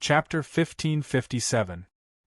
Chapter 1557.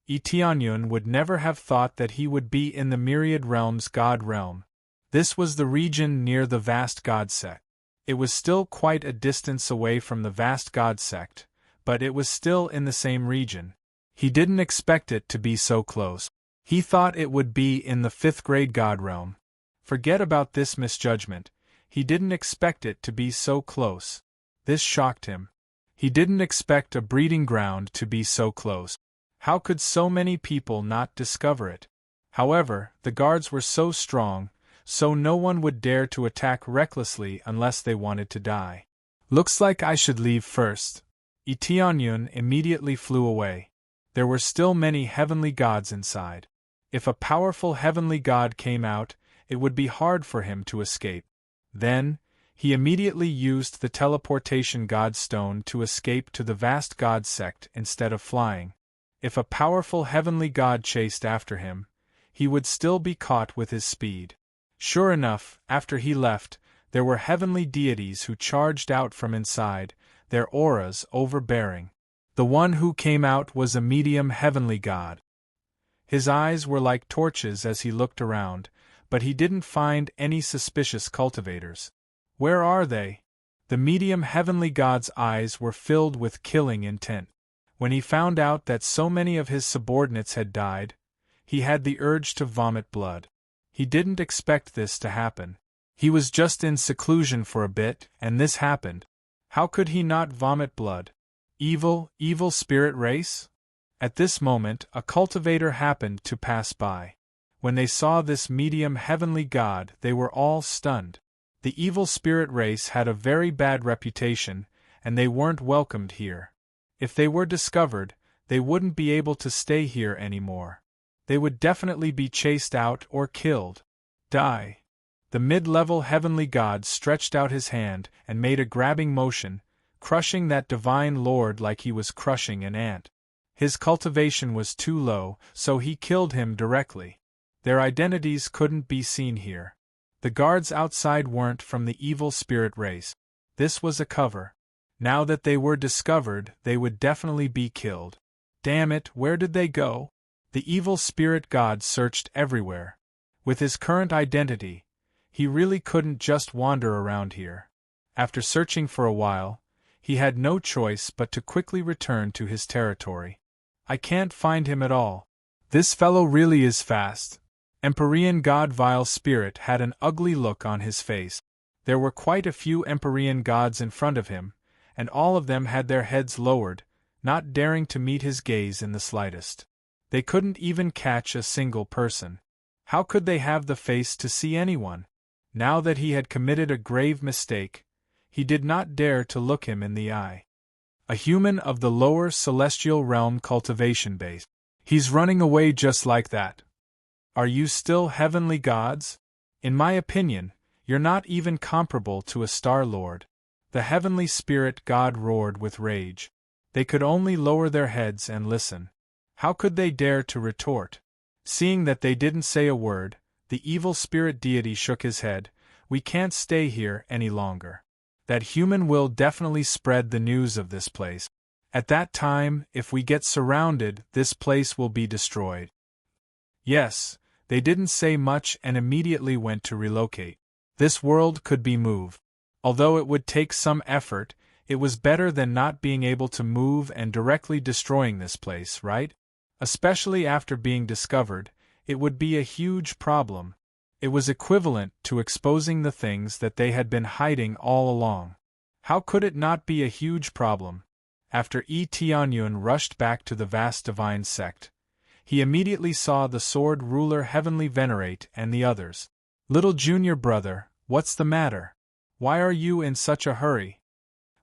Tianyun would never have thought that he would be in the myriad realms God realm. This was the region near the vast God sect. It was still quite a distance away from the vast God sect, but it was still in the same region. He didn't expect it to be so close. He thought it would be in the 5th grade God realm. Forget about this misjudgment. He didn't expect it to be so close. This shocked him. He didn't expect a breeding ground to be so close. How could so many people not discover it? However, the guards were so strong, so no one would dare to attack recklessly unless they wanted to die. Looks like I should leave first. Tianyun immediately flew away. There were still many heavenly gods inside. If a powerful heavenly god came out, it would be hard for him to escape. Then, he immediately used the teleportation god stone to escape to the vast god sect instead of flying. If a powerful heavenly god chased after him, he would still be caught with his speed. Sure enough, after he left, there were heavenly deities who charged out from inside, their auras overbearing. The one who came out was a medium heavenly god. His eyes were like torches as he looked around, but he didn't find any suspicious cultivators. Where are they? The medium heavenly god's eyes were filled with killing intent. When he found out that so many of his subordinates had died, he had the urge to vomit blood. He didn't expect this to happen. He was just in seclusion for a bit, and this happened. How could he not vomit blood? Evil spirit race? At this moment, a cultivator happened to pass by. When they saw this medium heavenly god, they were all stunned. The evil spirit race had a very bad reputation, and they weren't welcomed here. If they were discovered, they wouldn't be able to stay here anymore. They would definitely be chased out or killed. Die. The mid-level heavenly god stretched out his hand and made a grabbing motion, crushing that divine lord like he was crushing an ant. His cultivation was too low, so he killed him directly. Their identities couldn't be seen here. The guards outside weren't from the evil spirit race. This was a cover. Now that they were discovered, they would definitely be killed. Damn it, where did they go? The evil spirit god searched everywhere. With his current identity, he really couldn't just wander around here. After searching for a while, he had no choice but to quickly return to his territory. I can't find him at all. This fellow really is fast. Empyrean god Vile Spirit had an ugly look on his face. There were quite a few Empyrean gods in front of him, and all of them had their heads lowered, not daring to meet his gaze in the slightest. They couldn't even catch a single person. How could they have the face to see anyone? Now that he had committed a grave mistake, he did not dare to look him in the eye. A human of the lower celestial realm cultivation base. He's running away just like that. Are you still heavenly gods? In my opinion, you're not even comparable to a Star Lord. The heavenly spirit god roared with rage. They could only lower their heads and listen. How could they dare to retort? Seeing that they didn't say a word, the evil spirit deity shook his head. We can't stay here any longer. That human will definitely spread the news of this place. At that time, if we get surrounded, this place will be destroyed. Yes, they didn't say much and immediately went to relocate. This world could be moved. Although it would take some effort, it was better than not being able to move and directly destroying this place, right? Especially after being discovered, it would be a huge problem. It was equivalent to exposing the things that they had been hiding all along. How could it not be a huge problem? After Tianyun rushed back to the vast divine sect, he immediately saw the sword ruler Heavenly Venerate and the others. Little junior brother, what's the matter? Why are you in such a hurry?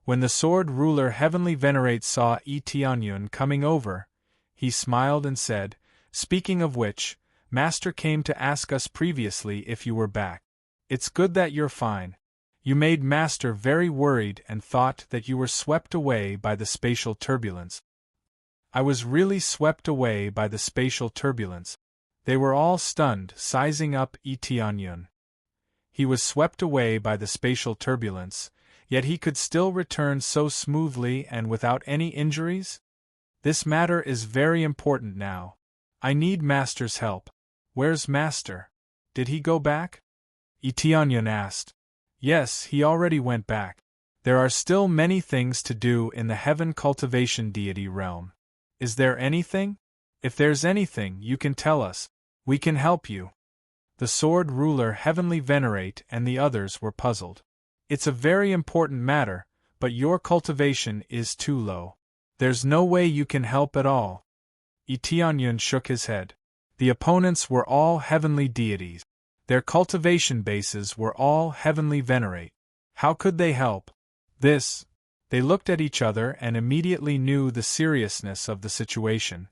When the sword ruler Heavenly Venerate saw Tianyun coming over, he smiled and said, "Speaking of which, Master came to ask us previously if you were back. It's good that you're fine. You made Master very worried and thought that you were swept away by the spatial turbulence." I was really swept away by the spatial turbulence. They were all stunned, sizing up Tianyun. He was swept away by the spatial turbulence, yet he could still return so smoothly and without any injuries? This matter is very important now. I need Master's help. Where's Master? Did he go back? Tianyun asked. Yes, he already went back. There are still many things to do in the heaven cultivation deity realm. Is there anything? If there's anything, you can tell us. We can help you. The sword ruler Heavenly Venerate and the others were puzzled. It's a very important matter, but your cultivation is too low. There's no way you can help at all. Tianyun shook his head. The opponents were all heavenly deities. Their cultivation bases were all Heavenly Venerate. How could they help? They looked at each other and immediately knew the seriousness of the situation.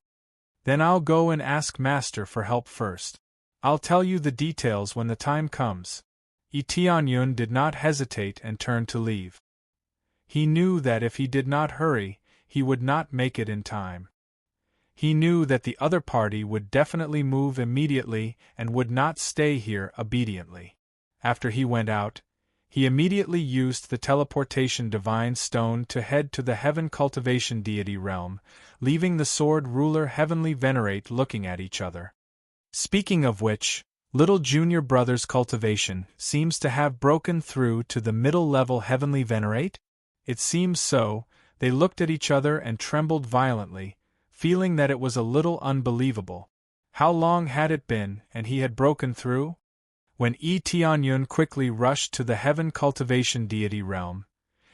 Then I'll go and ask Master for help first. I'll tell you the details when the time comes. Tianyun did not hesitate and turned to leave. He knew that if he did not hurry, he would not make it in time. He knew that the other party would definitely move immediately and would not stay here obediently. After he went out, he immediately used the teleportation divine stone to head to the heaven cultivation deity realm, leaving the sword ruler Heavenly Venerate looking at each other. Speaking of which, little junior brother's cultivation seems to have broken through to the middle level Heavenly Venerate? It seems so. They looked at each other and trembled violently, feeling that it was a little unbelievable. How long had it been, and he had broken through? When Tianyun quickly rushed to the heaven cultivation deity realm,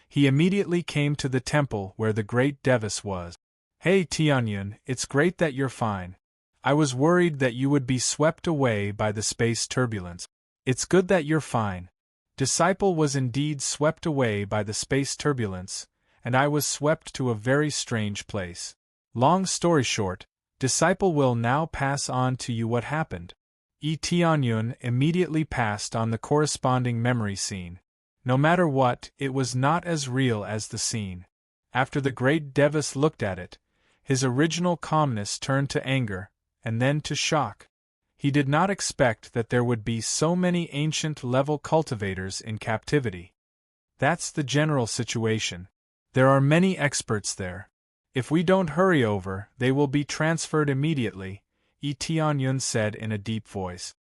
he immediately came to the temple where the great Devis was. Hey Tianyun, it's great that you're fine. I was worried that you would be swept away by the space turbulence. It's good that you're fine. Disciple was indeed swept away by the space turbulence, and I was swept to a very strange place. Long story short, Disciple will now pass on to you what happened. Tianyun immediately passed on the corresponding memory scene. No matter what, it was not as real as the scene. After the great Devis looked at it, his original calmness turned to anger, and then to shock. He did not expect that there would be so many ancient-level cultivators in captivity. That's the general situation. There are many experts there. If we don't hurry over, they will be transferred immediately, Tianyun said in a deep voice.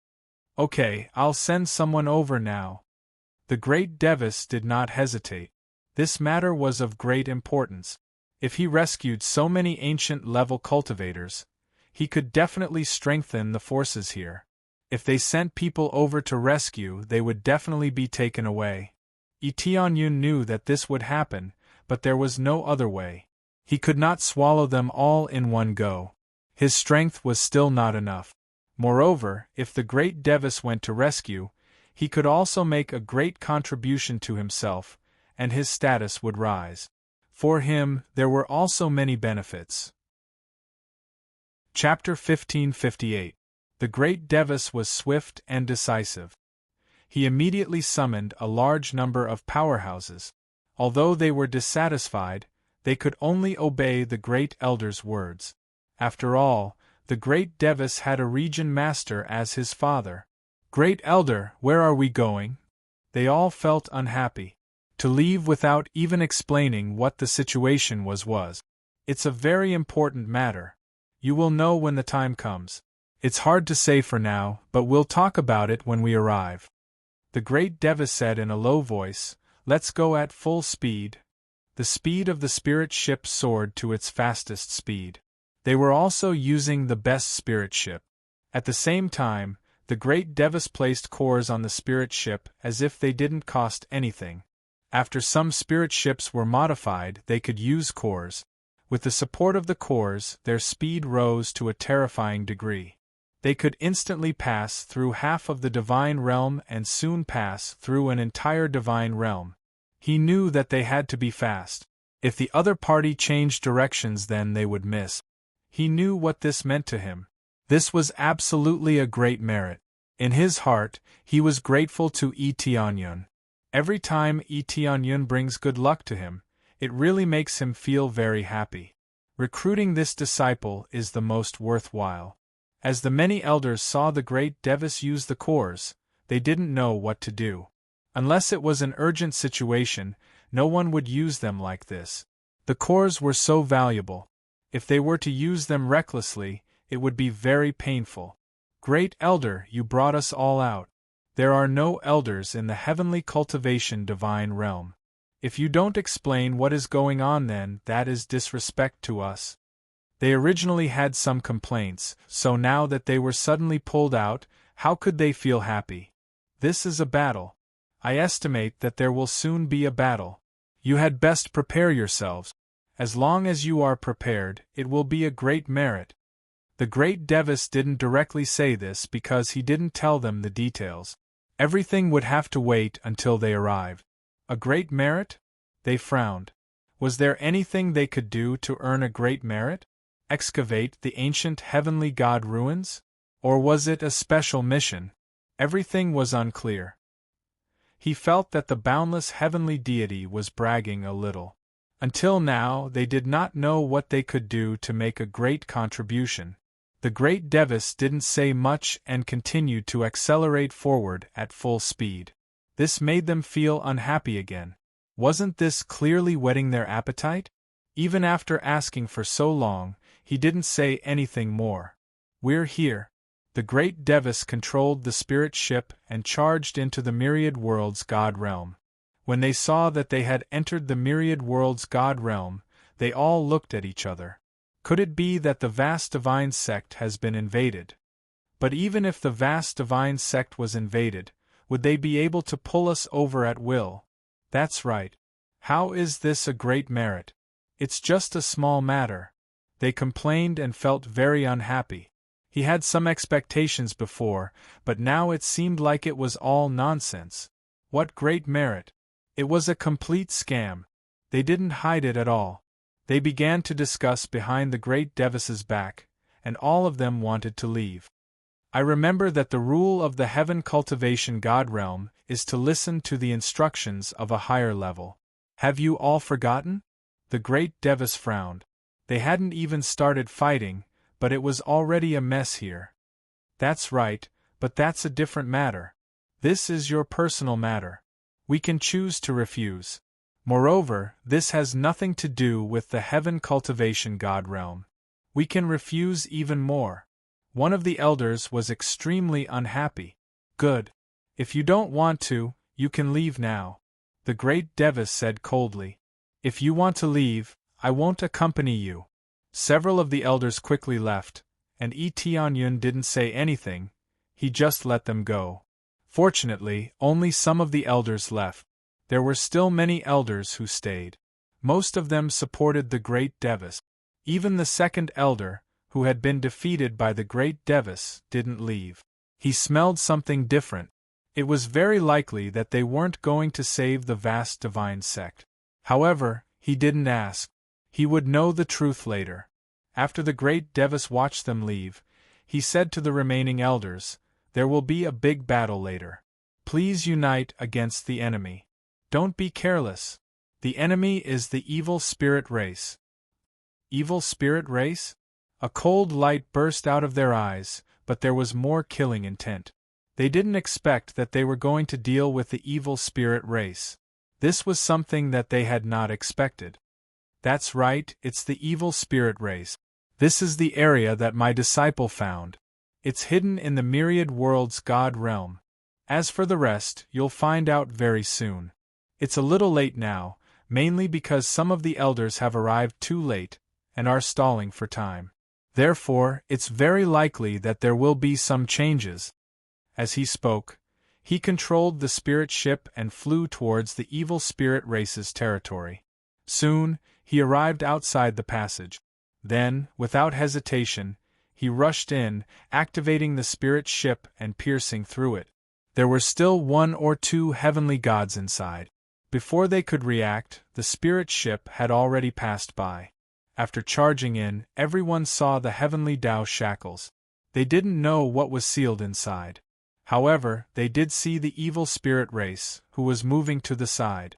Okay, I'll send someone over now. The great Devis did not hesitate. This matter was of great importance. If he rescued so many ancient-level cultivators, he could definitely strengthen the forces here. If they sent people over to rescue, they would definitely be taken away. Tianyun knew that this would happen, but there was no other way. He could not swallow them all in one go. His strength was still not enough. Moreover, if the great Devis went to rescue, he could also make a great contribution to himself, and his status would rise. For him, there were also many benefits. Chapter 1558. The great Devis was swift and decisive. He immediately summoned a large number of powerhouses. Although they were dissatisfied, they could only obey the great elder's words. After all, the great Devis had a region master as his father. Great Elder, where are we going? They all felt unhappy. To leave without even explaining what the situation was. It's a very important matter. You will know when the time comes. It's hard to say for now, but we'll talk about it when we arrive. The great Devis said in a low voice, let's go at full speed. The speed of the spirit ship soared to its fastest speed. They were also using the best spirit ship. At the same time, the great Devis placed cores on the spirit ship as if they didn't cost anything. After some spirit ships were modified, they could use cores. With the support of the cores, their speed rose to a terrifying degree. They could instantly pass through half of the divine realm and soon pass through an entire divine realm. He knew that they had to be fast. If the other party changed directions, then they would miss. He knew what this meant to him. This was absolutely a great merit. In his heart, he was grateful to Tianyun. Every time Tianyun brings good luck to him, it really makes him feel very happy. Recruiting this disciple is the most worthwhile. As the many elders saw the great Devis use the cores, they didn't know what to do. Unless it was an urgent situation, no one would use them like this. The cores were so valuable. If they were to use them recklessly, it would be very painful. Great Elder, you brought us all out. There are no elders in the heavenly cultivation divine realm. If you don't explain what is going on, then that is disrespect to us. They originally had some complaints, so now that they were suddenly pulled out, how could they feel happy? This is a battle. I estimate that there will soon be a battle. You had best prepare yourselves. As long as you are prepared, it will be a great merit. The great Devis didn't directly say this because he didn't tell them the details. Everything would have to wait until they arrived. A great merit? They frowned. Was there anything they could do to earn a great merit? Excavate the ancient heavenly god ruins? Or was it a special mission? Everything was unclear. He felt that the boundless heavenly deity was bragging a little. Until now, they did not know what they could do to make a great contribution. The great Devis didn't say much and continued to accelerate forward at full speed. This made them feel unhappy again. Wasn't this clearly whetting their appetite? Even after asking for so long, he didn't say anything more. We're here. The great Devis controlled the spirit ship and charged into the myriad worlds god realm. When they saw that they had entered the myriad worlds god realm, they all looked at each other. Could it be that the vast divine sect has been invaded? But even if the vast divine sect was invaded, would they be able to pull us over at will? That's right. How is this a great merit? It's just a small matter. They complained and felt very unhappy. He had some expectations before, but now it seemed like it was all nonsense. What great merit! It was a complete scam. They didn't hide it at all. They began to discuss behind the great Devis's back, and all of them wanted to leave. I remember that the rule of the heaven cultivation god realm is to listen to the instructions of a higher level. Have you all forgotten? The great Devis frowned. They hadn't even started fighting, but it was already a mess here. That's right, but that's a different matter. This is your personal matter. We can choose to refuse. Moreover, this has nothing to do with the heaven cultivation god realm. We can refuse even more. One of the elders was extremely unhappy. Good. If you don't want to, you can leave now. The great Devis said coldly. If you want to leave, I won't accompany you. Several of the elders quickly left, and Tianyun didn't say anything, he just let them go. Fortunately, only some of the elders left. There were still many elders who stayed. Most of them supported the great Devis. Even the second elder, who had been defeated by the great Devis, didn't leave. He smelled something different. It was very likely that they weren't going to save the vast divine sect. However, he didn't ask. He would know the truth later. After the great Devis watched them leave, he said to the remaining elders, "There will be a big battle later. Please unite against the enemy. Don't be careless. The enemy is the evil spirit race." Evil spirit race? A cold light burst out of their eyes, but there was more killing intent. They didn't expect that they were going to deal with the evil spirit race. This was something that they had not expected. That's right, it's the evil spirit race. This is the area that my disciple found. It's hidden in the myriad worlds god realm. As for the rest, you'll find out very soon. It's a little late now, mainly because some of the elders have arrived too late, and are stalling for time. Therefore, it's very likely that there will be some changes. As he spoke, he controlled the spirit ship and flew towards the evil spirit race's territory. Soon, he arrived outside the passage. Then, without hesitation, he rushed in, activating the spirit ship and piercing through it. There were still 1 or 2 heavenly gods inside. Before they could react, the spirit ship had already passed by. After charging in, everyone saw the heavenly Tao shackles. They didn't know what was sealed inside. However, they did see the evil spirit race, who was moving to the side.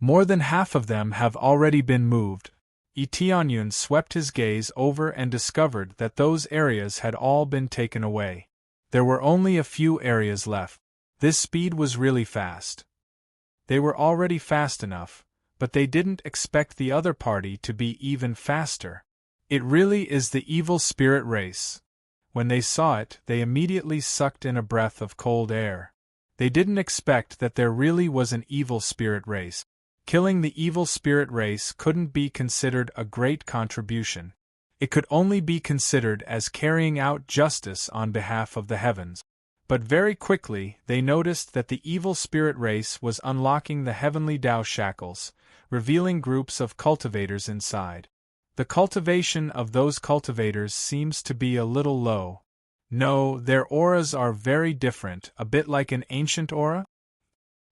More than half of them have already been moved. Tianyun swept his gaze over and discovered that those areas had all been taken away. There were only a few areas left. This speed was really fast. They were already fast enough, but they didn't expect the other party to be even faster. It really is the evil spirit race. When they saw it, they immediately sucked in a breath of cold air. They didn't expect that there really was an evil spirit race. Killing the evil spirit race couldn't be considered a great contribution. It could only be considered as carrying out justice on behalf of the heavens. But very quickly they noticed that the evil spirit race was unlocking the heavenly Tao shackles, revealing groups of cultivators inside. The cultivation of those cultivators seems to be a little low. No, their auras are very different, a bit like an ancient aura?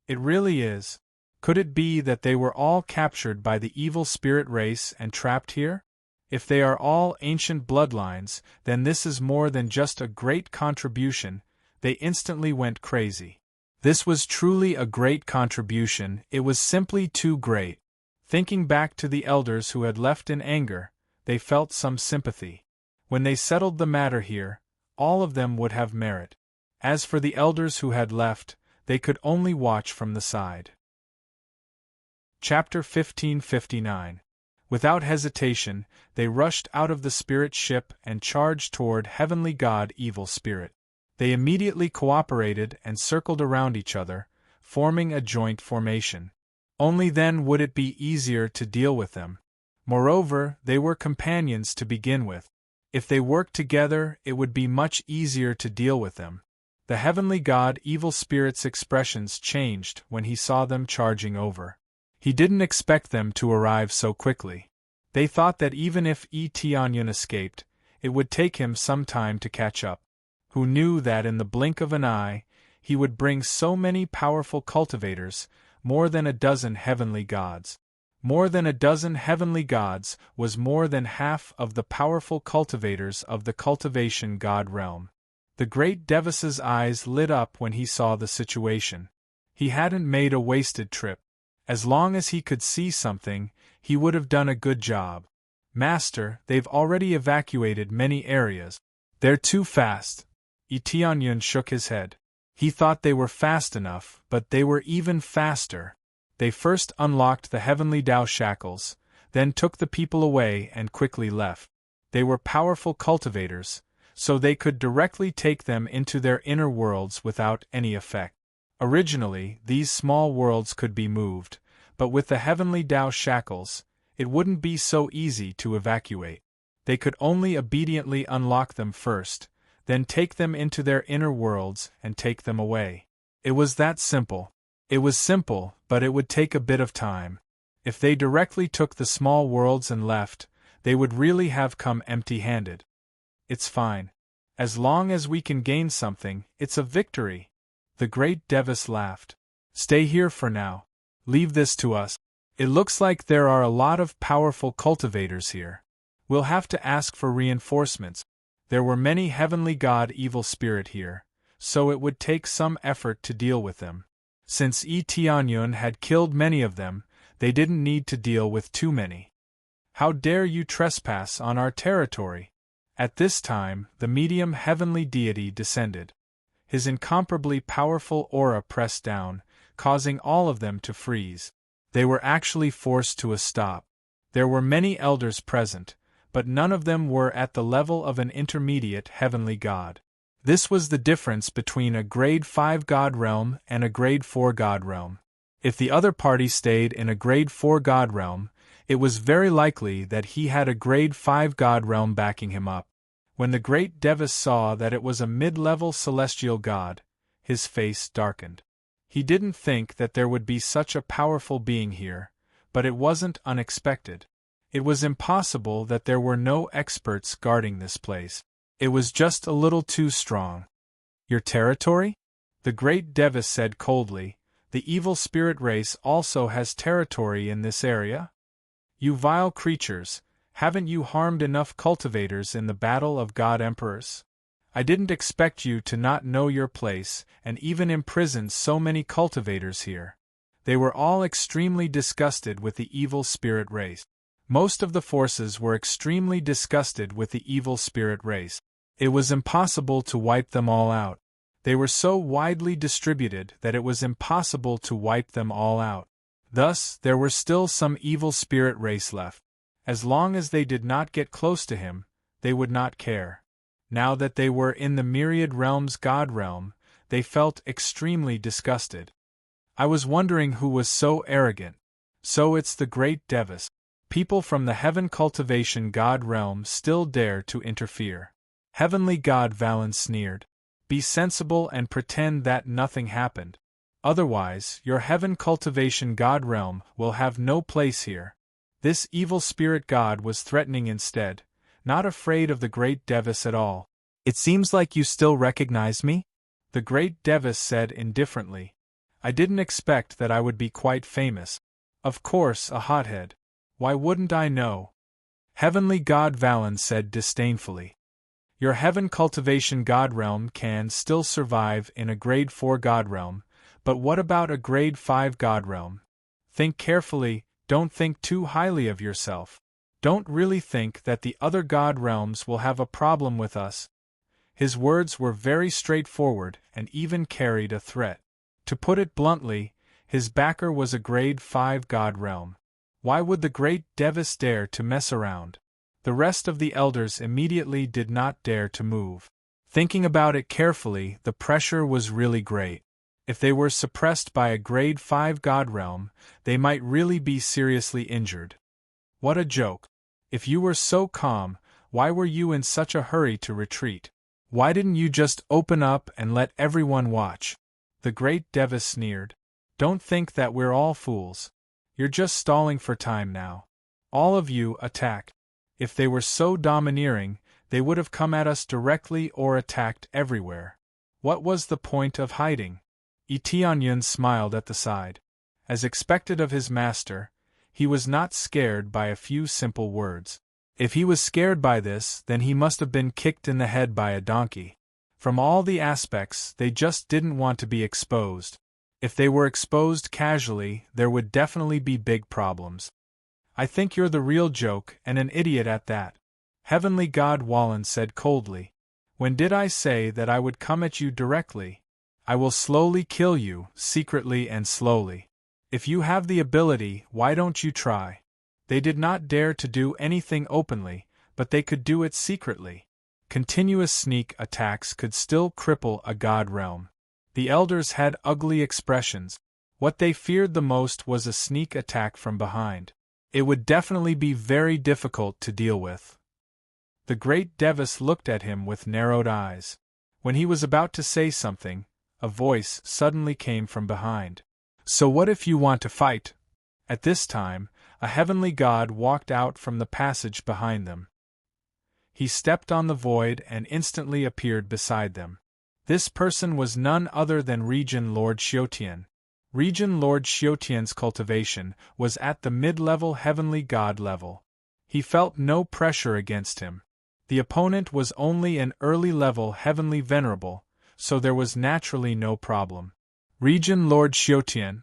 It really is. Could it be that they were all captured by the evil spirit race and trapped here? If they are all ancient bloodlines, then this is more than just a great contribution. They instantly went crazy. This was truly a great contribution, it was simply too great. Thinking back to the elders who had left in anger, they felt some sympathy. When they settled the matter here, all of them would have merit. As for the elders who had left, they could only watch from the side. Chapter 1559. Without hesitation, they rushed out of the spirit ship and charged toward Heavenly God Evil Spirit. They immediately cooperated and circled around each other, forming a joint formation. Only then would it be easier to deal with them. Moreover, they were companions to begin with. If they worked together, it would be much easier to deal with them. The Heavenly God Evil Spirit's expressions changed when he saw them charging over. He didn't expect them to arrive so quickly. They thought that even if Tianyun escaped, it would take him some time to catch up. Who knew that in the blink of an eye, he would bring so many powerful cultivators, more than a dozen heavenly gods. More than a dozen heavenly gods was more than half of the powerful cultivators of the cultivation god realm. The great Devasa's eyes lit up when he saw the situation. He hadn't made a wasted trip. As long as he could see something, he would have done a good job. Master, they've already evacuated many areas. They're too fast. Tianyun shook his head. He thought they were fast enough, but they were even faster. They first unlocked the heavenly Tao shackles, then took the people away and quickly left. They were powerful cultivators, so they could directly take them into their inner worlds without any effect. Originally, these small worlds could be moved, but with the heavenly Tao shackles, it wouldn't be so easy to evacuate. They could only obediently unlock them first, then take them into their inner worlds and take them away. It was that simple. It was simple, but it would take a bit of time. If they directly took the small worlds and left, they would really have come empty-handed. It's fine. As long as we can gain something, it's a victory. The great Devas laughed. Stay here for now. Leave this to us. It looks like there are a lot of powerful cultivators here. We'll have to ask for reinforcements. There were many heavenly god evil spirit here, so it would take some effort to deal with them. Since Tianyun had killed many of them, they didn't need to deal with too many. How dare you trespass on our territory? At this time, the medium heavenly deity descended. His incomparably powerful aura pressed down, causing all of them to freeze. They were actually forced to a stop. There were many elders present, but none of them were at the level of an intermediate heavenly god. This was the difference between a grade 5 god realm and a grade 4 god realm. If the other party stayed in a grade 4 god realm, it was very likely that he had a grade 5 god realm backing him up. When the great Devas saw that it was a mid-level celestial god, his face darkened. He didn't think that there would be such a powerful being here, but it wasn't unexpected. It was impossible that there were no experts guarding this place. It was just a little too strong. Your territory? The great Devas said coldly. The evil spirit race also has territory in this area? You vile creatures, haven't you harmed enough cultivators in the battle of god emperors? I didn't expect you to not know your place and even imprison so many cultivators here. They were all extremely disgusted with the evil spirit race. Most of the forces were extremely disgusted with the evil spirit race. It was impossible to wipe them all out. They were so widely distributed that it was impossible to wipe them all out. Thus, there were still some evil spirit race left. As long as they did not get close to him, they would not care. Now that they were in the myriad realms God realm, they felt extremely disgusted. I was wondering who was so arrogant. So it's the great Devis. People from the heaven cultivation God realm still dare to interfere. Heavenly God Valen sneered. Be sensible and pretend that nothing happened. Otherwise, your heaven cultivation God realm will have no place here. This evil spirit god was threatening instead, not afraid of the great Devis at all. It seems like you still recognize me? The great Devis said indifferently. I didn't expect that I would be quite famous. Of course, a hothead. Why wouldn't I know? Heavenly God Valen said disdainfully. Your heaven cultivation God realm can still survive in a grade 4 God realm, but what about a grade 5 God realm? Think carefully, don't think too highly of yourself. Don't really think that the other God realms will have a problem with us. His words were very straightforward and even carried a threat. To put it bluntly, his backer was a grade 5 God realm. Why would the great Devis dare to mess around? The rest of the elders immediately did not dare to move. Thinking about it carefully, the pressure was really great. If they were suppressed by a grade 5 God realm, they might really be seriously injured. What a joke. If you were so calm, why were you in such a hurry to retreat? Why didn't you just open up and let everyone watch? The great Devis sneered. Don't think that we're all fools. You're just stalling for time now. All of you attack. If they were so domineering, they would have come at us directly or attacked everywhere. What was the point of hiding? Tianyun smiled at the side. As expected of his master, he was not scared by a few simple words. If he was scared by this, then he must have been kicked in the head by a donkey. From all the aspects, they just didn't want to be exposed. If they were exposed casually, there would definitely be big problems. I think you're the real joke, and an idiot at that. Heavenly God Wallen said coldly. When did I say that I would come at you directly? I will slowly kill you, secretly and slowly. If you have the ability, why don't you try? They did not dare to do anything openly, but they could do it secretly. Continuous sneak attacks could still cripple a god realm. The elders had ugly expressions. What they feared the most was a sneak attack from behind. It would definitely be very difficult to deal with. The great Devis looked at him with narrowed eyes. When he was about to say something, a voice suddenly came from behind. So what if you want to fight? At this time, a heavenly god walked out from the passage behind them. He stepped on the void and instantly appeared beside them. This person was none other than Regent Lord Xiutian. Regent Lord Xiutian's cultivation was at the mid-level heavenly god level. He felt no pressure against him. The opponent was only an early-level heavenly venerable, so there was naturally no problem. Regent Lord Xiutian.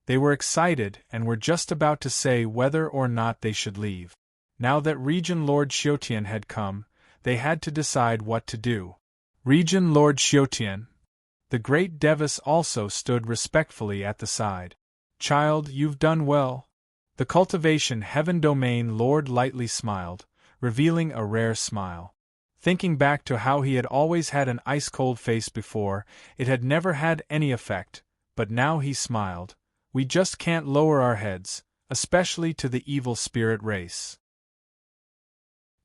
They were excited and were just about to say whether or not they should leave. Now that Regent Lord Xiutian had come, they had to decide what to do. Regent Lord Xiutian. The great Devis also stood respectfully at the side. Child, you've done well. The cultivation heaven domain Lord lightly smiled, revealing a rare smile. Thinking back to how he had always had an ice-cold face before, it had never had any effect, but now he smiled. We just can't lower our heads, especially to the evil spirit race.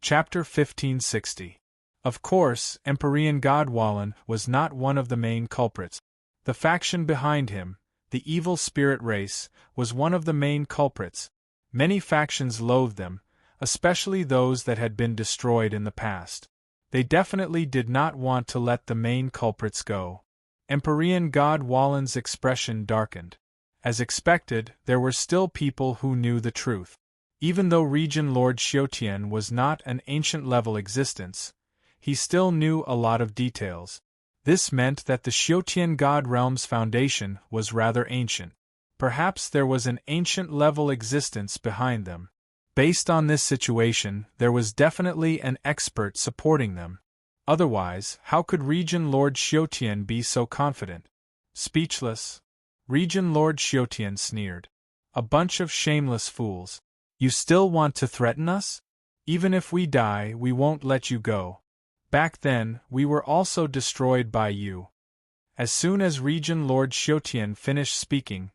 Chapter 1560. Of course, Empyrean God Wallen was not one of the main culprits. The faction behind him, the evil spirit race, was one of the main culprits. Many factions loathed them, especially those that had been destroyed in the past. They definitely did not want to let the main culprits go. Empyrean God Wallen's expression darkened. As expected, there were still people who knew the truth. Even though Regent Lord Xiutian was not an ancient-level existence, he still knew a lot of details. This meant that the Xiutian God Realm's foundation was rather ancient. Perhaps there was an ancient-level existence behind them. Based on this situation, there was definitely an expert supporting them. Otherwise, how could Regent Lord Xiutian be so confident? Speechless, Regent Lord Xiutian sneered. A bunch of shameless fools. You still want to threaten us? Even if we die, we won't let you go. Back then, we were also destroyed by you. As soon as Regent Lord Xiutian finished speaking,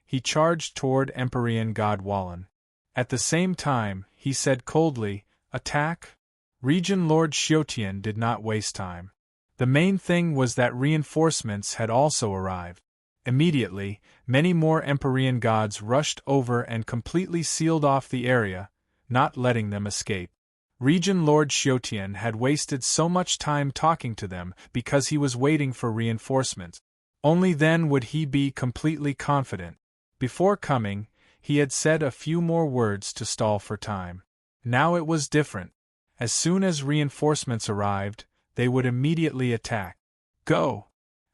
he charged toward Empyrean God Wallen. At the same time, he said coldly, "Attack?" Regent Lord Xiutian did not waste time. The main thing was that reinforcements had also arrived. Immediately, many more Empyrean gods rushed over and completely sealed off the area, not letting them escape. Regent Lord Xiutian had wasted so much time talking to them because he was waiting for reinforcements. Only then would he be completely confident. Before coming, he had said a few more words to stall for time. Now it was different. As soon as reinforcements arrived, they would immediately attack. Go!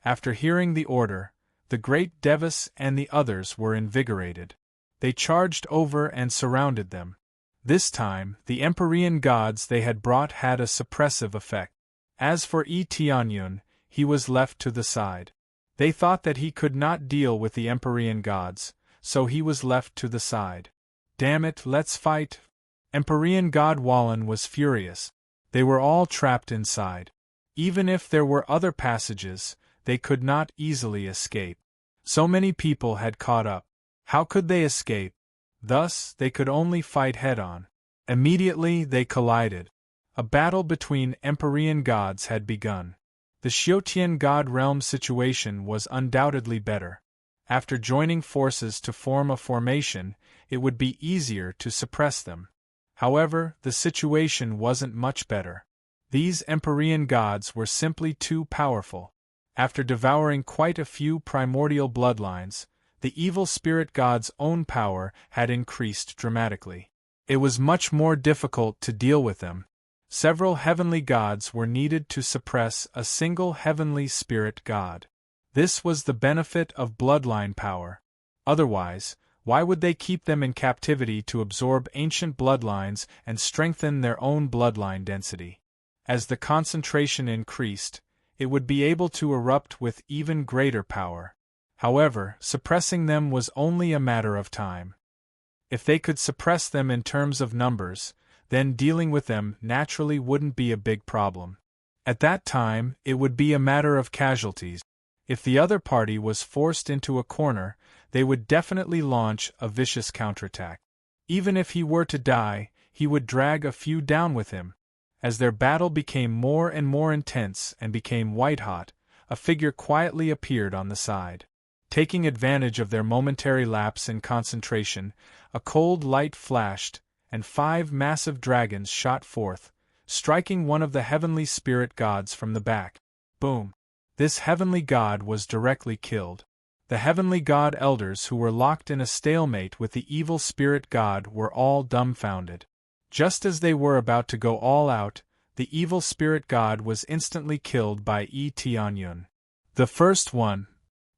After hearing the order, the great Devas and the others were invigorated. They charged over and surrounded them. This time, the Empyrean gods they had brought had a suppressive effect. As for Tianyun, he was left to the side. They thought that he could not deal with the Empyrean gods, so he was left to the side. Damn it, let's fight! Empyrean God Wallen was furious. They were all trapped inside. Even if there were other passages, they could not easily escape. So many people had caught up. How could they escape? Thus, they could only fight head-on. Immediately they collided. A battle between Empyrean gods had begun. The Xiutian God realm situation was undoubtedly better. After joining forces to form a formation, it would be easier to suppress them. However, the situation wasn't much better. These Empyrean gods were simply too powerful. After devouring quite a few primordial bloodlines, the evil spirit god's own power had increased dramatically. It was much more difficult to deal with them. Several heavenly gods were needed to suppress a single heavenly spirit god. This was the benefit of bloodline power. Otherwise, why would they keep them in captivity to absorb ancient bloodlines and strengthen their own bloodline density? As the concentration increased, it would be able to erupt with even greater power. However, suppressing them was only a matter of time. If they could suppress them in terms of numbers, then dealing with them naturally wouldn't be a big problem. At that time, it would be a matter of casualties. If the other party was forced into a corner, they would definitely launch a vicious counterattack. Even if he were to die, he would drag a few down with him. As their battle became more and more intense and became white-hot, a figure quietly appeared on the side. Taking advantage of their momentary lapse in concentration, a cold light flashed, and 5 massive dragons shot forth, striking one of the heavenly spirit gods from the back. Boom! This heavenly god was directly killed. The heavenly god elders who were locked in a stalemate with the evil spirit god were all dumbfounded. Just as they were about to go all out, the evil spirit god was instantly killed by Tianyun. The first one,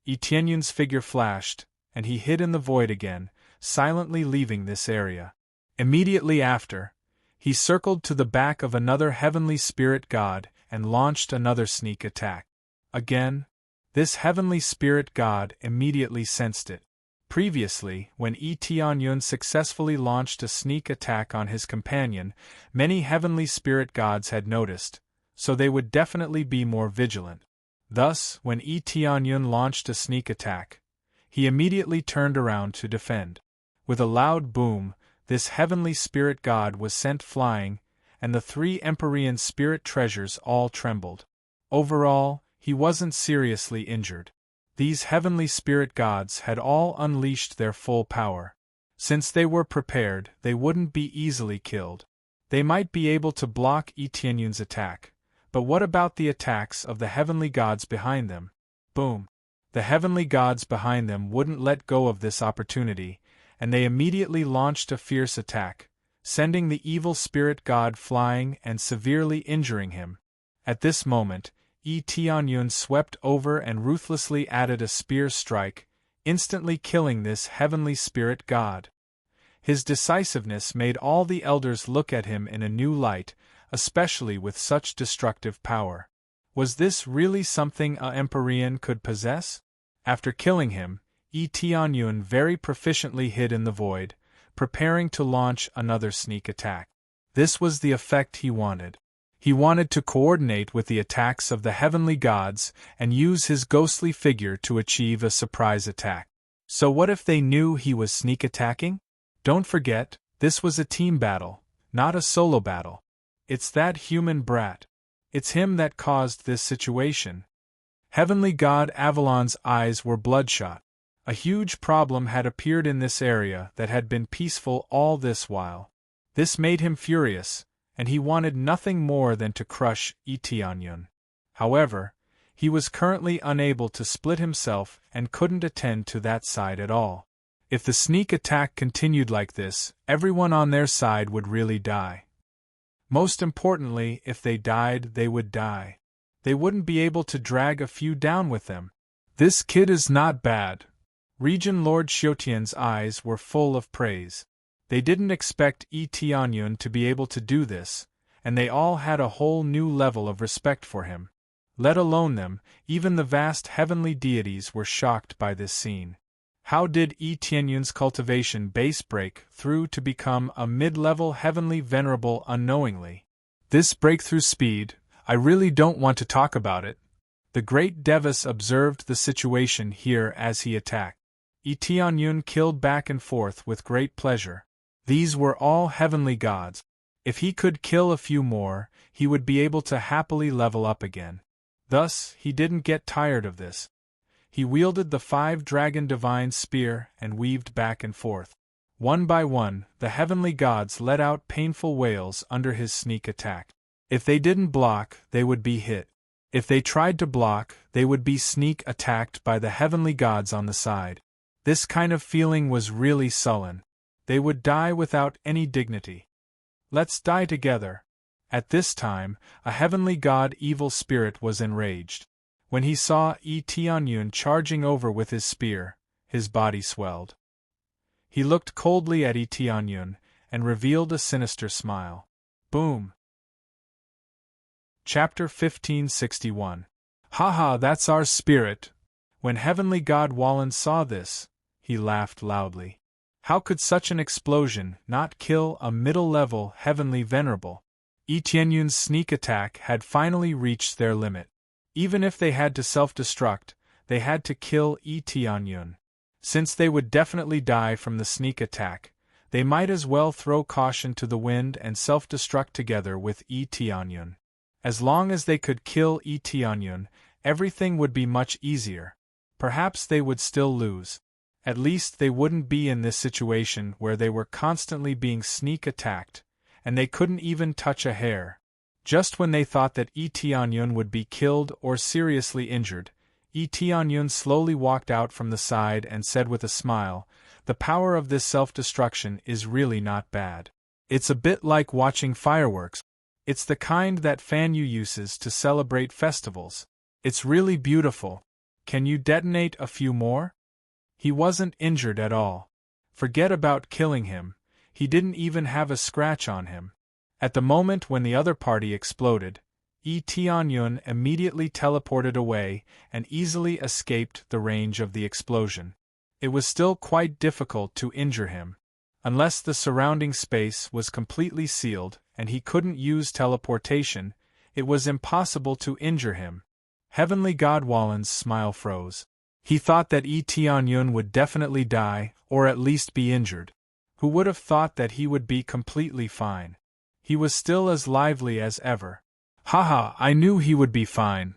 Tianyun's figure flashed, and he hid in the void again, silently leaving this area. Immediately after, he circled to the back of another heavenly spirit god and launched another sneak attack. Again, this heavenly spirit god immediately sensed it. Previously, when Tianyun successfully launched a sneak attack on his companion, many heavenly spirit gods had noticed, so they would definitely be more vigilant. Thus, when Tianyun launched a sneak attack, he immediately turned around to defend. With a loud boom, this heavenly spirit god was sent flying, and the 3 Empyrean spirit treasures all trembled. Overall, he wasn't seriously injured. These heavenly spirit gods had all unleashed their full power. Since they were prepared, they wouldn't be easily killed. They might be able to block Tianyun's attack, but what about the attacks of the heavenly gods behind them? Boom! The heavenly gods behind them wouldn't let go of this opportunity, and they immediately launched a fierce attack, sending the evil spirit god flying and severely injuring him. At this moment, Tianyun swept over and ruthlessly added a spear strike, instantly killing this heavenly spirit god. His decisiveness made all the elders look at him in a new light, especially with such destructive power. Was this really something a Empyrean could possess? After killing him, Tianyun very proficiently hid in the void, preparing to launch another sneak attack. This was the effect he wanted. He wanted to coordinate with the attacks of the heavenly gods and use his ghostly figure to achieve a surprise attack. So what if they knew he was sneak attacking? Don't forget, this was a team battle, not a solo battle. It's that human brat. It's him that caused this situation. Heavenly God Avalon's eyes were bloodshot. A huge problem had appeared in this area that had been peaceful all this while. This made him furious, and he wanted nothing more than to crush Itianyun. However, he was currently unable to split himself and couldn't attend to that side at all. If the sneak attack continued like this, everyone on their side would really die. Most importantly, if they died, they would die. They wouldn't be able to drag a few down with them. This kid is not bad. Regent Lord Xiutian's eyes were full of praise. They didn't expect Itianyun to be able to do this, and they all had a whole new level of respect for him. Let alone them, even the vast heavenly deities were shocked by this scene. How did Itianyun's cultivation base break through to become a mid-level heavenly venerable unknowingly? This breakthrough speed, I really don't want to talk about it. The great Devis observed the situation here as he attacked. Itianyun killed back and forth with great pleasure. These were all heavenly gods. If he could kill a few more, he would be able to happily level up again. Thus, he didn't get tired of this. He wielded the 5-dragon divine spear and weaved back and forth. One by one, the heavenly gods let out painful wails under his sneak attack. If they didn't block, they would be hit. If they tried to block, they would be sneak attacked by the heavenly gods on the side. This kind of feeling was really sullen. They would die without any dignity. Let's die together. At this time, a heavenly god evil spirit was enraged. When he saw Itianyun charging over with his spear, his body swelled. He looked coldly at Itianyun and revealed a sinister smile. Boom! Chapter 1561. Haha, that's our spirit! When heavenly god Wallen saw this, he laughed loudly. How could such an explosion not kill a middle-level heavenly venerable? Itianyun's sneak attack had finally reached their limit. Even if they had to self-destruct, they had to kill Itianyun. Since they would definitely die from the sneak attack, they might as well throw caution to the wind and self-destruct together with Itianyun. As long as they could kill Itianyun, everything would be much easier. Perhaps they would still lose. At least they wouldn't be in this situation where they were constantly being sneak attacked, and they couldn't even touch a hair. Just when they thought that Itianyun would be killed or seriously injured, Itianyun slowly walked out from the side and said with a smile, "The power of this self-destruction is really not bad. It's a bit like watching fireworks. It's the kind that Fan Yu uses to celebrate festivals. It's really beautiful. Can you detonate a few more?" He wasn't injured at all. Forget about killing him, he didn't even have a scratch on him. At the moment when the other party exploded, Itianyun immediately teleported away and easily escaped the range of the explosion. It was still quite difficult to injure him. Unless the surrounding space was completely sealed and he couldn't use teleportation, it was impossible to injure him. Heavenly God Wallen's smile froze. He thought that Itianyun would definitely die, or at least be injured. Who would have thought that he would be completely fine? He was still as lively as ever. Haha, I knew he would be fine.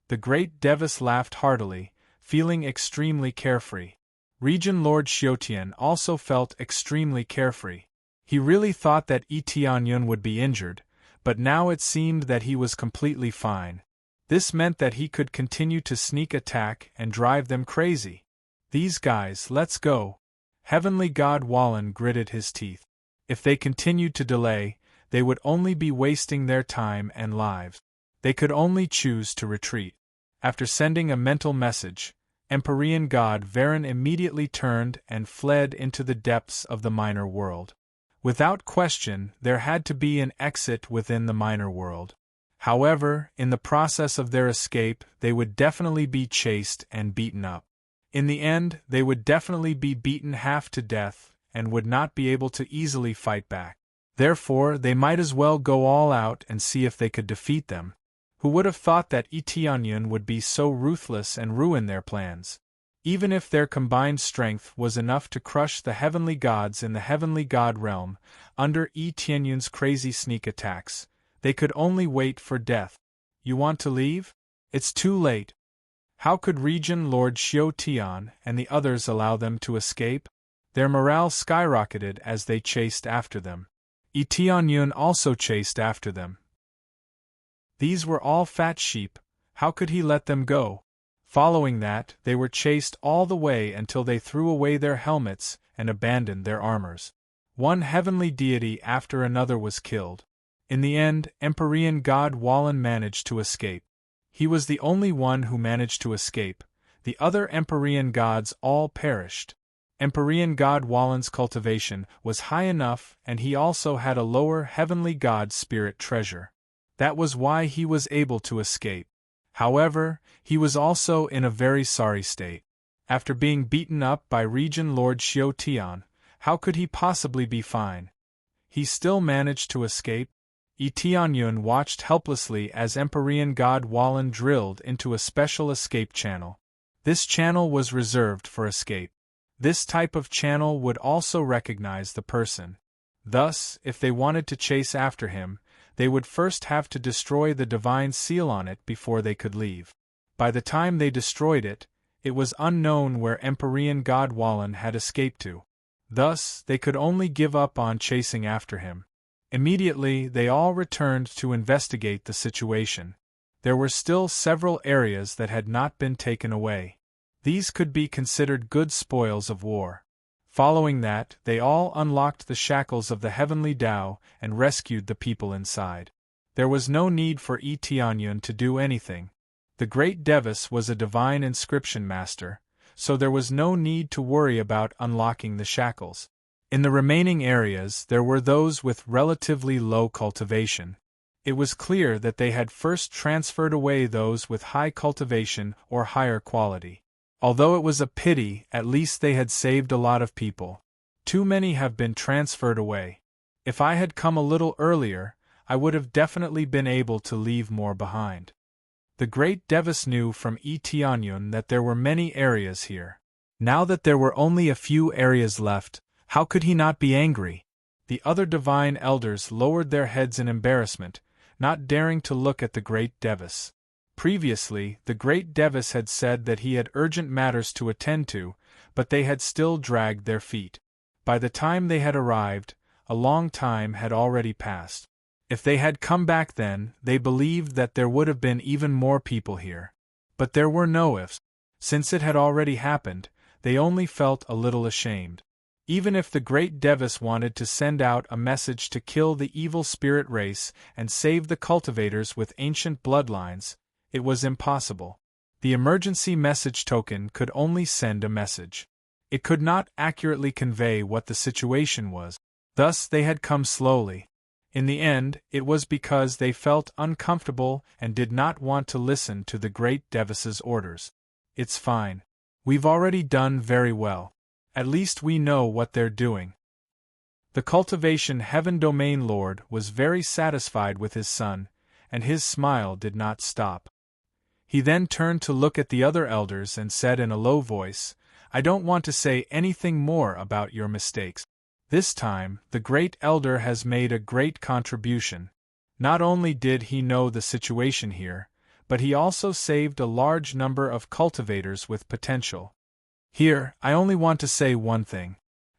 The great Devis laughed heartily, feeling extremely carefree. Regent Lord Xiutian also felt extremely carefree. He really thought that Itianyun would be injured, but now it seemed that he was completely fine. This meant that he could continue to sneak attack and drive them crazy. These guys, let's go. Heavenly God Wallen gritted his teeth. If they continued to delay, they would only be wasting their time and lives. They could only choose to retreat. After sending a mental message, Empyrean God Varen immediately turned and fled into the depths of the minor world. Without question, there had to be an exit within the minor world. However, in the process of their escape, they would definitely be chased and beaten up. In the end, they would definitely be beaten half to death, and would not be able to easily fight back. Therefore, they might as well go all out and see if they could defeat them. Who would have thought that Eteonyun would be so ruthless and ruin their plans? Even if their combined strength was enough to crush the heavenly gods in the heavenly god realm, under Eteonyun's crazy sneak attacks, they could only wait for death. You want to leave? It's too late. How could Regent Lord Xiao and the others allow them to escape? Their morale skyrocketed as they chased after them. Eteonyun also chased after them. These were all fat sheep, how could he let them go? Following that, they were chased all the way until they threw away their helmets and abandoned their armors. One heavenly deity after another was killed. In the end, Empyrean god Wallen managed to escape. He was the only one who managed to escape. The other Empyrean gods all perished. Empyrean god Wallen's cultivation was high enough, and he also had a lower heavenly god spirit treasure. That was why he was able to escape. However, he was also in a very sorry state. After being beaten up by Regent Lord Xiao, how could he possibly be fine? He still managed to escape. Eteonyun watched helplessly as Empyrean god Wallen drilled into a special escape channel. This channel was reserved for escape. This type of channel would also recognize the person. Thus, if they wanted to chase after him, they would first have to destroy the divine seal on it before they could leave. By the time they destroyed it, it was unknown where Empyrean god Wallen had escaped to. Thus, they could only give up on chasing after him. Immediately, they all returned to investigate the situation. There were still several areas that had not been taken away. These could be considered good spoils of war. Following that, they all unlocked the shackles of the heavenly Tao and rescued the people inside. There was no need for Eteonyun to do anything. The great Devis was a divine inscription master, so there was no need to worry about unlocking the shackles. In the remaining areas, there were those with relatively low cultivation. It was clear that they had first transferred away those with high cultivation or higher quality. Although it was a pity, at least they had saved a lot of people. Too many have been transferred away. If I had come a little earlier, I would have definitely been able to leave more behind. The great Devis knew from Eteonyun that there were many areas here. Now that there were only a few areas left, how could he not be angry? The other divine elders lowered their heads in embarrassment, not daring to look at the great Devis. Previously, the great Devis had said that he had urgent matters to attend to, but they had still dragged their feet. By the time they had arrived, a long time had already passed. If they had come back then, they believed that there would have been even more people here. But there were no ifs. Since it had already happened, they only felt a little ashamed. Even if the great Devis wanted to send out a message to kill the evil spirit race and save the cultivators with ancient bloodlines, it was impossible. The emergency message token could only send a message. It could not accurately convey what the situation was. Thus they had come slowly. In the end, it was because they felt uncomfortable and did not want to listen to the great Devis's orders. It's fine. We've already done very well. At least we know what they're doing. The cultivation heaven domain lord was very satisfied with his son, and his smile did not stop. He then turned to look at the other elders and said in a low voice, "I don't want to say anything more about your mistakes. This time, the great elder has made a great contribution. Not only did he know the situation here, but he also saved a large number of cultivators with potential. Here, I only want to say one thing.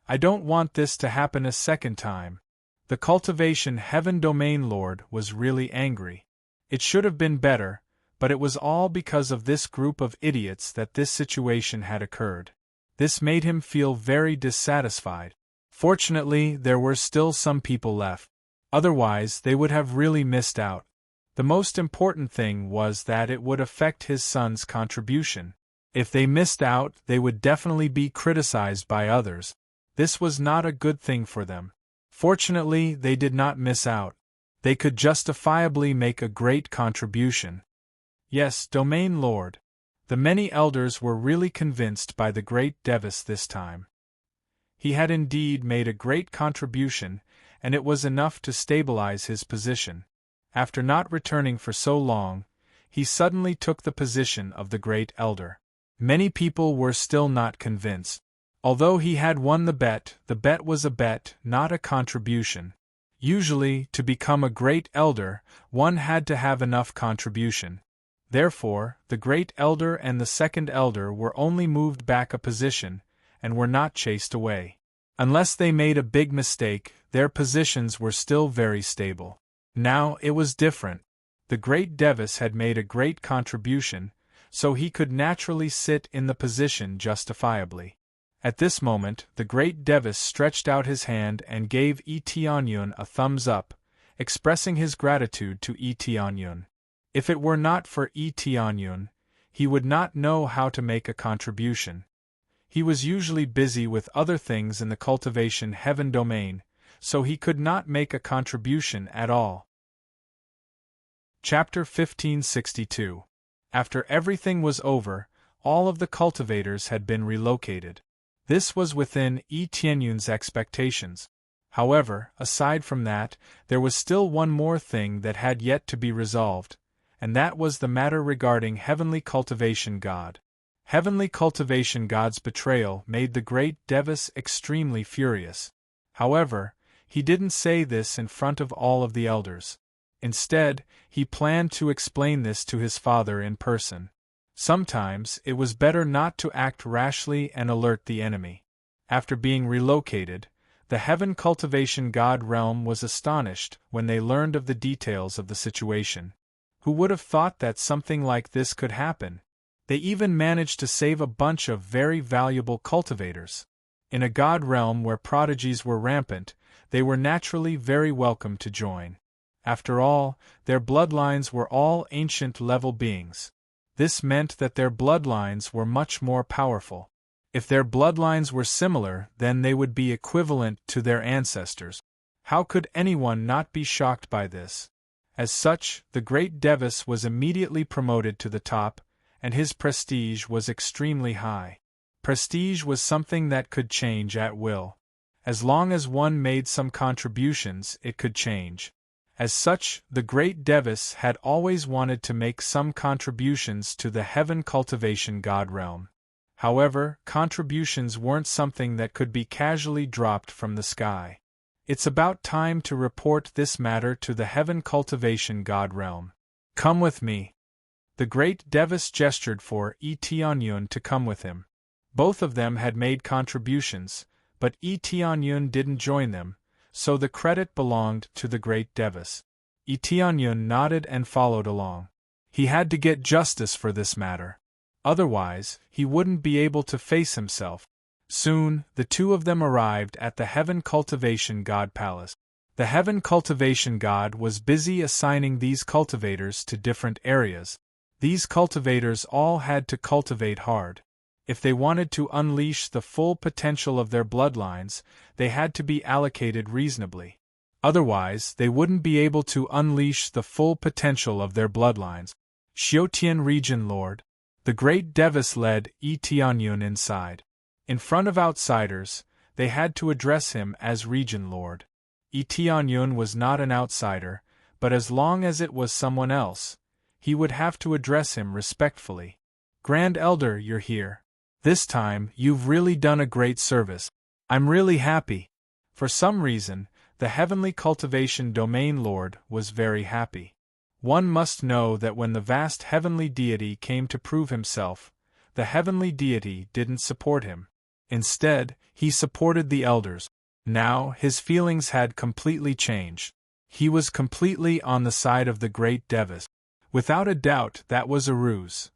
I don't want this to happen a second time." The cultivation heaven domain lord was really angry. It should have been better, but it was all because of this group of idiots that this situation had occurred. This made him feel very dissatisfied. Fortunately, there were still some people left. Otherwise, they would have really missed out. The most important thing was that it would affect his son's contribution. If they missed out, they would definitely be criticized by others. This was not a good thing for them. Fortunately, they did not miss out. They could justifiably make a great contribution. Yes, Domain Lord. The many elders were really convinced by the great Devis this time. He had indeed made a great contribution, and it was enough to stabilize his position. After not returning for so long, he suddenly took the position of the great elder. Many people were still not convinced. Although he had won the bet was a bet, not a contribution. Usually, to become a great elder, one had to have enough contribution. Therefore, the great elder and the second elder were only moved back a position, and were not chased away. Unless they made a big mistake, their positions were still very stable. Now it was different. The great Devis had made a great contribution, so he could naturally sit in the position justifiably. At this moment, the great Devis stretched out his hand and gave Itianyun a thumbs up, expressing his gratitude to Itianyun. If it were not for Itianyun, he would not know how to make a contribution. He was usually busy with other things in the cultivation heaven domain, so he could not make a contribution at all. Chapter 1562. After everything was over, all of the cultivators had been relocated. This was within Itianyun's expectations. However, aside from that, there was still one more thing that had yet to be resolved, and that was the matter regarding Heavenly Cultivation God. Heavenly Cultivation God's betrayal made the great Devis extremely furious. However, he didn't say this in front of all of the elders. Instead, he planned to explain this to his father in person. Sometimes, it was better not to act rashly and alert the enemy. After being relocated, the Heaven Cultivation God realm was astonished when they learned of the details of the situation. Who would have thought that something like this could happen? They even managed to save a bunch of very valuable cultivators. In a god realm where prodigies were rampant, they were naturally very welcome to join. After all, their bloodlines were all ancient level beings. This meant that their bloodlines were much more powerful. If their bloodlines were similar, then they would be equivalent to their ancestors. How could anyone not be shocked by this? As such, the great Devis was immediately promoted to the top, and his prestige was extremely high. Prestige was something that could change at will. As long as one made some contributions, it could change. As such, the great Devis had always wanted to make some contributions to the Heaven Cultivation God realm. However, contributions weren't something that could be casually dropped from the sky. It's about time to report this matter to the Heaven Cultivation God realm. Come with me. The great Devis gestured for Itianyun to come with him. Both of them had made contributions, but Itianyun didn't join them, so the credit belonged to the great Devis. Itianyun nodded and followed along. He had to get justice for this matter. Otherwise, he wouldn't be able to face himself. Soon, the two of them arrived at the Heaven Cultivation God Palace. The Heaven Cultivation God was busy assigning these cultivators to different areas. These cultivators all had to cultivate hard. If they wanted to unleash the full potential of their bloodlines, they had to be allocated reasonably. Otherwise, they wouldn't be able to unleash the full potential of their bloodlines. Xiutian Region Lord. The great Devis led Itianyun inside. In front of outsiders, they had to address him as Region Lord. Itianyun was not an outsider, but as long as it was someone else, he would have to address him respectfully. Grand Elder, you're here. This time, you've really done a great service. I'm really happy. For some reason, the Heavenly Cultivation Domain Lord was very happy. One must know that when the vast heavenly deity came to prove himself, the heavenly deity didn't support him. Instead, he supported the elders. Now, his feelings had completely changed. He was completely on the side of the great Devis. Without a doubt, that was a ruse.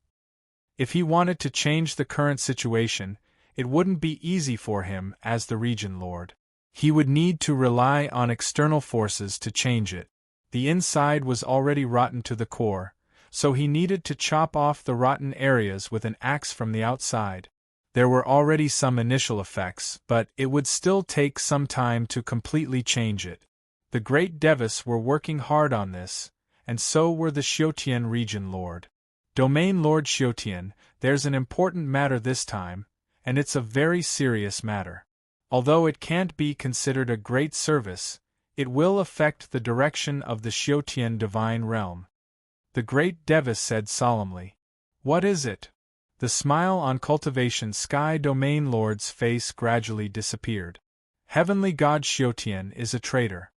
If he wanted to change the current situation, it wouldn't be easy for him as the Region Lord. He would need to rely on external forces to change it. The inside was already rotten to the core, so he needed to chop off the rotten areas with an axe from the outside. There were already some initial effects, but it would still take some time to completely change it. The great Devis were working hard on this, and so were the Xiutian Region Lord. Domain Lord Xiutian, there's an important matter this time, and it's a very serious matter. Although it can't be considered a great service, it will affect the direction of the Xiutian divine realm. The great Devis said solemnly. What is it? The smile on Cultivation Sky Domain Lord's face gradually disappeared. Heavenly God Xiutian is a traitor.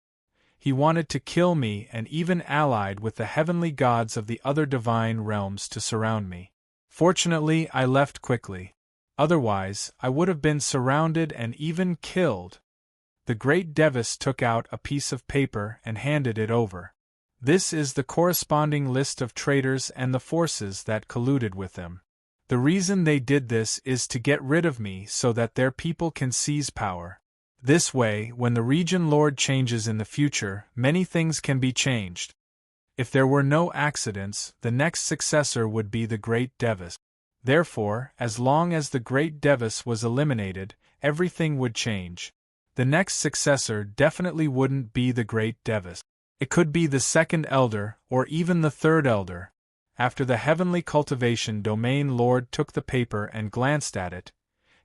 He wanted to kill me and even allied with the heavenly gods of the other divine realms to surround me. Fortunately, I left quickly. Otherwise, I would have been surrounded and even killed. The great Devis took out a piece of paper and handed it over. This is the corresponding list of traitors and the forces that colluded with them. The reason they did this is to get rid of me so that their people can seize power. This way, when the region lord changes in the future, many things can be changed. If there were no accidents, the next successor would be the great Devis. Therefore, as long as the great Devis was eliminated, everything would change. The next successor definitely wouldn't be the great Devis. It could be the second elder, or even the third elder. After the heavenly cultivation domain lord took the paper and glanced at it,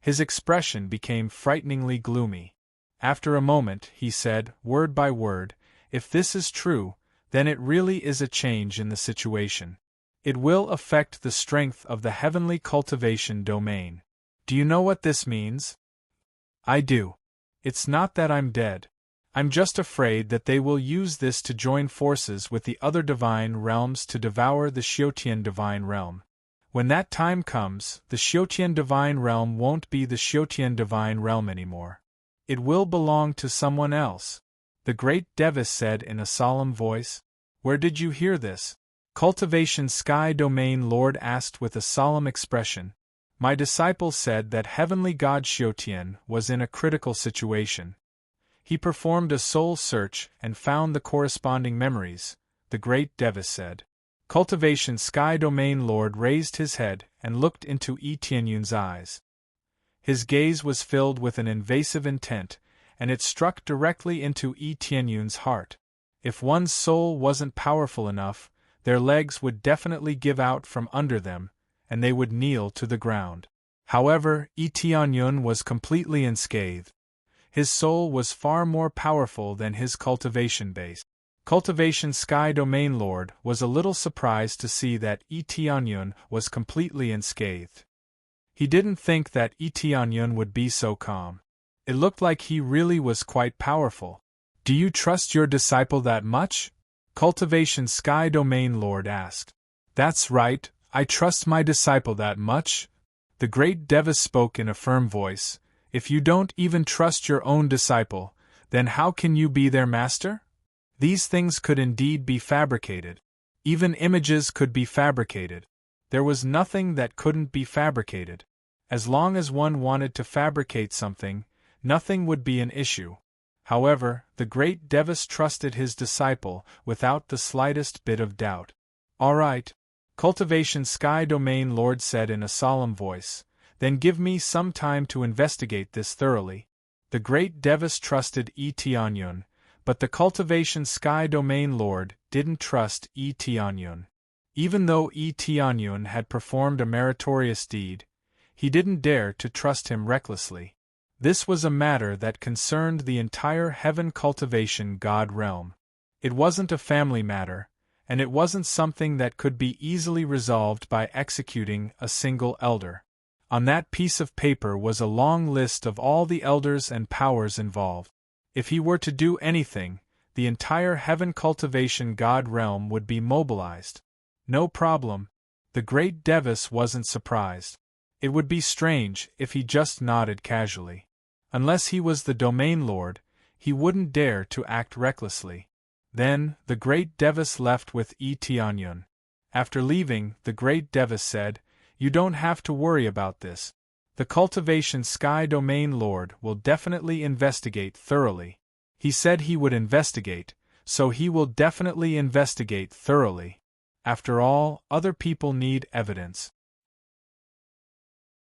his expression became frighteningly gloomy. After a moment, he said, word by word, if this is true, then it really is a change in the situation. It will affect the strength of the heavenly cultivation domain. Do you know what this means? I do. It's not that I'm dead. I'm just afraid that they will use this to join forces with the other divine realms to devour the Xiutian divine realm. When that time comes, the Xiutian divine realm won't be the Xiutian divine realm anymore. It will belong to someone else. The great Devis said in a solemn voice. Where did you hear this? Cultivation Sky Domain Lord asked with a solemn expression. My disciple said that heavenly God Xiutian was in a critical situation. He performed a soul search and found the corresponding memories, the great Devis said. Cultivation Sky Domain Lord raised his head and looked into Yi Tianyun's eyes. His gaze was filled with an invasive intent, and it struck directly into Yi Tianyun's heart. If one's soul wasn't powerful enough, their legs would definitely give out from under them, and they would kneel to the ground. However, Yi Tianyun was completely unscathed. His soul was far more powerful than his cultivation base. Cultivation Sky Domain Lord was a little surprised to see that Yi Tianyun was completely unscathed. He didn't think that Yi Tianyun would be so calm. It looked like he really was quite powerful. Do you trust your disciple that much? Cultivation Sky Domain Lord asked. That's right, I trust my disciple that much. The great Devis spoke in a firm voice. If you don't even trust your own disciple, then how can you be their master? These things could indeed be fabricated. Even images could be fabricated. There was nothing that couldn't be fabricated. As long as one wanted to fabricate something, nothing would be an issue. However, the great Devis trusted his disciple without the slightest bit of doubt. All right, Cultivation Sky Domain Lord said in a solemn voice, then give me some time to investigate this thoroughly. The great Devis trusted Yi Tianyun, but the Cultivation Sky Domain Lord didn't trust Yi Tianyun. Even though Yi Tianyun had performed a meritorious deed, he didn't dare to trust him recklessly. This was a matter that concerned the entire heaven cultivation god realm. It wasn't a family matter, and it wasn't something that could be easily resolved by executing a single elder. On that piece of paper was a long list of all the elders and powers involved. If he were to do anything, the entire heaven cultivation god realm would be mobilized. No problem. The great Devis wasn't surprised. It would be strange if he just nodded casually. Unless he was the domain lord, he wouldn't dare to act recklessly. Then, the great Devis left with Yi Tianyun. After leaving, the great Devis said, You don't have to worry about this. The Cultivation Sky Domain Lord will definitely investigate thoroughly. He said he would investigate, so he will definitely investigate thoroughly. After all, other people need evidence.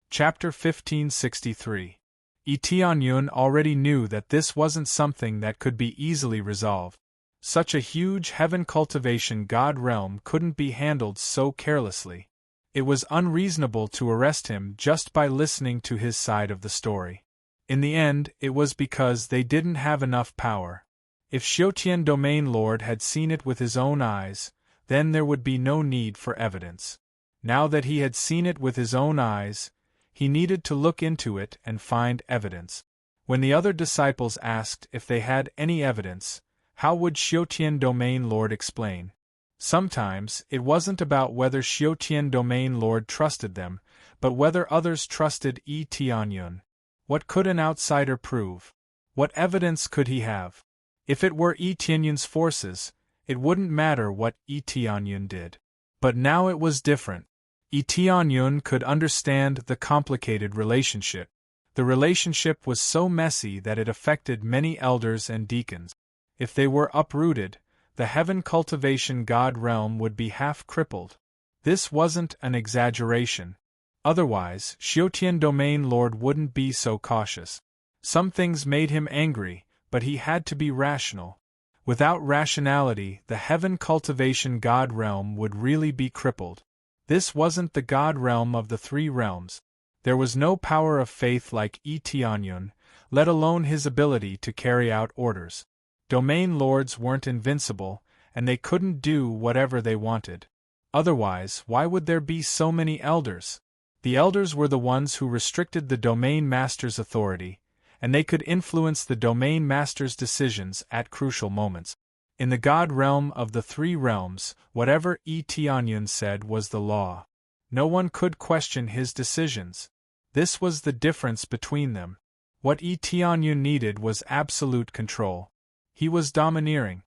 Chapter 1563. Yi Tianyun already knew that this wasn't something that could be easily resolved. Such a huge heaven cultivation god realm couldn't be handled so carelessly. It was unreasonable to arrest him just by listening to his side of the story. In the end, it was because they didn't have enough power. If Xiutian Domain Lord had seen it with his own eyes, then there would be no need for evidence. Now that he had seen it with his own eyes, he needed to look into it and find evidence. When the other disciples asked if they had any evidence, how would Xiutian Domain Lord explain? Sometimes, it wasn't about whether Xiutian Domain Lord trusted them, but whether others trusted Yi Tianyun. What could an outsider prove? What evidence could he have? If it were Yi Tianyun's forces, it wouldn't matter what Yi Tianyun did. But now it was different. Yi Tianyun could understand the complicated relationship. The relationship was so messy that it affected many elders and deacons. If they were uprooted, the heaven cultivation god realm would be half crippled. This wasn't an exaggeration. Otherwise, Xiutian Domain Lord wouldn't be so cautious. Some things made him angry, but he had to be rational. Without rationality, the heaven cultivation god realm would really be crippled. This wasn't the god realm of the three realms. There was no power of faith like Yi Tianyun, let alone his ability to carry out orders. Domain lords weren't invincible, and they couldn't do whatever they wanted. Otherwise, why would there be so many elders? The elders were the ones who restricted the domain master's authority, and they could influence the domain master's decisions at crucial moments. In the god realm of the three realms, whatever Yi Tianyun said was the law. No one could question his decisions. This was the difference between them. What Yi Tianyun needed was absolute control. He was domineering.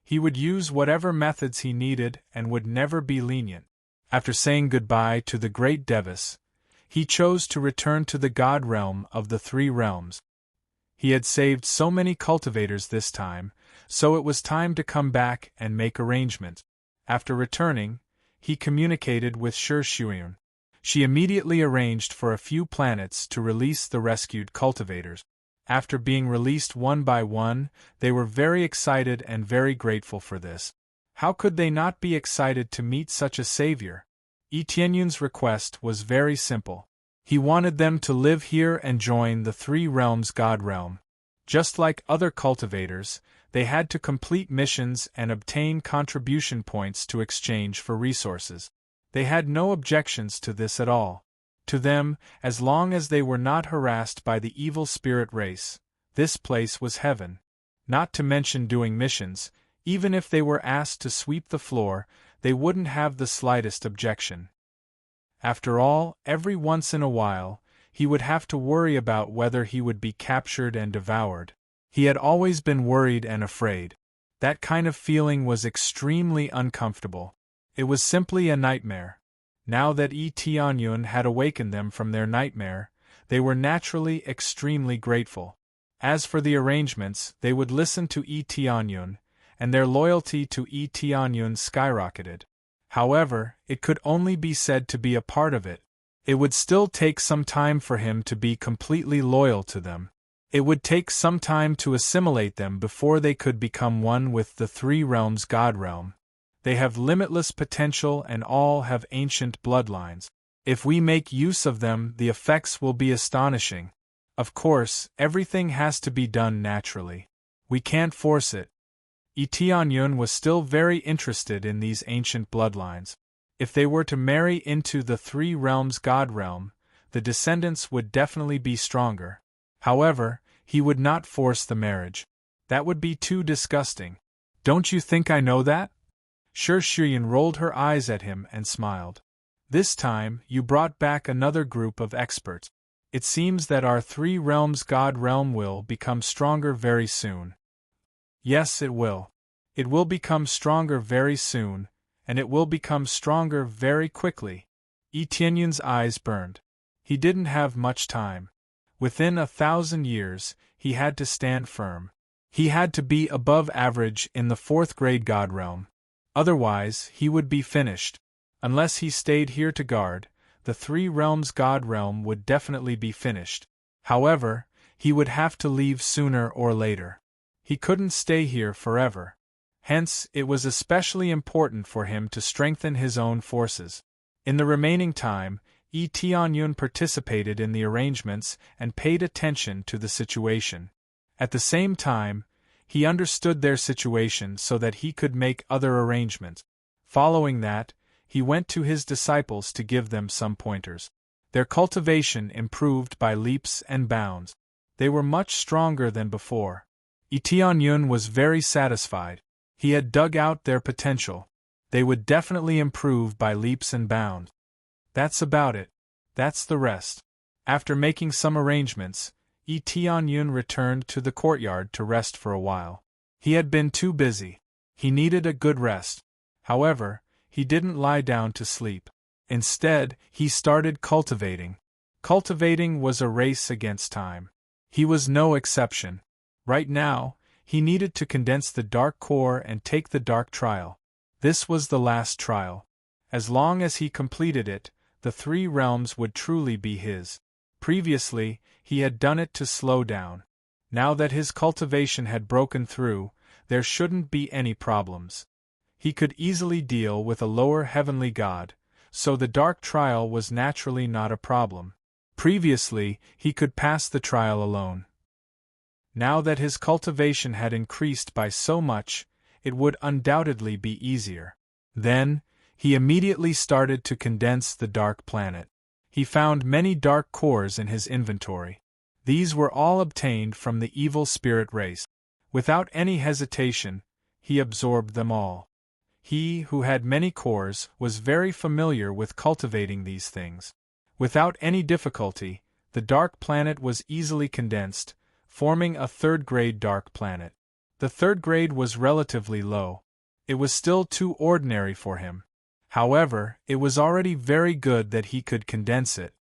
He would use whatever methods he needed and would never be lenient. After saying goodbye to the great Devis, he chose to return to the god realm of the three realms. He had saved so many cultivators this time, so it was time to come back and make arrangements. After returning, he communicated with Shuyun. She immediately arranged for a few planets to release the rescued cultivators. After being released one by one, they were very excited and very grateful for this. How could they not be excited to meet such a savior? Yi Tianyun's request was very simple. He wanted them to live here and join the three realms god realm. Just like other cultivators, they had to complete missions and obtain contribution points to exchange for resources. They had no objections to this at all. To them, as long as they were not harassed by the evil spirit race, this place was heaven. Not to mention doing missions, even if they were asked to sweep the floor, they wouldn't have the slightest objection. After all, every once in a while, he would have to worry about whether he would be captured and devoured. He had always been worried and afraid. That kind of feeling was extremely uncomfortable. It was simply a nightmare. Now that Yi Tianyun had awakened them from their nightmare, they were naturally extremely grateful. As for the arrangements, they would listen to Yi Tianyun, and their loyalty to Yi Tianyun skyrocketed. However, it could only be said to be a part of it. It would still take some time for him to be completely loyal to them. It would take some time to assimilate them before they could become one with the three realms god realm. They have limitless potential and all have ancient bloodlines. If we make use of them, the effects will be astonishing. Of course, everything has to be done naturally. We can't force it. Yi Tianyun was still very interested in these ancient bloodlines. If they were to marry into the three realms god realm, the descendants would definitely be stronger. However, he would not force the marriage. That would be too disgusting. Don't you think I know that? Shuyun rolled her eyes at him and smiled. This time, you brought back another group of experts. It seems that our three realms god realm will become stronger very soon. Yes, it will. It will become stronger very soon, and it will become stronger very quickly. Yi Tianyun's eyes burned. He didn't have much time. Within 1,000 years, he had to stand firm. He had to be above average in the 4th grade god realm. Otherwise, he would be finished. Unless he stayed here to guard, the three realms god realm would definitely be finished. However, he would have to leave sooner or later. He couldn't stay here forever. Hence, it was especially important for him to strengthen his own forces. In the remaining time, Yi Tianyun participated in the arrangements and paid attention to the situation. At the same time, he understood their situation so that he could make other arrangements. Following that, he went to his disciples to give them some pointers. Their cultivation improved by leaps and bounds. They were much stronger than before. Yi Tianyun was very satisfied. He had dug out their potential. They would definitely improve by leaps and bounds. That's about it. That's the rest. After making some arrangements, Yi Tianyun returned to the courtyard to rest for a while. He had been too busy. He needed a good rest. However, he didn't lie down to sleep. Instead, he started cultivating. Cultivating was a race against time. He was no exception. Right now, he needed to condense the dark core and take the dark trial. This was the last trial. As long as he completed it, the three realms would truly be his. Previously, he had done it to slow down. Now that his cultivation had broken through, there shouldn't be any problems. He could easily deal with a lower heavenly god, so the dark trial was naturally not a problem. Previously, he could pass the trial alone. Now that his cultivation had increased by so much, it would undoubtedly be easier. Then, he immediately started to condense the dark planet. He found many dark cores in his inventory. These were all obtained from the evil spirit race. Without any hesitation, he absorbed them all. He who had many cores was very familiar with cultivating these things. Without any difficulty, the dark planet was easily condensed, forming a third-grade dark planet. The third grade was relatively low. It was still too ordinary for him. However, it was already very good that he could condense it.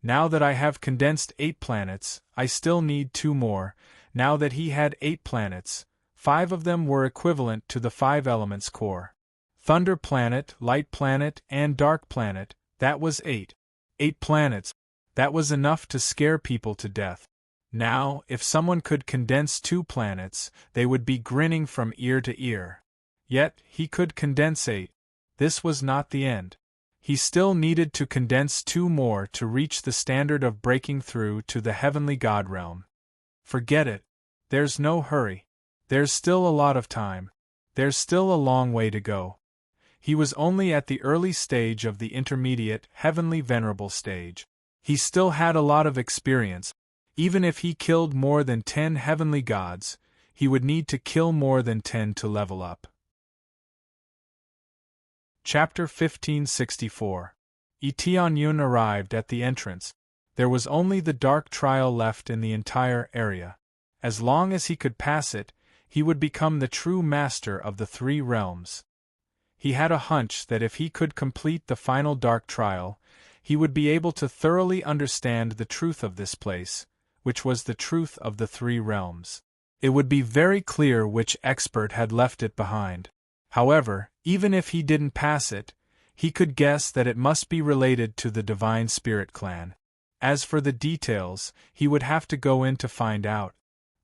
Now that I have condensed 8 planets, I still need 2 more. Now that he had 8 planets, 5 of them were equivalent to the 5 elements core. Thunder planet, light planet, and dark planet, that was 8. 8 planets. That was enough to scare people to death. Now, if someone could condense 2 planets, they would be grinning from ear to ear. Yet, he could condense 8. This was not the end. He still needed to condense 2 more to reach the standard of breaking through to the heavenly god realm. Forget it. There's no hurry. There's still a lot of time. There's still a long way to go. He was only at the early stage of the intermediate, heavenly venerable stage. He still had a lot of experience. Even if he killed more than 10 heavenly gods, he would need to kill more than 10 to level up. Chapter 1564. Yi Tianyun arrived at the entrance. There was only the dark trial left in the entire area. As long as he could pass it, he would become the true master of the 3 realms. He had a hunch that if he could complete the final dark trial, he would be able to thoroughly understand the truth of this place, which was the truth of the 3 realms. It would be very clear which expert had left it behind. However, even if he didn't pass it, he could guess that it must be related to the Divine Spirit clan. As for the details, he would have to go in to find out.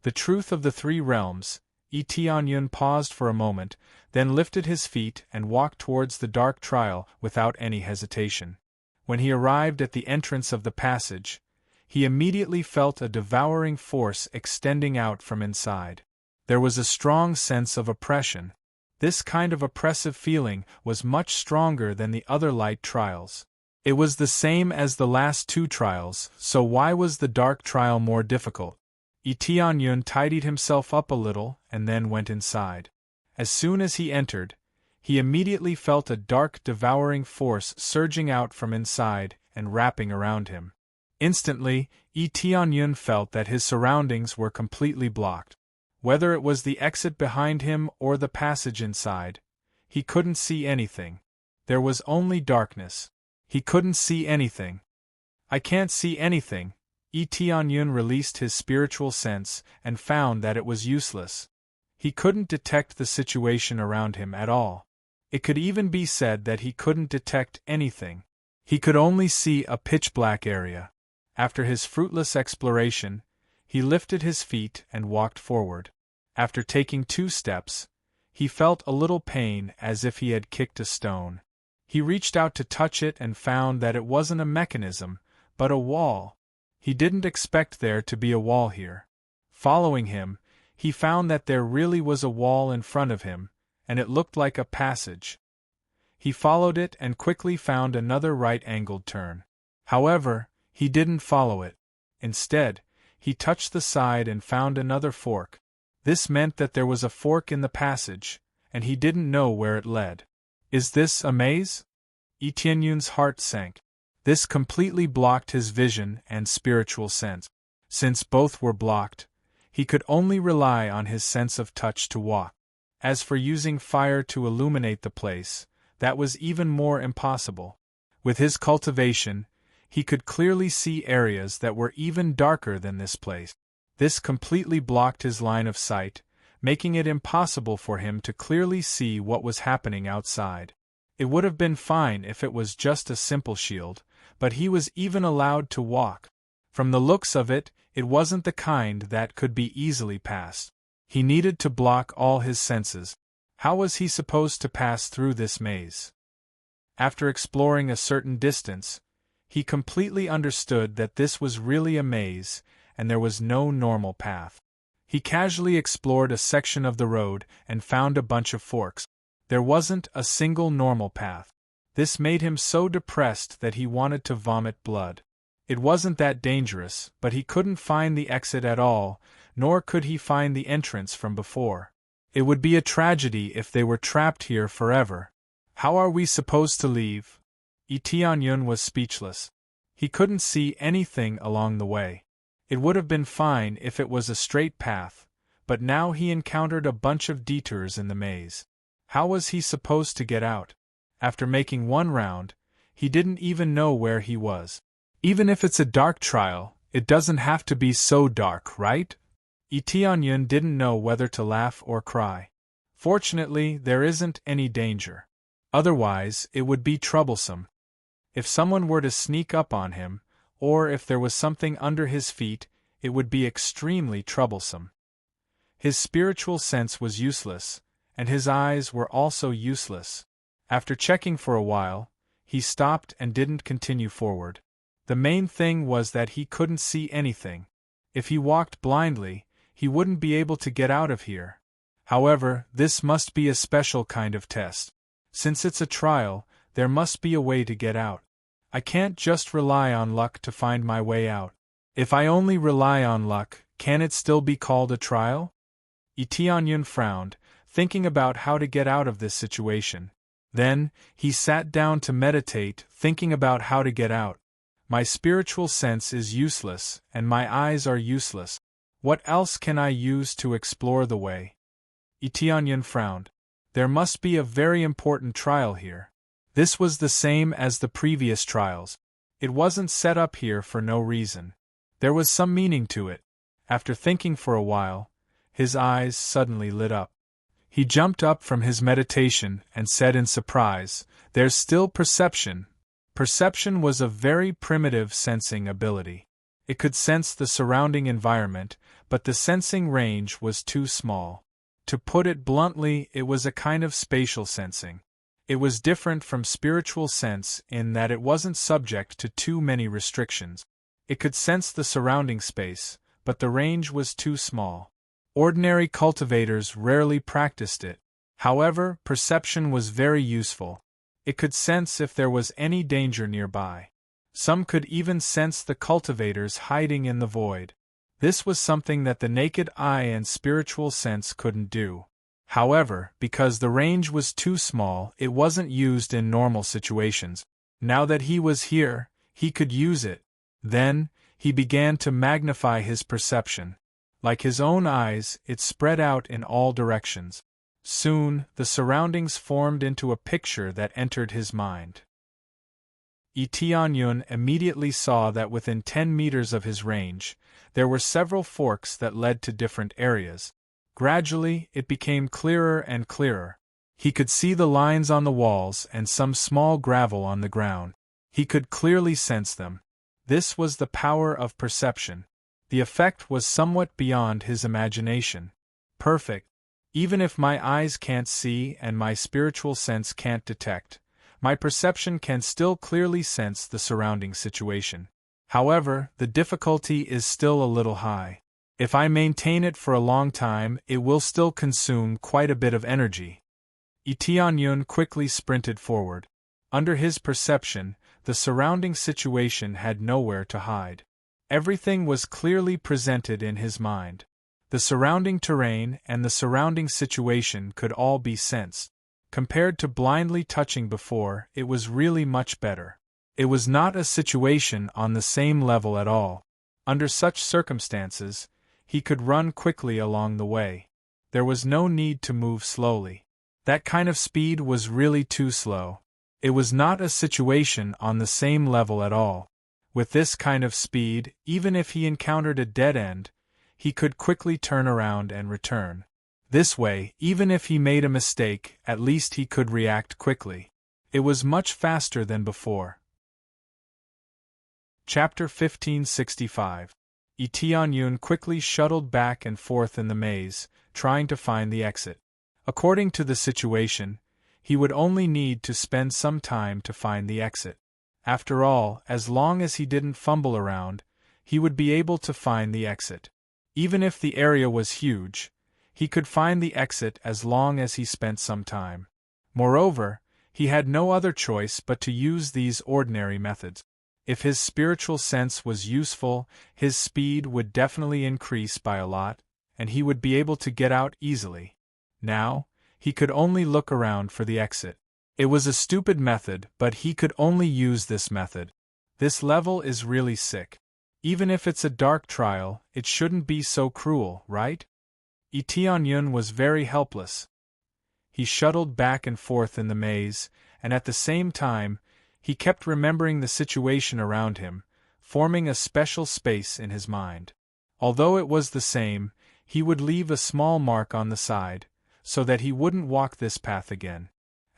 The truth of the 3 realms. Yi Tianyun paused for a moment, then lifted his feet and walked towards the dark trial without any hesitation. When he arrived at the entrance of the passage, he immediately felt a devouring force extending out from inside. There was a strong sense of oppression. This kind of oppressive feeling was much stronger than the other light trials. It was the same as the last 2 trials, so why was the dark trial more difficult? Yi Tianyun tidied himself up a little and then went inside. As soon as he entered, he immediately felt a dark devouring force surging out from inside and wrapping around him. Instantly, Yi Tianyun felt that his surroundings were completely blocked. Whether it was the exit behind him or the passage inside, he couldn't see anything. There was only darkness. He couldn't see anything. I can't see anything. Yi Tianyun released his spiritual sense and found that it was useless. He couldn't detect the situation around him at all. It could even be said that he couldn't detect anything. He could only see a pitch-black area. After his fruitless exploration, he lifted his feet and walked forward. After taking 2 steps, he felt a little pain as if he had kicked a stone. He reached out to touch it and found that it wasn't a mechanism, but a wall. He didn't expect there to be a wall here. Following him, he found that there really was a wall in front of him, and it looked like a passage. He followed it and quickly found another right-angled turn. However, he didn't follow it. Instead, he touched the side and found another fork. This meant that there was a fork in the passage, and he didn't know where it led. Is this a maze? Etienne's heart sank. This completely blocked his vision and spiritual sense. Since both were blocked, he could only rely on his sense of touch to walk. As for using fire to illuminate the place, that was even more impossible. With his cultivation, he could clearly see areas that were even darker than this place. This completely blocked his line of sight, making it impossible for him to clearly see what was happening outside. It would have been fine if it was just a simple shield, but he was even allowed to walk. From the looks of it, it wasn't the kind that could be easily passed. He needed to block all his senses. How was he supposed to pass through this maze? After exploring a certain distance, he completely understood that this was really a maze, and there was no normal path. He casually explored a section of the road and found a bunch of forks. There wasn't a single normal path. This made him so depressed that he wanted to vomit blood. It wasn't that dangerous, but he couldn't find the exit at all, nor could he find the entrance from before. It would be a tragedy if they were trapped here forever. How are we supposed to leave? Etienne was speechless. He couldn't see anything along the way. It would have been fine if it was a straight path, but now he encountered a bunch of detours in the maze. How was he supposed to get out? After making one round, he didn't even know where he was. Even if it's a dark trial, it doesn't have to be so dark, right? Etienne didn't know whether to laugh or cry. Fortunately, there isn't any danger. Otherwise, it would be troublesome. If someone were to sneak up on him, or if there was something under his feet, it would be extremely troublesome. His spiritual sense was useless, and his eyes were also useless. After checking for a while, he stopped and didn't continue forward. The main thing was that he couldn't see anything. If he walked blindly, he wouldn't be able to get out of here. However, this must be a special kind of test. Since it's a trial, there must be a way to get out. I can't just rely on luck to find my way out. If I only rely on luck, can it still be called a trial? Etienne frowned, thinking about how to get out of this situation. Then, he sat down to meditate, thinking about how to get out. My spiritual sense is useless, and my eyes are useless. What else can I use to explore the way? Etienne frowned. There must be a very important trial here. This was the same as the previous trials. It wasn't set up here for no reason. There was some meaning to it. After thinking for a while, his eyes suddenly lit up. He jumped up from his meditation and said in surprise, "There's still perception." Perception was a very primitive sensing ability. It could sense the surrounding environment, but the sensing range was too small. To put it bluntly, it was a kind of spatial sensing. It was different from spiritual sense in that it wasn't subject to too many restrictions. It could sense the surrounding space, but the range was too small. Ordinary cultivators rarely practiced it. However, perception was very useful. It could sense if there was any danger nearby. Some could even sense the cultivators hiding in the void. This was something that the naked eye and spiritual sense couldn't do. However, because the range was too small, it wasn't used in normal situations. Now that he was here, he could use it. Then, he began to magnify his perception. Like his own eyes, it spread out in all directions. Soon, the surroundings formed into a picture that entered his mind. Etienne immediately saw that within 10 meters of his range, there were several forks that led to different areas. Gradually, it became clearer and clearer. He could see the lines on the walls and some small gravel on the ground. He could clearly sense them. This was the power of perception. The effect was somewhat beyond his imagination. Perfect. Even if my eyes can't see and my spiritual sense can't detect, my perception can still clearly sense the surrounding situation. However, the difficulty is still a little high. If I maintain it for a long time, it will still consume quite a bit of energy. Tianyun quickly sprinted forward. Under his perception, the surrounding situation had nowhere to hide. Everything was clearly presented in his mind. The surrounding terrain and the surrounding situation could all be sensed. Compared to blindly touching before, it was really much better. It was not a situation on the same level at all. Under such circumstances, he could run quickly along the way. There was no need to move slowly. That kind of speed was really too slow. It was not a situation on the same level at all. With this kind of speed, even if he encountered a dead end, he could quickly turn around and return. This way, even if he made a mistake, at least he could react quickly. It was much faster than before. Chapter 1565. Tianyun quickly shuttled back and forth in the maze, trying to find the exit. According to the situation, he would only need to spend some time to find the exit. After all, as long as he didn't fumble around, he would be able to find the exit. Even if the area was huge, he could find the exit as long as he spent some time. Moreover, he had no other choice but to use these ordinary methods. If his spiritual sense was useful, his speed would definitely increase by a lot, and he would be able to get out easily. Now, he could only look around for the exit. It was a stupid method, but he could only use this method. This level is really sick. Even if it's a dark trial, it shouldn't be so cruel, right? Tianyun was very helpless. He shuttled back and forth in the maze, and at the same time, he kept remembering the situation around him, forming a special space in his mind. Although it was the same, he would leave a small mark on the side, so that he wouldn't walk this path again.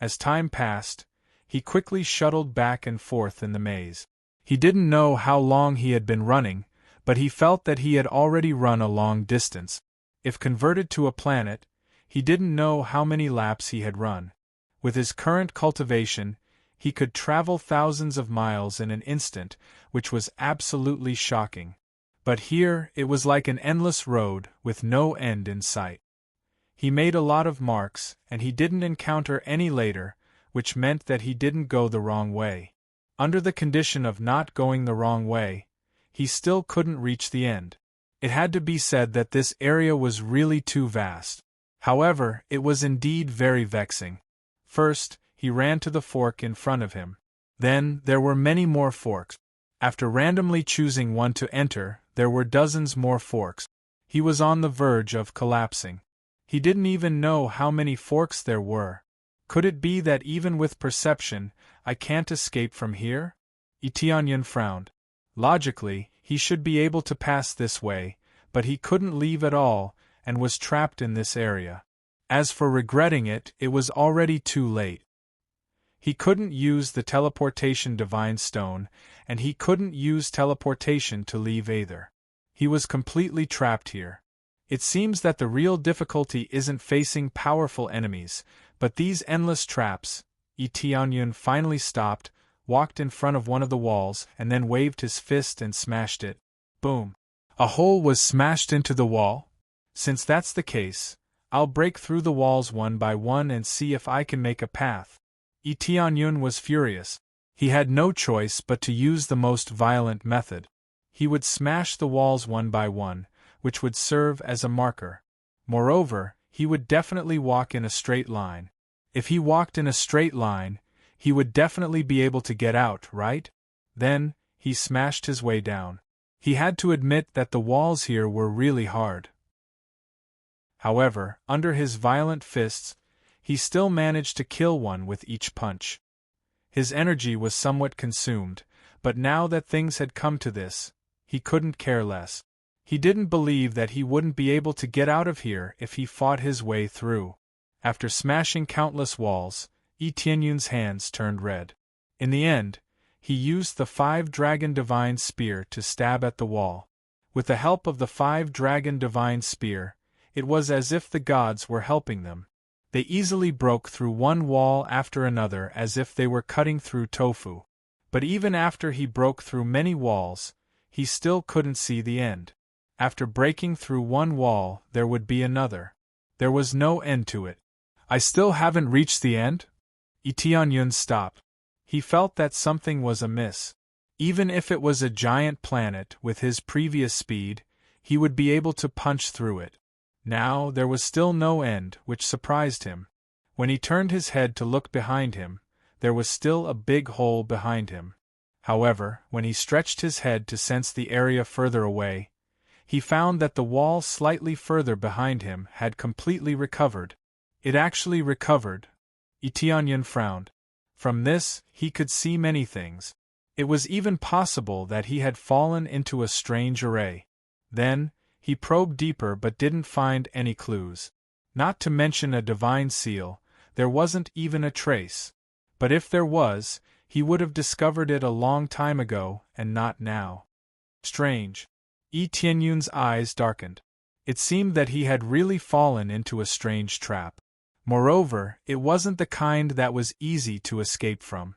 As time passed, he quickly shuttled back and forth in the maze. He didn't know how long he had been running, but he felt that he had already run a long distance. If converted to a planet, he didn't know how many laps he had run. With his current cultivation, he could travel thousands of miles in an instant, which was absolutely shocking. But here, it was like an endless road with no end in sight. He made a lot of marks, and he didn't encounter any later, which meant that he didn't go the wrong way. Under the condition of not going the wrong way, he still couldn't reach the end. It had to be said that this area was really too vast. However, it was indeed very vexing. First, he ran to the fork in front of him. Then, there were many more forks. After randomly choosing one to enter, there were dozens more forks. He was on the verge of collapsing. He didn't even know how many forks there were. Could it be that even with perception, I can't escape from here? Tianyun frowned. Logically, he should be able to pass this way, but he couldn't leave at all, and was trapped in this area. As for regretting it, it was already too late. He couldn't use the teleportation divine stone, and he couldn't use teleportation to leave either. He was completely trapped here. It seems that the real difficulty isn't facing powerful enemies, but these endless traps. Tianyun finally stopped, walked in front of one of the walls, and then waved his fist and smashed it. Boom! A hole was smashed into the wall. Since that's the case, I'll break through the walls one by one and see if I can make a path. Tianyun was furious. He had no choice but to use the most violent method. He would smash the walls one by one, which would serve as a marker. Moreover, he would definitely walk in a straight line. If he walked in a straight line, he would definitely be able to get out, right? Then, he smashed his way down. He had to admit that the walls here were really hard. However, under his violent fists, he still managed to kill one with each punch. His energy was somewhat consumed, but now that things had come to this, he couldn't care less. He didn't believe that he wouldn't be able to get out of here if he fought his way through. After smashing countless walls, Tianyun's hands turned red. In the end, he used the 5-dragon divine spear to stab at the wall. With the help of the 5-dragon divine spear, it was as if the gods were helping them. They easily broke through one wall after another as if they were cutting through tofu. But even after he broke through many walls, he still couldn't see the end. After breaking through one wall, there would be another. There was no end to it. I still haven't reached the end? Tianyun stopped. He felt that something was amiss. Even if it was a giant planet with his previous speed, he would be able to punch through it. Now there was still no end, which surprised him. When he turned his head to look behind him, there was still a big hole behind him. However, when he stretched his head to sense the area further away, he found that the wall slightly further behind him had completely recovered. It actually recovered. Tianyun frowned. From this, he could see many things. It was even possible that he had fallen into a strange array. Then, he probed deeper but didn't find any clues. Not to mention a divine seal, there wasn't even a trace. But if there was, he would have discovered it a long time ago, and not now. Strange. Tianyun's eyes darkened. It seemed that he had really fallen into a strange trap. Moreover, it wasn't the kind that was easy to escape from.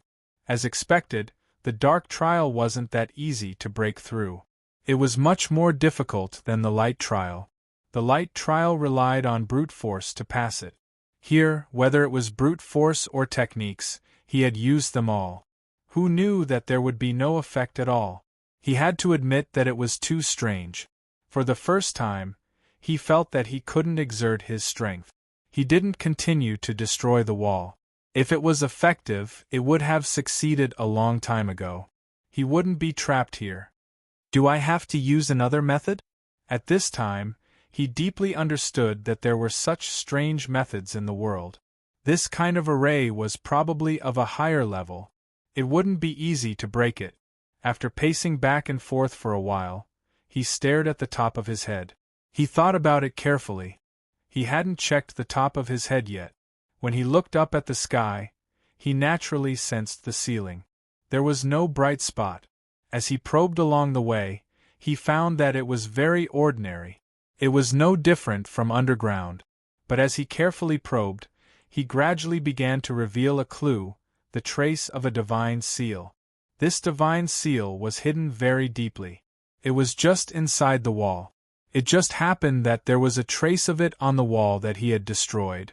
As expected, the dark trial wasn't that easy to break through. It was much more difficult than the light trial. The light trial relied on brute force to pass it. Here, whether it was brute force or techniques, he had used them all. Who knew that there would be no effect at all? He had to admit that it was too strange. For the first time, he felt that he couldn't exert his strength. He didn't continue to destroy the wall. If it was effective, it would have succeeded a long time ago. He wouldn't be trapped here. Do I have to use another method? At this time, he deeply understood that there were such strange methods in the world. This kind of array was probably of a higher level. It wouldn't be easy to break it. After pacing back and forth for a while, he stared at the top of his head. He thought about it carefully. He hadn't checked the top of his head yet. When he looked up at the sky, he naturally sensed the ceiling. There was no bright spot. As he probed along the way, he found that it was very ordinary. It was no different from underground. But as he carefully probed, he gradually began to reveal a clue, the trace of a divine seal. This divine seal was hidden very deeply. It was just inside the wall. It just happened that there was a trace of it on the wall that he had destroyed.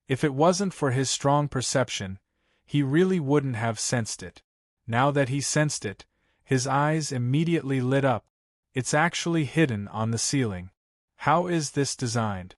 If it wasn't for his strong perception, he really wouldn't have sensed it. Now that he sensed it, his eyes immediately lit up. It's actually hidden on the ceiling. How is this designed?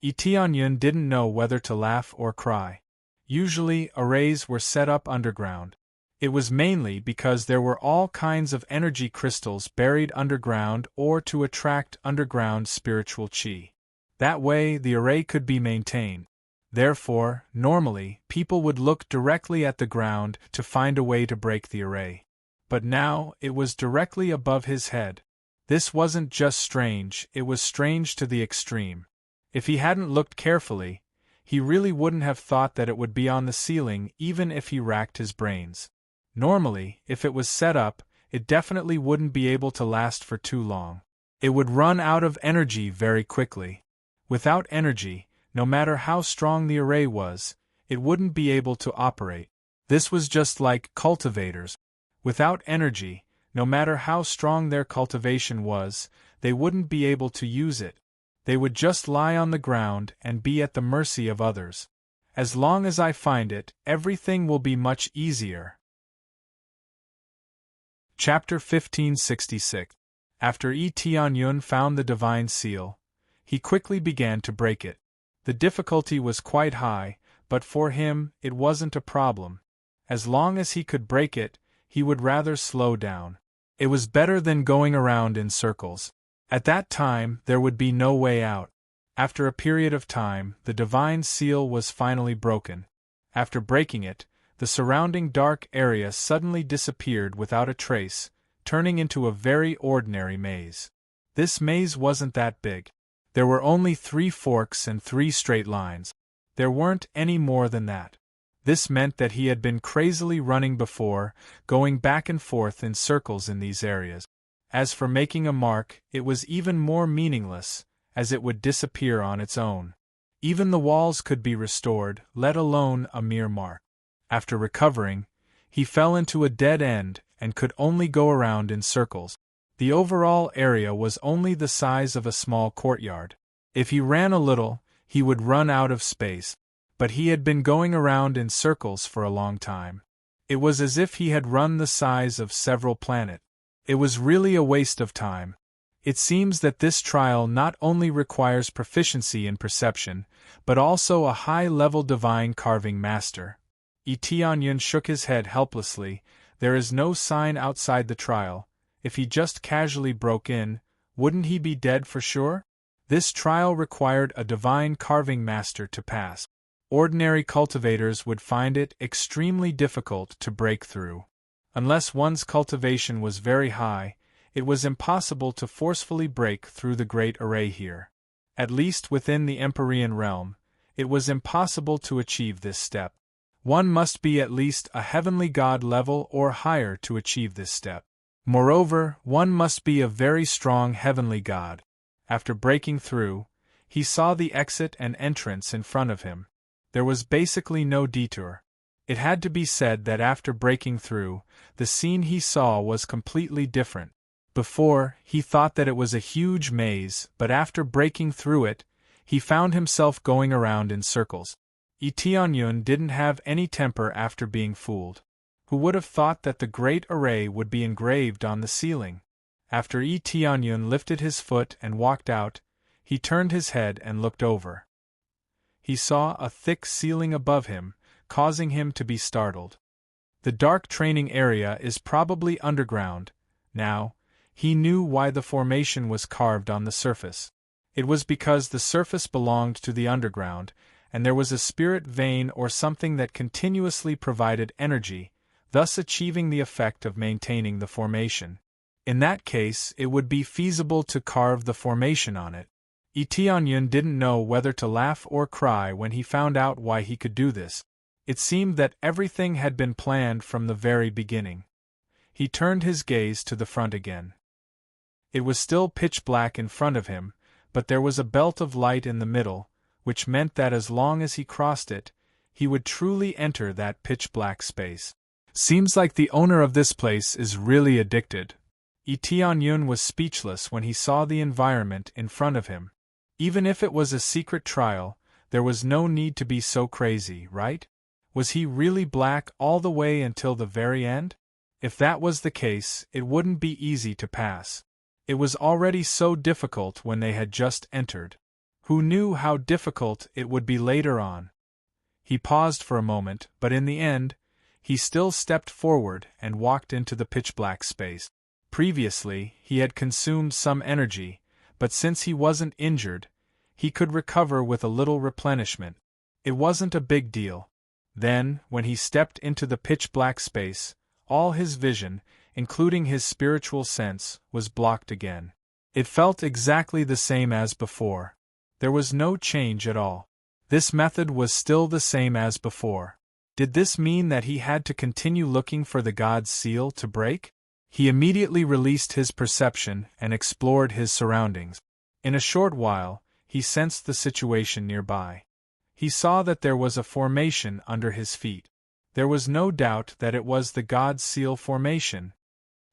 Tianyun didn't know whether to laugh or cry. Usually, arrays were set up underground. It was mainly because there were all kinds of energy crystals buried underground or to attract underground spiritual chi. That way, the array could be maintained. Therefore, normally, people would look directly at the ground to find a way to break the array. But now, it was directly above his head. This wasn't just strange, it was strange to the extreme. If he hadn't looked carefully, he really wouldn't have thought that it would be on the ceiling even if he racked his brains. Normally, if it was set up, it definitely wouldn't be able to last for too long. It would run out of energy very quickly. Without energy, no matter how strong the array was, it wouldn't be able to operate. This was just like cultivators. Without energy, no matter how strong their cultivation was, they wouldn't be able to use it. They would just lie on the ground and be at the mercy of others. As long as I find it, everything will be much easier. Chapter 1566. After Tianyun found the divine seal, he quickly began to break it. The difficulty was quite high, but for him, it wasn't a problem. As long as he could break it, he would rather slow down. It was better than going around in circles. At that time, there would be no way out. After a period of time, the divine seal was finally broken. After breaking it, the surrounding dark area suddenly disappeared without a trace, turning into a very ordinary maze. This maze wasn't that big. There were only 3 forks and 3 straight lines. There weren't any more than that. This meant that he had been crazily running before, going back and forth in circles in these areas. As for making a mark, it was even more meaningless, as it would disappear on its own. Even the walls could be restored, let alone a mere mark. After recovering, he fell into a dead end and could only go around in circles. The overall area was only the size of a small courtyard. If he ran a little, he would run out of space. But he had been going around in circles for a long time. It was as if he had run the size of several planets. It was really a waste of time. It seems that this trial not only requires proficiency in perception, but also a high-level divine carving master. Tianyun shook his head helplessly. There is no sign outside the trial. If he just casually broke in, wouldn't he be dead for sure? This trial required a divine carving master to pass. Ordinary cultivators would find it extremely difficult to break through. Unless one's cultivation was very high, it was impossible to forcefully break through the great array here. At least within the Empyrean realm, it was impossible to achieve this step. One must be at least a heavenly god level or higher to achieve this step. Moreover, one must be a very strong heavenly god. After breaking through, he saw the exit and entrance in front of him. There was basically no detour. It had to be said that after breaking through, the scene he saw was completely different. Before, he thought that it was a huge maze, but after breaking through it, he found himself going around in circles. Tianyun didn't have any temper after being fooled. Who would have thought that the great array would be engraved on the ceiling? After Tianyun lifted his foot and walked out, he turned his head and looked over. He saw a thick ceiling above him, causing him to be startled. The dark training area is probably underground. Now, he knew why the formation was carved on the surface. It was because the surface belonged to the underground, and there was a spirit vein or something that continuously provided energy, thus achieving the effect of maintaining the formation. In that case, it would be feasible to carve the formation on it. Tianyun didn't know whether to laugh or cry when he found out why he could do this. It seemed that everything had been planned from the very beginning. He turned his gaze to the front again. It was still pitch black in front of him, but there was a belt of light in the middle, which meant that as long as he crossed it, he would truly enter that pitch-black space. Seems like the owner of this place is really addicted. Tianyun was speechless when he saw the environment in front of him. Even if it was a secret trial, there was no need to be so crazy, right? Was he really black all the way until the very end? If that was the case, it wouldn't be easy to pass. It was already so difficult when they had just entered. Who knew how difficult it would be later on? He paused for a moment, but in the end, he still stepped forward and walked into the pitch-black space. Previously, he had consumed some energy, but since he wasn't injured, he could recover with a little replenishment. It wasn't a big deal. Then, when he stepped into the pitch-black space, all his vision, including his spiritual sense, was blocked again. It felt exactly the same as before. There was no change at all. This method was still the same as before. Did this mean that he had to continue looking for the god's seal to break? He immediately released his perception and explored his surroundings. In a short while, he sensed the situation nearby. He saw that there was a formation under his feet. There was no doubt that it was the god's seal formation.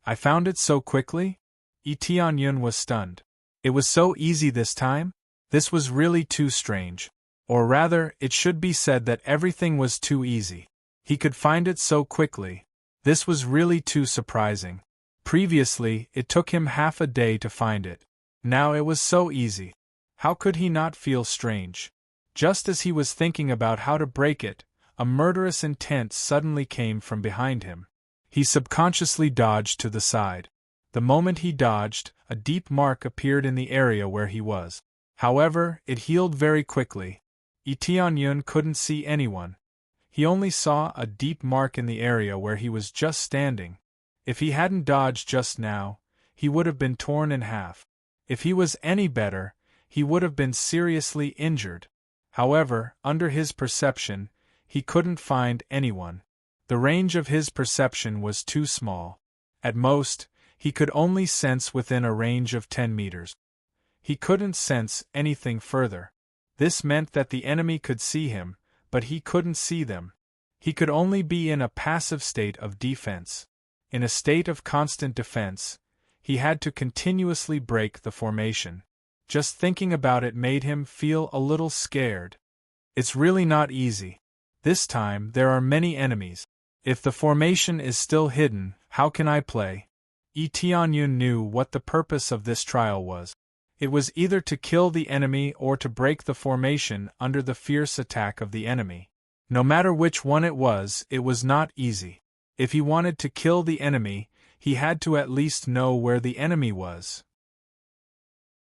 I found it so quickly? Tianyun was stunned. It was so easy this time? This was really too strange. Or rather, it should be said that everything was too easy. He could find it so quickly. This was really too surprising. Previously, it took him half a day to find it. Now it was so easy. How could he not feel strange? Just as he was thinking about how to break it, a murderous intent suddenly came from behind him. He subconsciously dodged to the side. The moment he dodged, a deep mark appeared in the area where he was. However, it healed very quickly. Tianyun couldn't see anyone. He only saw a deep mark in the area where he was just standing. If he hadn't dodged just now, he would have been torn in half. If he was any better, he would have been seriously injured. However, under his perception, he couldn't find anyone. The range of his perception was too small. At most, he could only sense within a range of 10 meters. He couldn't sense anything further. This meant that the enemy could see him, but he couldn't see them. He could only be in a passive state of defense. In a state of constant defense, he had to continuously break the formation. Just thinking about it made him feel a little scared. It's really not easy. This time there are many enemies. If the formation is still hidden, how can I play? Tianyun knew what the purpose of this trial was. It was either to kill the enemy or to break the formation under the fierce attack of the enemy. No matter which one it was not easy. If he wanted to kill the enemy, he had to at least know where the enemy was.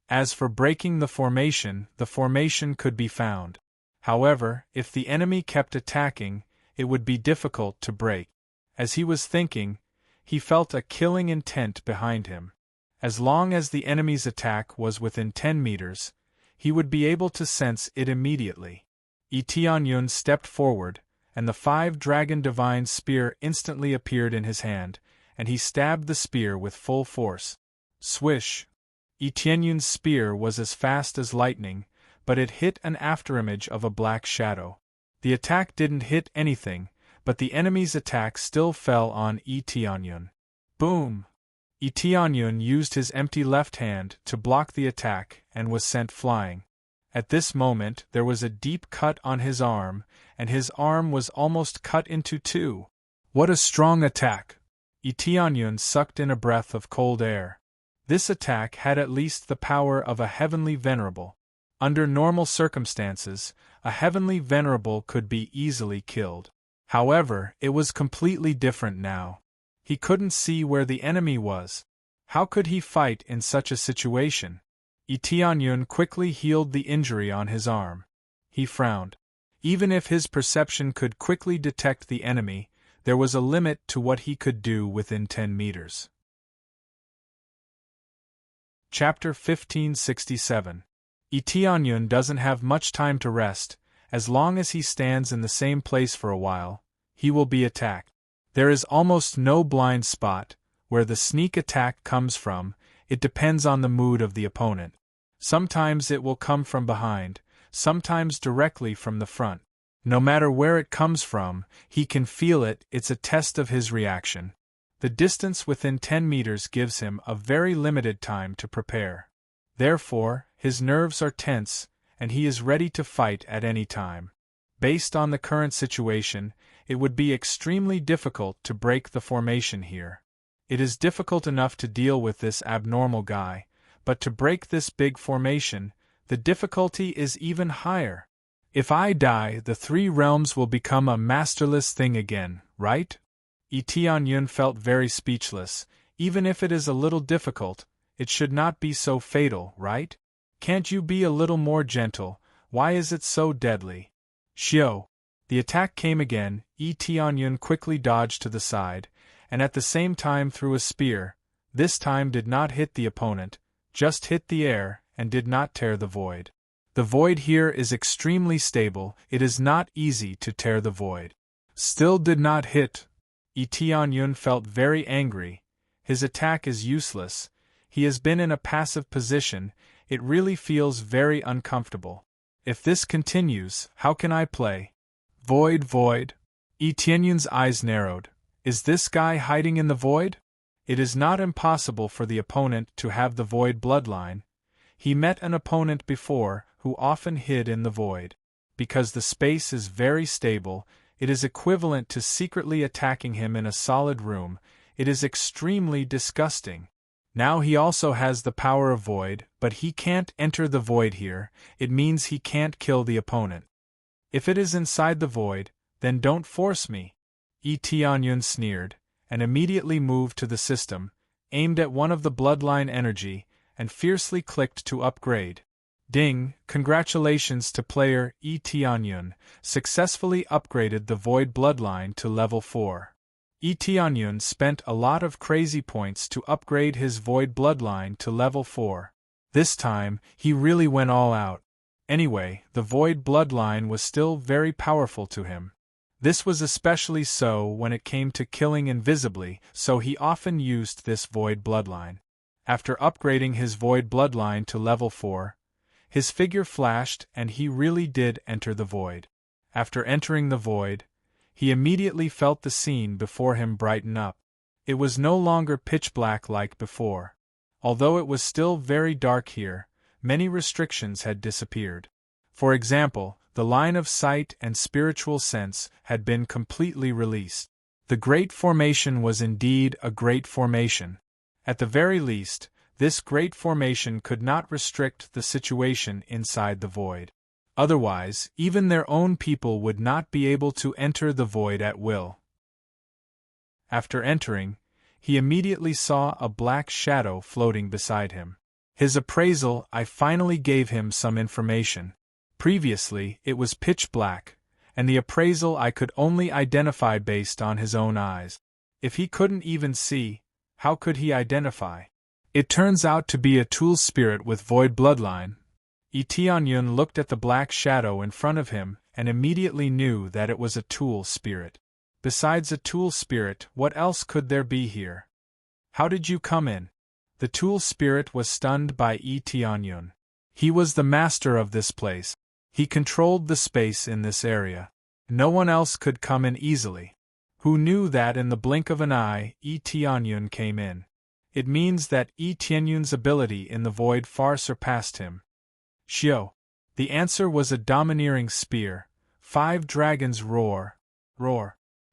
As for breaking the formation could be found. However, if the enemy kept attacking, it would be difficult to break. As he was thinking, he felt a killing intent behind him. As long as the enemy's attack was within 10 meters, he would be able to sense it immediately. Tianyun stepped forward, and the 5-dragon divine spear instantly appeared in his hand, and he stabbed the spear with full force. Swish! Tianyun's spear was as fast as lightning, but it hit an afterimage of a black shadow. The attack didn't hit anything, but the enemy's attack still fell on Tianyun. Boom! Tianyun used his empty left hand to block the attack and was sent flying. At this moment there was a deep cut on his arm, and his arm was almost cut into two. What a strong attack! Tianyun sucked in a breath of cold air. This attack had at least the power of a heavenly venerable. Under normal circumstances, a heavenly venerable could be easily killed. However, it was completely different now. He couldn't see where the enemy was. How could he fight in such a situation? Tianyun quickly healed the injury on his arm. He frowned. Even if his perception could quickly detect the enemy, there was a limit to what he could do within 10 meters. Chapter 1567. Tianyun doesn't have much time to rest. As long as he stands in the same place for a while, he will be attacked. There is almost no blind spot. Where the sneak attack comes from, it depends on the mood of the opponent. Sometimes it will come from behind, sometimes directly from the front. No matter where it comes from, he can feel it. It's a test of his reaction. The distance within 10 meters gives him a very limited time to prepare. Therefore, his nerves are tense, and he is ready to fight at any time. Based on the current situation, it would be extremely difficult to break the formation here. It is difficult enough to deal with this abnormal guy, but to break this big formation, the difficulty is even higher. If I die, the 3 realms will become a masterless thing again, right? Tianyun felt very speechless. Even if it is a little difficult, it should not be so fatal, right? Can't you be a little more gentle? Why is it so deadly? Shio! The attack came again. Tianyun quickly dodged to the side, and at the same time threw a spear. This time did not hit the opponent, just hit the air, and did not tear the void. The void here is extremely stable. It is not easy to tear the void. Still did not hit. Tianyun felt very angry. His attack is useless. He has been in a passive position. It really feels very uncomfortable. If this continues, how can I play? Void, void. Tianyun's eyes narrowed. Is this guy hiding in the void? It is not impossible for the opponent to have the void bloodline. He met an opponent before who often hid in the void. Because the space is very stable, it is equivalent to secretly attacking him in a solid room. It is extremely disgusting. Now he also has the power of void, but he can't enter the void here. It means he can't kill the opponent. If it is inside the void, then don't force me. Tianyun sneered, and immediately moved to the system, aimed at one of the bloodline energy, and fiercely clicked to upgrade. Ding! Congratulations to player Tianyun, successfully upgraded the void bloodline to level 4. Tianyun spent a lot of crazy points to upgrade his void bloodline to level 4. This time, he really went all out. Anyway, the void bloodline was still very powerful to him. This was especially so when it came to killing invisibly, so he often used this void bloodline. After upgrading his void bloodline to level 4, His figure flashed and he really did enter the void. After entering the void, he immediately felt the scene before him brighten up. It was no longer pitch black like before. Although it was still very dark here, many restrictions had disappeared. For example, the line of sight and spiritual sense had been completely released. The great formation was indeed a great formation. At the very least, this great formation could not restrict the situation inside the void. Otherwise, even their own people would not be able to enter the void at will. After entering, he immediately saw a black shadow floating beside him. His appraisal I finally gave him some information. Previously, it was pitch black, and the appraisal I could only identify based on his own eyes. If he couldn't even see, how could he identify? It turns out to be a tool spirit with void bloodline. Tianyun looked at the black shadow in front of him and immediately knew that it was a tool spirit. Besides a tool spirit, what else could there be here? How did you come in? The tool spirit was stunned by Tianyun. He was the master of this place. He controlled the space in this area. No one else could come in easily. Who knew that in the blink of an eye, Tianyun came in? It means that Tianyun's ability in the void far surpassed him. Xiao. The answer was a domineering spear. 5 dragons roar.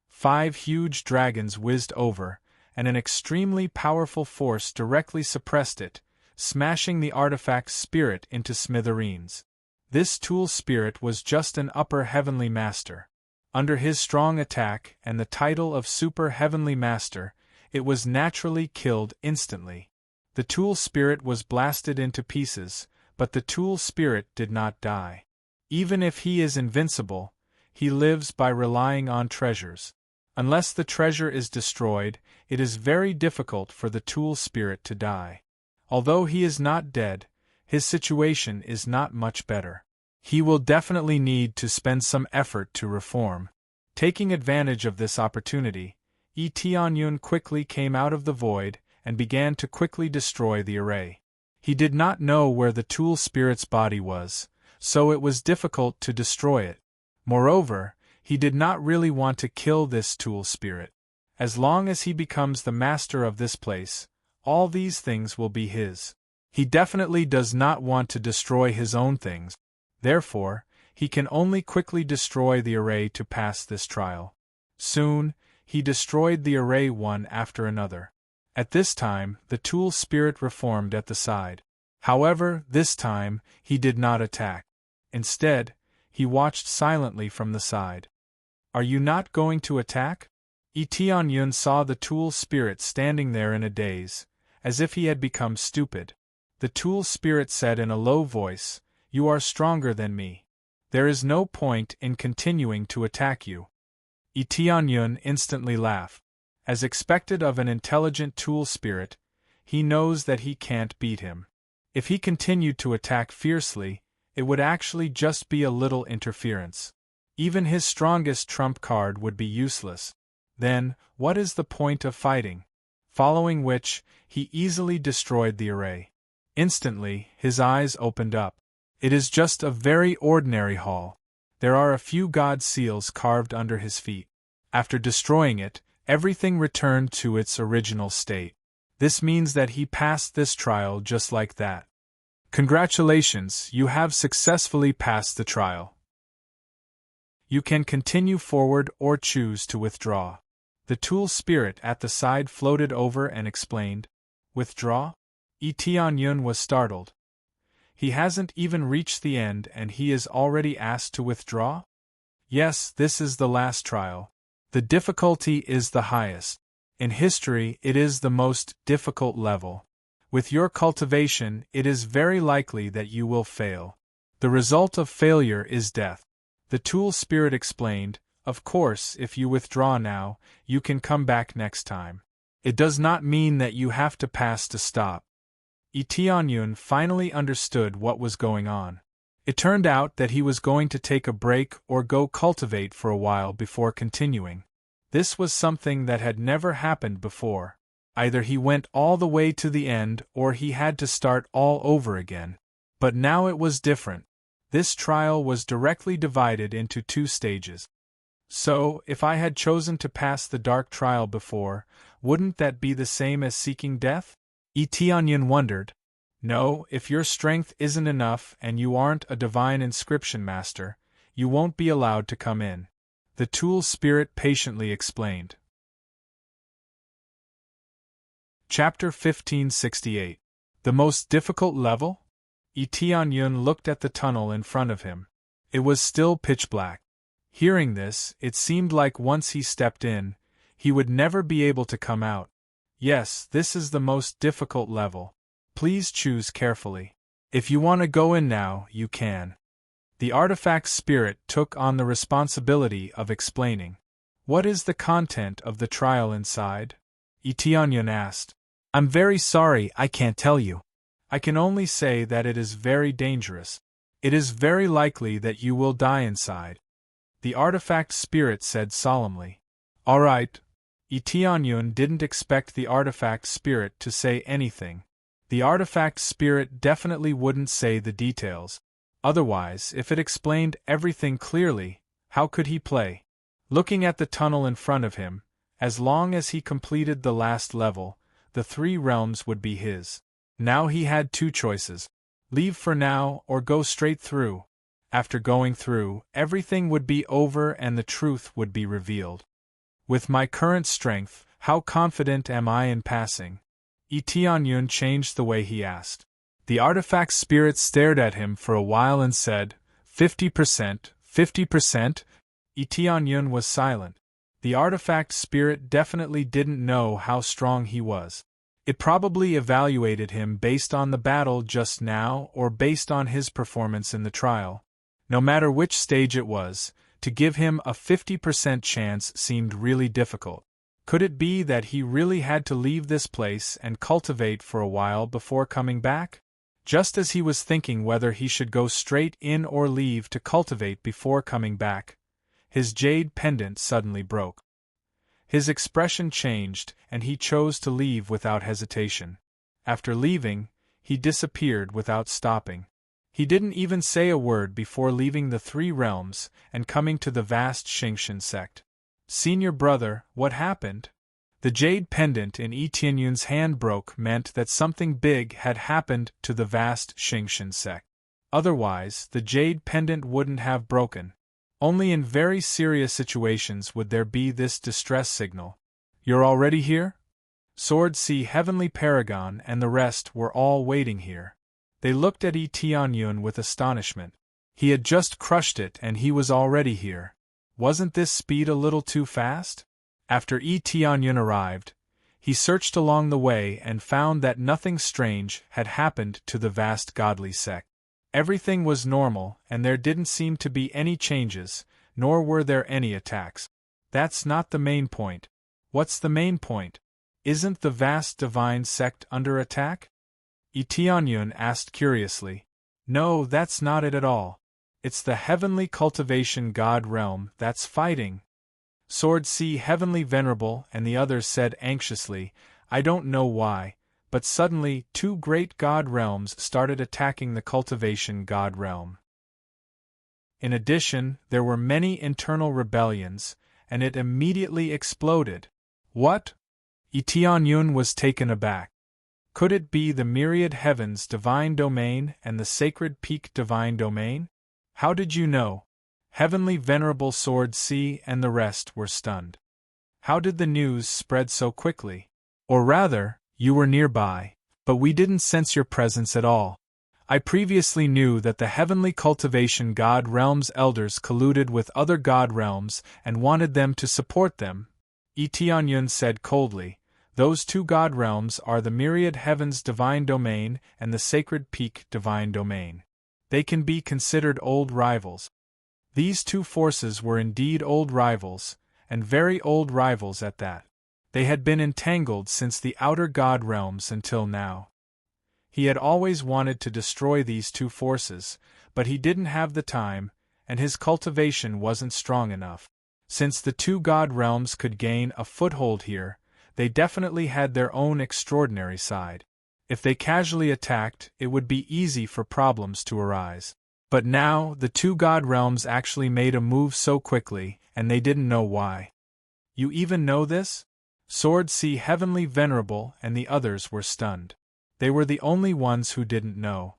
5 huge dragons whizzed over, and an extremely powerful force directly suppressed it, smashing the artifact's spirit into smithereens. This tool spirit was just an upper heavenly master. Under his strong attack and the title of Super Heavenly Master, it was naturally killed instantly. The tool spirit was blasted into pieces, but the tool spirit did not die. Even if he is invincible, he lives by relying on treasures. Unless the treasure is destroyed, it is very difficult for the tool spirit to die. Although he is not dead, his situation is not much better. He will definitely need to spend some effort to reform. Taking advantage of this opportunity, Tianyun quickly came out of the void and began to quickly destroy the array. He did not know where the tool spirit's body was, so it was difficult to destroy it. Moreover, he did not really want to kill this tool spirit. As long as he becomes the master of this place, all these things will be his. He definitely does not want to destroy his own things. Therefore, he can only quickly destroy the array to pass this trial. Soon, he destroyed the array one after another. At this time, the tool spirit reformed at the side. However, this time, he did not attack. Instead, he watched silently from the side. Are you not going to attack? Tianyun saw the tool spirit standing there in a daze, as if he had become stupid. The tool spirit said in a low voice, "You are stronger than me. There is no point in continuing to attack you." Tianyun instantly laughed. As expected of an intelligent tool spirit, he knows that he can't beat him. If he continued to attack fiercely, it would actually just be a little interference. Even his strongest trump card would be useless. Then, what is the point of fighting? Following which, he easily destroyed the array. Instantly, his eyes opened up. It is just a very ordinary hall. There are a few god seals carved under his feet. After destroying it, everything returned to its original state. This means that he passed this trial just like that. Congratulations, you have successfully passed the trial. You can continue forward or choose to withdraw. The tool spirit at the side floated over and explained. Withdraw? Tianyun was startled. He hasn't even reached the end and he is already asked to withdraw? Yes, this is the last trial. The difficulty is the highest. In history, it is the most difficult level. With your cultivation, it is very likely that you will fail. The result of failure is death. The tool spirit explained, of course, if you withdraw now, you can come back next time. It does not mean that you have to pass to stop. Tianyun finally understood what was going on. It turned out that he was going to take a break or go cultivate for a while before continuing. This was something that had never happened before. Either he went all the way to the end or he had to start all over again. But now it was different. This trial was directly divided into two stages. So, if I had chosen to pass the dark trial before, wouldn't that be the same as seeking death? Tianyin wondered. No, if your strength isn't enough and you aren't a divine inscription master, you won't be allowed to come in. The tool spirit patiently explained. Chapter 1568. The most difficult level? Tianyin looked at the tunnel in front of him. It was still pitch black. Hearing this, it seemed like once he stepped in, he would never be able to come out. Yes, this is the most difficult level. Please choose carefully. If you want to go in now, you can. The artifact spirit took on the responsibility of explaining. What is the content of the trial inside? Tianyin asked. I'm very sorry, I can't tell you. I can only say that it is very dangerous. It is very likely that you will die inside. The artifact spirit said solemnly. All right. Tianyin didn't expect the artifact spirit to say anything. The artifact spirit definitely wouldn't say the details. Otherwise, if it explained everything clearly, how could he play? Looking at the tunnel in front of him, as long as he completed the last level, the 3 realms would be his. Now he had 2 choices. Leave for now or go straight through. After going through, everything would be over and the truth would be revealed. With my current strength, how confident am I in passing? Tianyin changed the way he asked. The artifact spirit stared at him for a while and said, 50%, 50%? Tianyin was silent. The artifact spirit definitely didn't know how strong he was. It probably evaluated him based on the battle just now or based on his performance in the trial. No matter which stage it was, to give him a 50% chance seemed really difficult. Could it be that he really had to leave this place and cultivate for a while before coming back? Just as he was thinking whether he should go straight in or leave to cultivate before coming back, his jade pendant suddenly broke. His expression changed, and he chose to leave without hesitation. After leaving, he disappeared without stopping. He didn't even say a word before leaving the 3 realms and coming to the vast Xingshan sect. Senior brother, what happened? The jade pendant in Tianyun's hand broke meant that something big had happened to the vast Xingshan sect. Otherwise, the jade pendant wouldn't have broken. Only in very serious situations would there be this distress signal. You're already here? Sword C Heavenly Paragon and the rest were all waiting here. They looked at Tianyun with astonishment. He had just crushed it and he was already here. Wasn't this speed a little too fast? After Tianyun arrived, he searched along the way and found that nothing strange had happened to the vast godly sect. Everything was normal and there didn't seem to be any changes, nor were there any attacks. That's not the main point. What's the main point? Isn't the vast divine sect under attack? Tianyun asked curiously. No, that's not it at all. It's the heavenly cultivation god realm that's fighting. Sword C Heavenly Venerable and the others said anxiously, I don't know why, but suddenly 2 great god realms started attacking the cultivation god realm. In addition, there were many internal rebellions, and it immediately exploded. What? Tianyun was taken aback. Could it be the myriad heavens divine domain and the sacred peak divine domain? How did you know? Heavenly Venerable Sword C and the rest were stunned. How did the news spread so quickly? Or rather, you were nearby, but we didn't sense your presence at all. I previously knew that the heavenly cultivation god realm's elders colluded with other god realms and wanted them to support them. Tianyun said coldly. Those 2 god realms are the myriad heavens divine domain and the sacred peak divine domain. They can be considered old rivals. These 2 forces were indeed old rivals, and very old rivals at that. They had been entangled since the outer god realms until now. He had always wanted to destroy these 2 forces, but he didn't have the time, and his cultivation wasn't strong enough. Since the 2 god realms could gain a foothold here, they definitely had their own extraordinary side. If they casually attacked, it would be easy for problems to arise. But now, the two god realms actually made a move so quickly, and they didn't know why. You even know this? Sword C Heavenly Venerable and the others were stunned. They were the only ones who didn't know.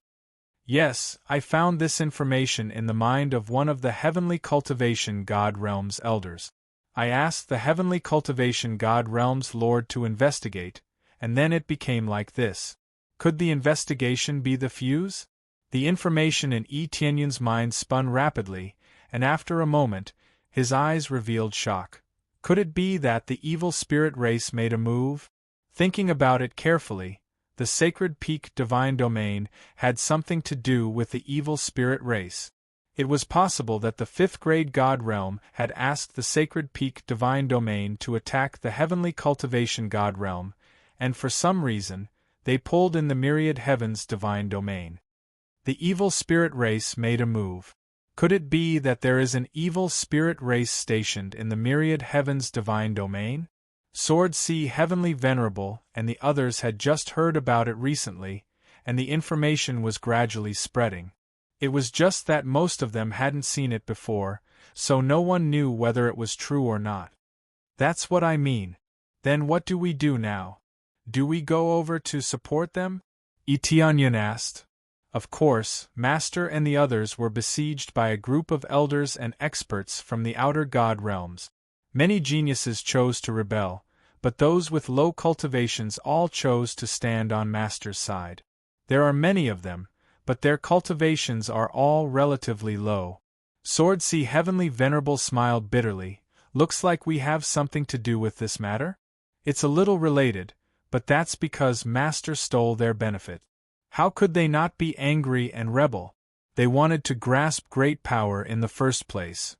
Yes, I found this information in the mind of one of the Heavenly Cultivation God Realms elders. I asked the Heavenly Cultivation God Realms Lord to investigate, and then it became like this. Could the investigation be the fuse? The information in Yi Tianyun's mind spun rapidly, and after a moment, his eyes revealed shock. Could it be that the evil spirit race made a move? Thinking about it carefully, the sacred peak divine domain had something to do with the evil spirit race. It was possible that the fifth-grade god realm had asked the sacred peak divine domain to attack the heavenly cultivation god realm, and for some reason, they pulled in the myriad heavens divine domain. The evil spirit race made a move. Could it be that there is an evil spirit race stationed in the myriad heavens divine domain? Sword C Heavenly Venerable and the others had just heard about it recently, and the information was gradually spreading. It was just that most of them hadn't seen it before, so no one knew whether it was true or not. That's what I mean. Then what do we do now? Do we go over to support them? Yi Tianyun asked. Of course, Master and the others were besieged by a group of elders and experts from the outer god realms. Many geniuses chose to rebel, but those with low cultivations all chose to stand on Master's side. There are many of them, but their cultivations are all relatively low. Sword C Heavenly Venerable smiled bitterly. Looks like we have something to do with this matter? It's a little related, but that's because Master stole their benefit. How could they not be angry and rebel? They wanted to grasp great power in the first place.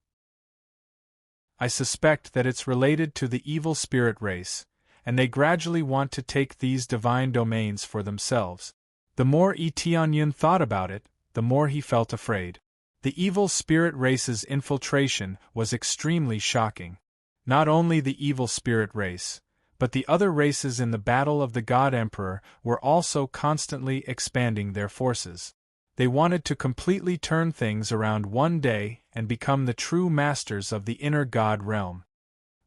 I suspect that it's related to the evil spirit race, and they gradually want to take these divine domains for themselves. The more Yi Tianyun thought about it, the more he felt afraid. The evil spirit race's infiltration was extremely shocking. Not only the evil spirit race, but the other races in the Battle of the God Emperor were also constantly expanding their forces. They wanted to completely turn things around one day and become the true masters of the inner God realm.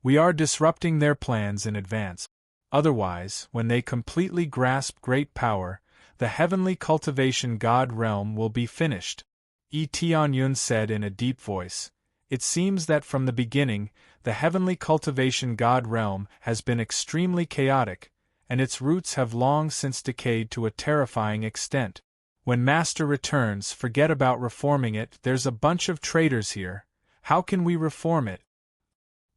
We are disrupting their plans in advance. Otherwise, when they completely grasp great power, the heavenly cultivation God realm will be finished. Yi Tianyun said in a deep voice. It seems that from the beginning, the heavenly cultivation God realm has been extremely chaotic, and its roots have long since decayed to a terrifying extent. When Master returns, forget about reforming it. There's a bunch of traitors here. How can we reform it?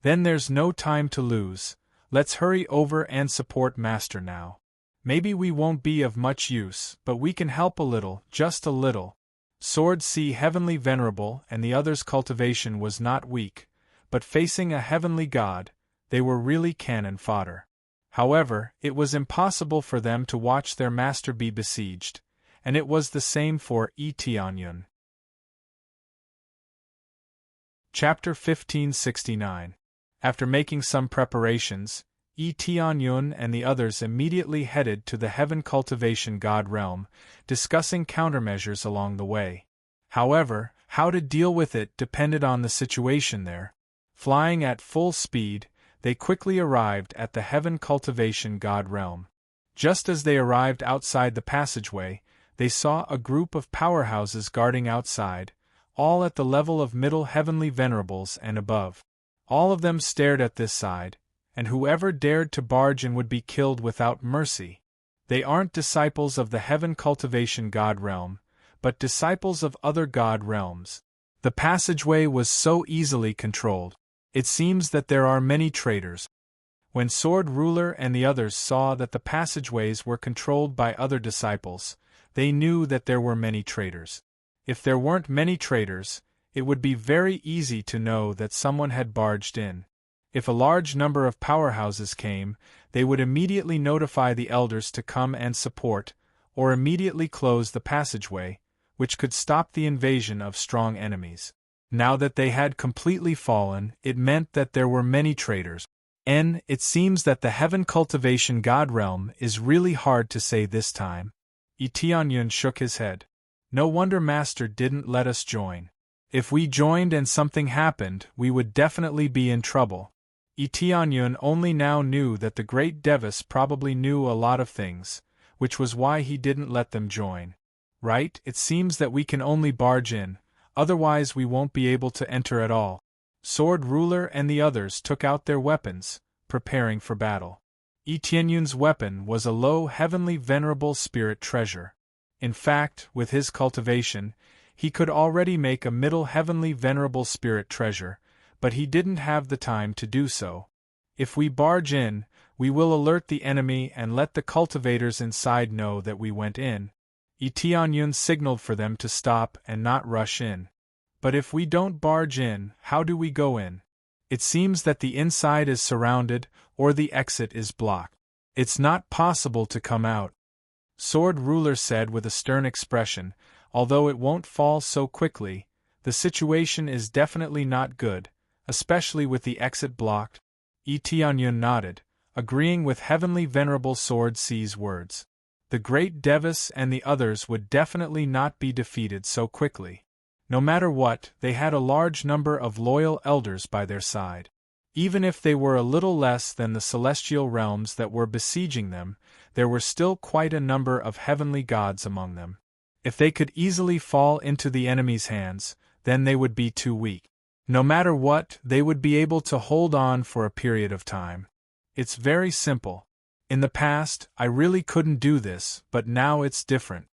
Then there's no time to lose. Let's hurry over and support Master now. Maybe we won't be of much use, but we can help a little, just a little. Sword C Heavenly Venerable and the others' cultivation was not weak, but facing a heavenly god, they were really cannon fodder. However, it was impossible for them to watch their master be besieged, and it was the same for Yi Tianyun. Chapter 1569. After making some preparations, Yi Tianyun and the others immediately headed to the Heaven Cultivation God realm, discussing countermeasures along the way. However, how to deal with it depended on the situation there. Flying at full speed, they quickly arrived at the Heaven Cultivation God realm. Just as they arrived outside the passageway, they saw a group of powerhouses guarding outside, all at the level of middle heavenly venerables and above. All of them stared at this side, and whoever dared to barge in would be killed without mercy. They aren't disciples of the Heaven Cultivation God realm, but disciples of other God realms. The passageway was so easily controlled. It seems that there are many traitors. When Sword Ruler and the others saw that the passageways were controlled by other disciples, they knew that there were many traitors. If there weren't many traitors, it would be very easy to know that someone had barged in. If a large number of powerhouses came, they would immediately notify the elders to come and support, or immediately close the passageway, which could stop the invasion of strong enemies. Now that they had completely fallen, it meant that there were many traitors. It seems that the heaven cultivation god realm is really hard to say this time. Tianyun shook his head. No wonder Master didn't let us join. If we joined and something happened, we would definitely be in trouble. Tianyun only now knew that the great Devis probably knew a lot of things, which was why he didn't let them join. Right, it seems that we can only barge in, otherwise we won't be able to enter at all. Sword Ruler and the others took out their weapons, preparing for battle. Tianyun's weapon was a low heavenly venerable spirit treasure. In fact, with his cultivation, he could already make a middle heavenly venerable spirit treasure, but he didn't have the time to do so. If we barge in, we will alert the enemy and let the cultivators inside know that we went in. Tianyun signaled for them to stop and not rush in. But if we don't barge in, how do we go in? It seems that the inside is surrounded, or the exit is blocked. It's not possible to come out. Sword Ruler said with a stern expression, although it won't fall so quickly, the situation is definitely not good, especially with the exit blocked. Tianyun nodded, agreeing with Heavenly Venerable Sword C's words. The great Devis and the others would definitely not be defeated so quickly. No matter what, they had a large number of loyal elders by their side. Even if they were a little less than the celestial realms that were besieging them, there were still quite a number of heavenly gods among them. If they could easily fall into the enemy's hands, then they would be too weak. No matter what, they would be able to hold on for a period of time. It's very simple. In the past, I really couldn't do this, but now it's different.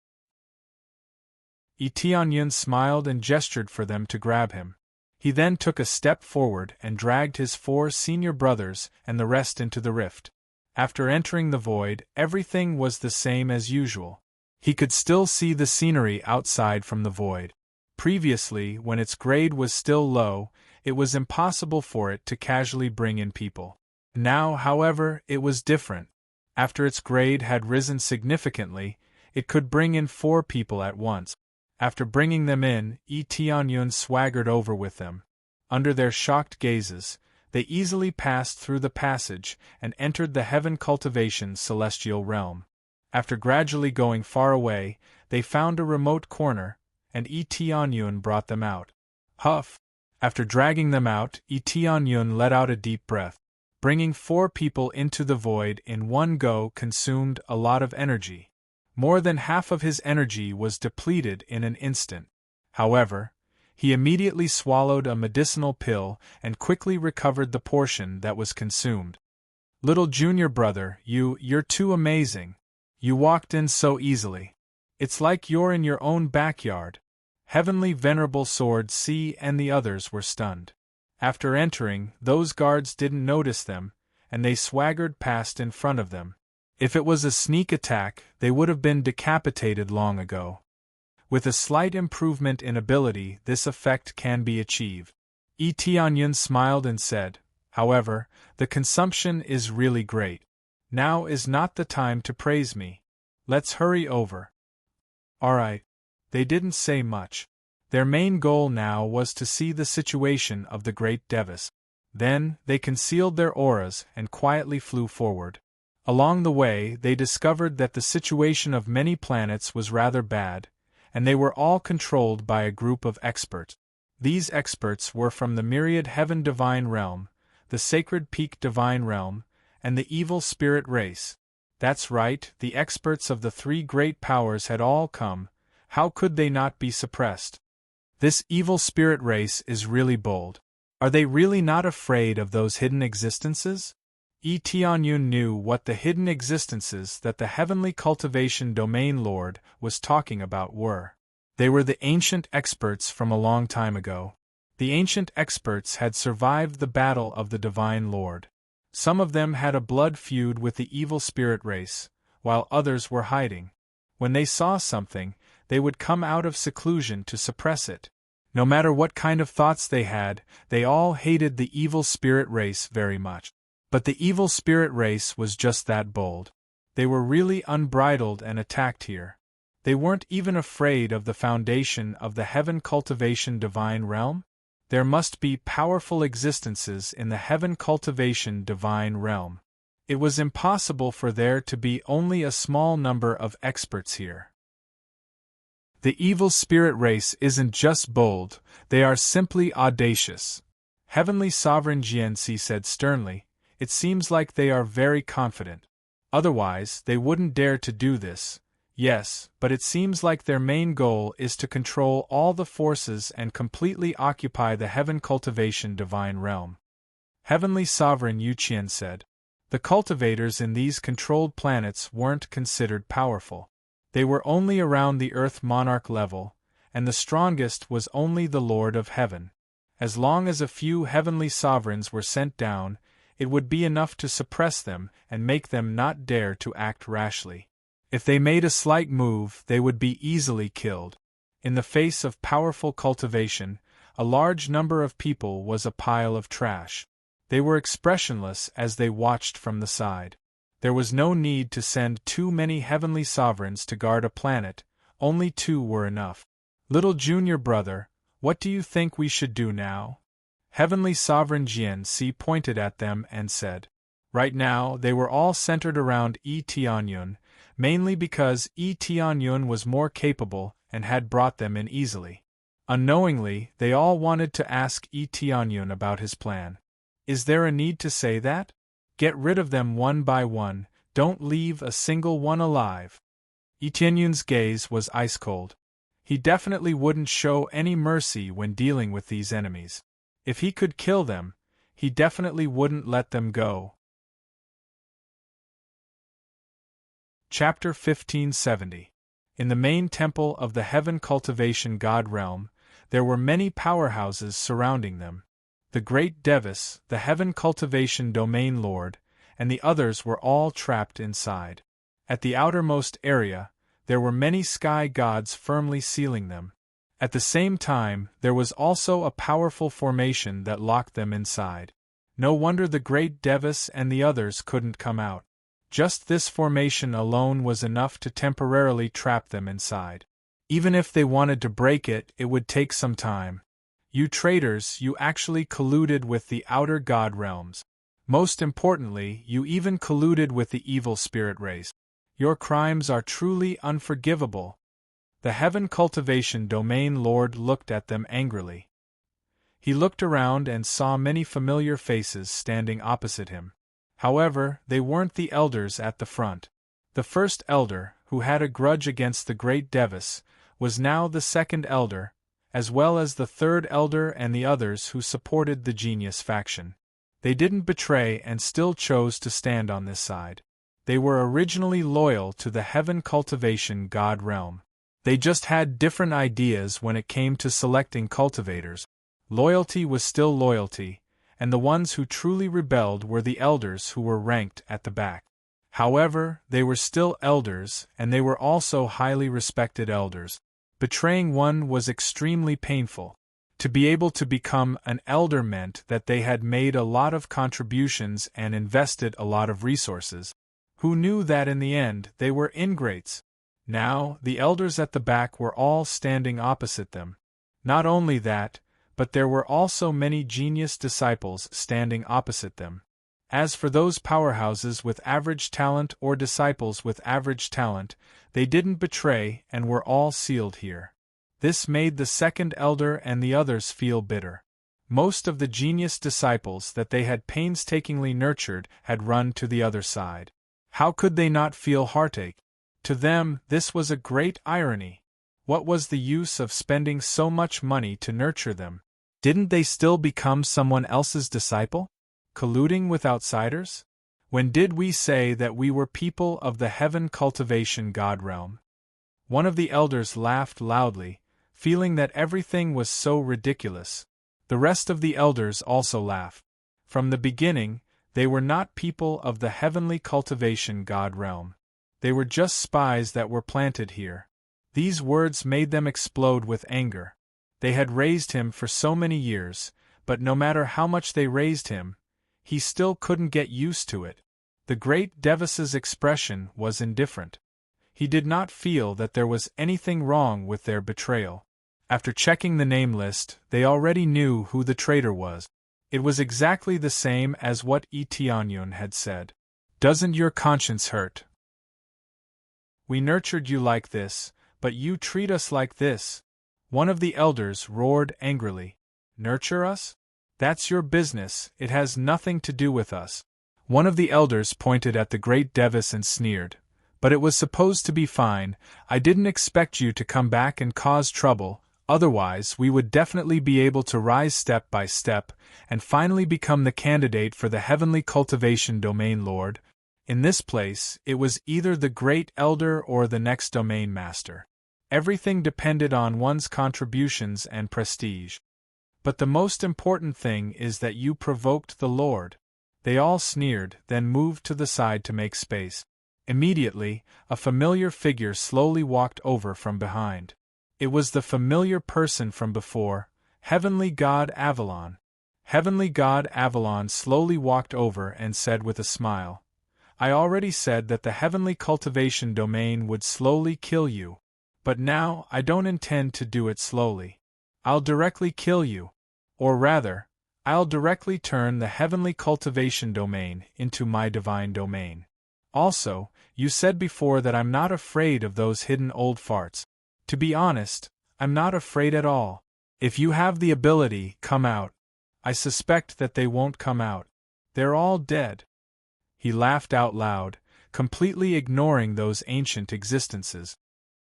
Tianyun smiled and gestured for them to grab him. He then took a step forward and dragged his 4 senior brothers and the rest into the rift. After entering the void, everything was the same as usual. He could still see the scenery outside from the void. Previously, when its grade was still low, it was impossible for it to casually bring in people. Now, however, it was different. After its grade had risen significantly, it could bring in 4 people at once. After bringing them in, Tianyun swaggered over with them. Under their shocked gazes, they easily passed through the passage and entered the heaven cultivation's celestial realm. After gradually going far away, they found a remote corner, and Tianyun brought them out. Huff! After dragging them out, Tianyun let out a deep breath. Bringing 4 people into the void in one go consumed a lot of energy. More than half of his energy was depleted in an instant. However, he immediately swallowed a medicinal pill and quickly recovered the portion that was consumed. Little junior brother, you're too amazing. You walked in so easily. It's like you're in your own backyard. Heavenly Venerable Sword C and the others were stunned. After entering, those guards didn't notice them, and they swaggered past in front of them. If it was a sneak attack, they would have been decapitated long ago. With a slight improvement in ability, this effect can be achieved. Tianyun smiled and said, however, the consumption is really great. Now is not the time to praise me. Let's hurry over. Alright. They didn't say much. Their main goal now was to see the situation of the great Devis. Then, they concealed their auras and quietly flew forward. Along the way, they discovered that the situation of many planets was rather bad, and they were all controlled by a group of experts. These experts were from the Myriad Heaven Divine Realm, the Sacred Peak Divine Realm, and the Evil Spirit Race. That's right, the experts of the 3 great powers had all come. How could they not be suppressed? This Evil Spirit Race is really bold. Are they really not afraid of those hidden existences? Tianyun knew what the hidden existences that the Heavenly Cultivation Domain Lord was talking about were. They were the ancient experts from a long time ago. The ancient experts had survived the battle of the Divine Lord. Some of them had a blood feud with the evil spirit race, while others were hiding. When they saw something, they would come out of seclusion to suppress it. No matter what kind of thoughts they had, they all hated the evil spirit race very much. But the evil spirit race was just that bold. They were really unbridled and attacked here. They weren't even afraid of the foundation of the Heaven Cultivation Divine Realm? There must be powerful existences in the heaven cultivation divine realm. It was impossible for there to be only a small number of experts here. The evil spirit race isn't just bold, they are simply audacious. Heavenly Sovereign Jianxi said sternly, it seems like they are very confident. Otherwise, they wouldn't dare to do this. Yes, but it seems like their main goal is to control all the forces and completely occupy the heaven cultivation divine realm. Heavenly Sovereign Yuqian said, the cultivators in these controlled planets weren't considered powerful. They were only around the Earth monarch level, and the strongest was only the Lord of Heaven. As long as a few heavenly sovereigns were sent down, it would be enough to suppress them and make them not dare to act rashly. If they made a slight move, they would be easily killed. In the face of powerful cultivation, a large number of people was a pile of trash. They were expressionless as they watched from the side. There was no need to send too many heavenly sovereigns to guard a planet, only 2 were enough. Little junior brother, what do you think we should do now? Heavenly Sovereign Jianxi pointed at them and said. Right now, they were all centered around Yi Tianyun, mainly because Yi Tianyun was more capable and had brought them in easily. Unknowingly, they all wanted to ask Yi Tianyun about his plan. Is there a need to say that? Get rid of them one by one, don't leave a single one alive. Yi Tianyun's gaze was ice-cold. He definitely wouldn't show any mercy when dealing with these enemies. If he could kill them, he definitely wouldn't let them go. Chapter 1570. In the main temple of the Heaven Cultivation God Realm, there were many powerhouses surrounding them. The Great Devis, the Heaven Cultivation Domain Lord, and the others were all trapped inside. At the outermost area, there were many sky gods firmly sealing them. At the same time, there was also a powerful formation that locked them inside. No wonder the Great Devis and the others couldn't come out. Just this formation alone was enough to temporarily trap them inside. Even if they wanted to break it, it would take some time. You traitors, you actually colluded with the outer god realms. Most importantly, you even colluded with the evil spirit race. Your crimes are truly unforgivable. The Heaven Cultivation Domain Lord looked at them angrily. He looked around and saw many familiar faces standing opposite him. However, they weren't the elders at the front. The first elder, who had a grudge against the Great Devis, was now the second elder, as well as the third elder and the others who supported the genius faction. They didn't betray and still chose to stand on this side. They were originally loyal to the Heaven Cultivation God Realm. They just had different ideas when it came to selecting cultivators. Loyalty was still loyalty, and the ones who truly rebelled were the elders who were ranked at the back. However, they were still elders, and they were also highly respected elders. Betraying one was extremely painful. To be able to become an elder meant that they had made a lot of contributions and invested a lot of resources. Who knew that in the end they were ingrates? Now, the elders at the back were all standing opposite them. Not only that, but there were also many genius disciples standing opposite them. As for those powerhouses with average talent or disciples with average talent, they didn't betray and were all sealed here. This made the second elder and the others feel bitter. Most of the genius disciples that they had painstakingly nurtured had run to the other side. How could they not feel heartache? To them, this was a great irony. What was the use of spending so much money to nurture them? Didn't they still become someone else's disciple? Colluding with outsiders? When did we say that we were people of the Heaven Cultivation God Realm? One of the elders laughed loudly, feeling that everything was so ridiculous. The rest of the elders also laughed. From the beginning, they were not people of the Heavenly Cultivation God Realm. They were just spies that were planted here. These words made them explode with anger. They had raised him for so many years, but no matter how much they raised him, he still couldn't get used to it. The Great Devis's expression was indifferent. He did not feel that there was anything wrong with their betrayal. After checking the name list, they already knew who the traitor was. It was exactly the same as what Tianyun had said. Doesn't your conscience hurt? We nurtured you like this, but you treat us like this. One of the elders roared angrily. Nurture us? That's your business, it has nothing to do with us. One of the elders pointed at the great Devis and sneered. But it was supposed to be fine. I didn't expect you to come back and cause trouble, otherwise we would definitely be able to rise step by step, and finally become the candidate for the heavenly cultivation domain lord. In this place, it was either the great elder or the next domain master. Everything depended on one's contributions and prestige. But the most important thing is that you provoked the Lord. They all sneered, then moved to the side to make space. Immediately, a familiar figure slowly walked over from behind. It was the familiar person from before, Heavenly God Avalon. Heavenly God Avalon slowly walked over and said with a smile, I already said that the heavenly cultivation domain would slowly kill you. But now, I don't intend to do it slowly. I'll directly kill you. Or rather, I'll directly turn the heavenly cultivation domain into my divine domain. Also, you said before that I'm not afraid of those hidden old farts. To be honest, I'm not afraid at all. If you have the ability, come out. I suspect that they won't come out. They're all dead. He laughed out loud, completely ignoring those ancient existences.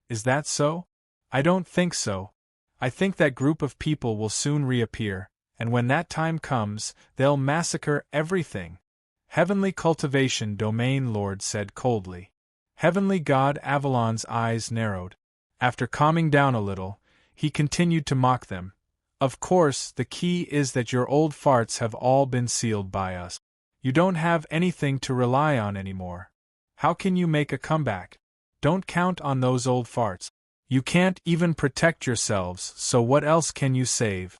Is that so? I don't think so. I think that group of people will soon reappear, and when that time comes, they'll massacre everything. Heavenly Cultivation Domain Lord said coldly. Heavenly God Avalon's eyes narrowed. After calming down a little, he continued to mock them. Of course, the key is that your old farts have all been sealed by us. You don't have anything to rely on anymore. How can you make a comeback? Don't count on those old farts. You can't even protect yourselves, so what else can you save?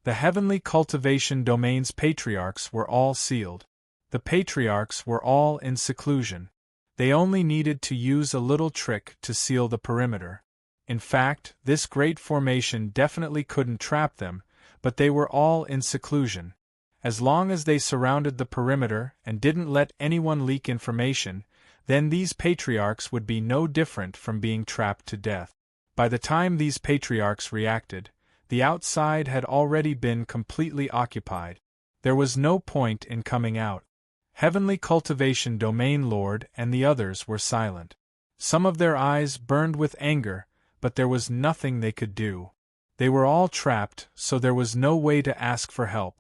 The Heavenly Cultivation Domain's patriarchs were all sealed. The patriarchs were all in seclusion. They only needed to use a little trick to seal the perimeter. In fact, this great formation definitely couldn't trap them, but they were all in seclusion. As long as they surrounded the perimeter and didn't let anyone leak information, then these patriarchs would be no different from being trapped to death. By the time these patriarchs reacted, the outside had already been completely occupied. There was no point in coming out. Heavenly Cultivation Domain Lord and the others were silent. Some of their eyes burned with anger, but there was nothing they could do. They were all trapped, so there was no way to ask for help.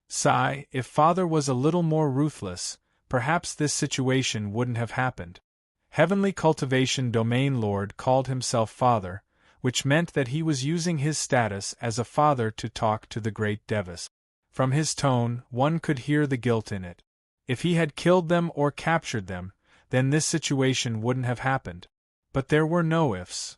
Sigh, if Father was a little more ruthless, perhaps this situation wouldn't have happened. Heavenly Cultivation Domain Lord called himself Father, which meant that he was using his status as a father to talk to the great Devis. From his tone, one could hear the guilt in it. If he had killed them or captured them, then this situation wouldn't have happened. But there were no ifs.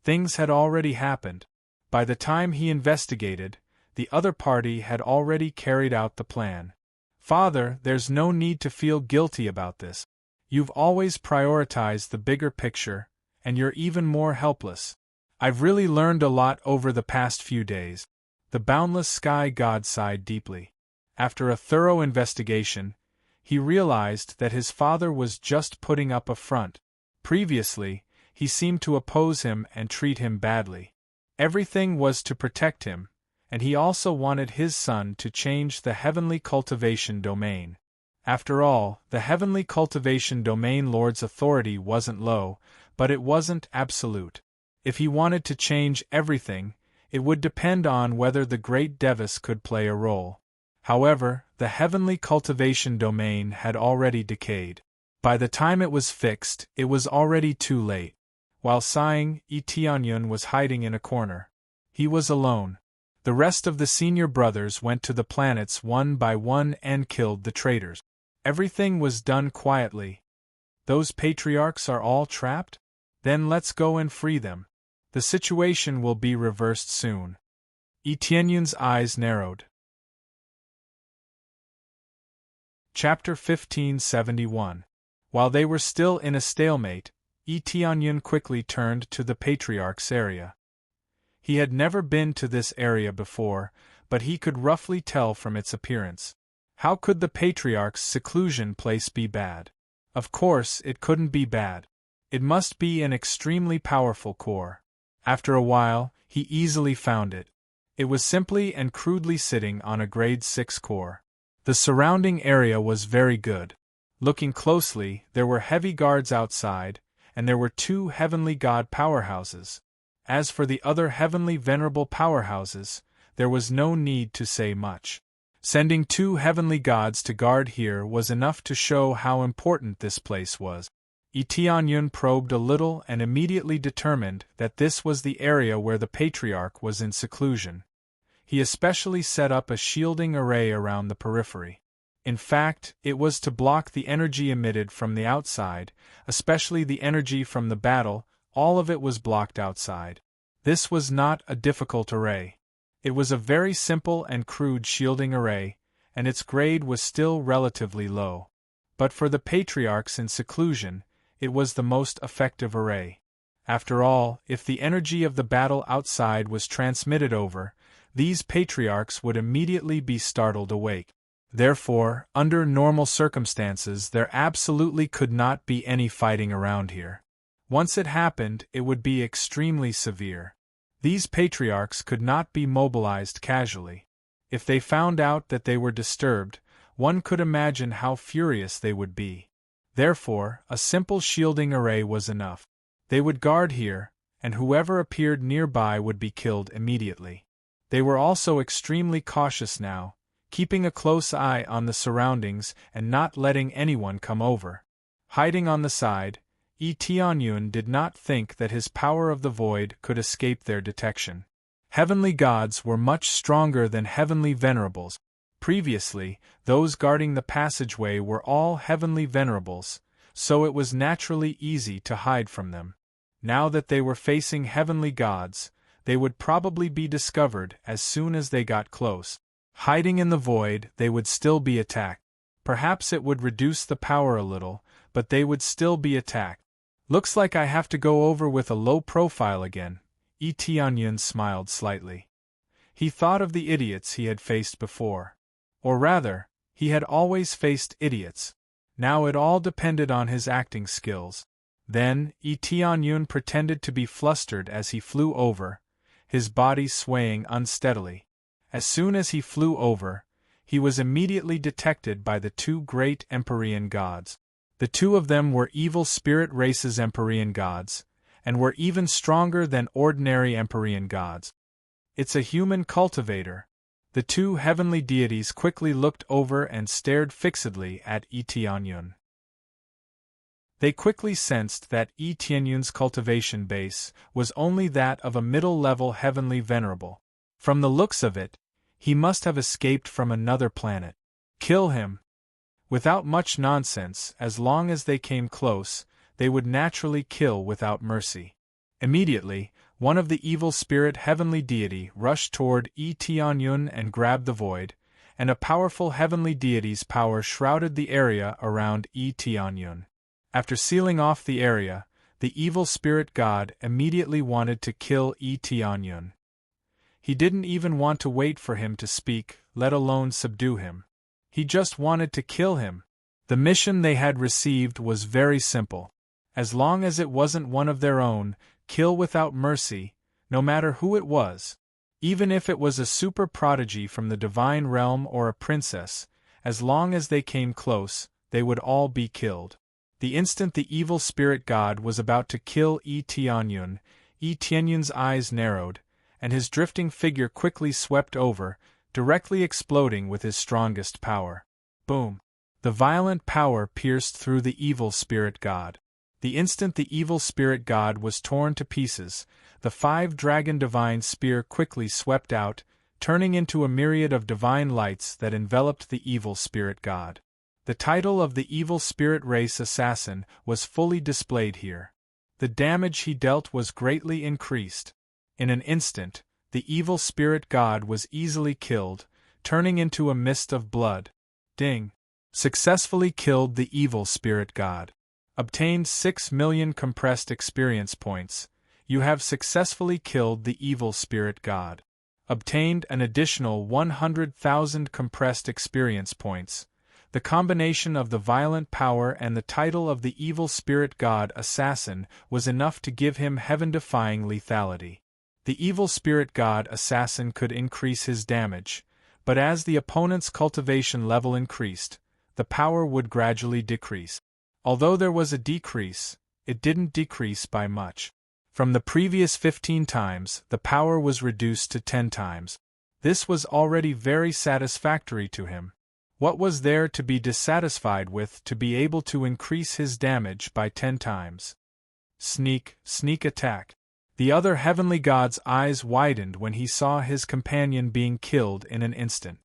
Things had already happened. By the time he investigated, the other party had already carried out the plan. Father, there's no need to feel guilty about this. You've always prioritized the bigger picture, and you're even more helpless. I've really learned a lot over the past few days. The boundless sky god sighed deeply. After a thorough investigation, he realized that his father was just putting up a front. Previously, he seemed to oppose him and treat him badly. Everything was to protect him, and he also wanted his son to change the heavenly cultivation domain. After all, the heavenly cultivation domain lord's authority wasn't low, but it wasn't absolute. If he wanted to change everything, it would depend on whether the great Devis could play a role. However, the heavenly cultivation domain had already decayed. By the time it was fixed, it was already too late. While sighing, Tianyun was hiding in a corner. He was alone. The rest of the senior brothers went to the planets one by one and killed the traitors. Everything was done quietly. Those patriarchs are all trapped? Then let's go and free them. The situation will be reversed soon. Tianyun's eyes narrowed. Chapter 1571. While they were still in a stalemate, Tianyun quickly turned to the patriarch's area. He had never been to this area before, but he could roughly tell from its appearance. How could the Patriarch's seclusion place be bad? Of course, it couldn't be bad. It must be an extremely powerful core. After a while, he easily found it. It was simply and crudely sitting on a grade 6 core. The surrounding area was very good. Looking closely, there were heavy guards outside, and there were 2 heavenly god powerhouses. As for the other heavenly venerable powerhouses, there was no need to say much. Sending 2 heavenly gods to guard here was enough to show how important this place was. Tianyun probed a little and immediately determined that this was the area where the Patriarch was in seclusion. He especially set up a shielding array around the periphery. In fact, it was to block the energy emitted from the outside, especially the energy from the battle. All of it was blocked outside. This was not a difficult array. It was a very simple and crude shielding array, and its grade was still relatively low. But for the Patriarchs in seclusion, it was the most effective array. After all, if the energy of the battle outside was transmitted over, these Patriarchs would immediately be startled awake. Therefore, under normal circumstances, there absolutely could not be any fighting around here. Once it happened, it would be extremely severe. These Patriarchs could not be mobilized casually. If they found out that they were disturbed, one could imagine how furious they would be. Therefore, a simple shielding array was enough. They would guard here, and whoever appeared nearby would be killed immediately. They were also extremely cautious now, keeping a close eye on the surroundings and not letting anyone come over. Hiding on the side, Tianyun did not think that his power of the void could escape their detection. Heavenly gods were much stronger than heavenly venerables. Previously, those guarding the passageway were all heavenly venerables, so it was naturally easy to hide from them. Now that they were facing heavenly gods, they would probably be discovered as soon as they got close. Hiding in the void, they would still be attacked. Perhaps it would reduce the power a little, but they would still be attacked. Looks like I have to go over with a low profile again. Tianyun smiled slightly. He thought of the idiots he had faced before. Or rather, he had always faced idiots. Now it all depended on his acting skills. Then, Tianyun pretended to be flustered as he flew over, his body swaying unsteadily. As soon as he flew over, he was immediately detected by the 2 great Empyrean gods. The 2 of them were evil spirit races Empyrean gods, and were even stronger than ordinary Empyrean gods. It's a human cultivator. The 2 heavenly deities quickly looked over and stared fixedly at Tianyun. They quickly sensed that Tianyun's cultivation base was only that of a middle-level heavenly venerable. From the looks of it, he must have escaped from another planet. Kill him! Without much nonsense, as long as they came close, they would naturally kill without mercy. Immediately, one of the evil spirit heavenly deity rushed toward Tianyun and grabbed the void, and a powerful heavenly deity's power shrouded the area around Tianyun. After sealing off the area, the evil spirit god immediately wanted to kill Tianyun. He didn't even want to wait for him to speak, let alone subdue him. He just wanted to kill him. The mission they had received was very simple. As long as it wasn't one of their own, kill without mercy, no matter who it was. Even if it was a super prodigy from the divine realm or a princess, as long as they came close, they would all be killed. The instant the evil spirit god was about to kill Tianyun, Tianyun's eyes narrowed, and his drifting figure quickly swept over, directly exploding with his strongest power. Boom! The violent power pierced through the evil spirit god. The instant the evil spirit god was torn to pieces, the 5-dragon divine spear quickly swept out, turning into a myriad of divine lights that enveloped the evil spirit god. The title of the evil spirit race assassin was fully displayed here. The damage he dealt was greatly increased. In an instant, the evil spirit god was easily killed, turning into a mist of blood. Ding! Successfully killed the evil spirit god. Obtained 6 million compressed experience points. You have successfully killed the evil spirit god. Obtained an additional 100,000 compressed experience points. The combination of the violent power and the title of the evil spirit god assassin was enough to give him heaven-defying lethality. The evil spirit god assassin could increase his damage, but as the opponent's cultivation level increased, the power would gradually decrease. Although there was a decrease, it didn't decrease by much. From the previous 15 times, the power was reduced to 10 times. This was already very satisfactory to him. What was there to be dissatisfied with to be able to increase his damage by 10 times? Sneak attack. The other heavenly god's eyes widened when he saw his companion being killed in an instant.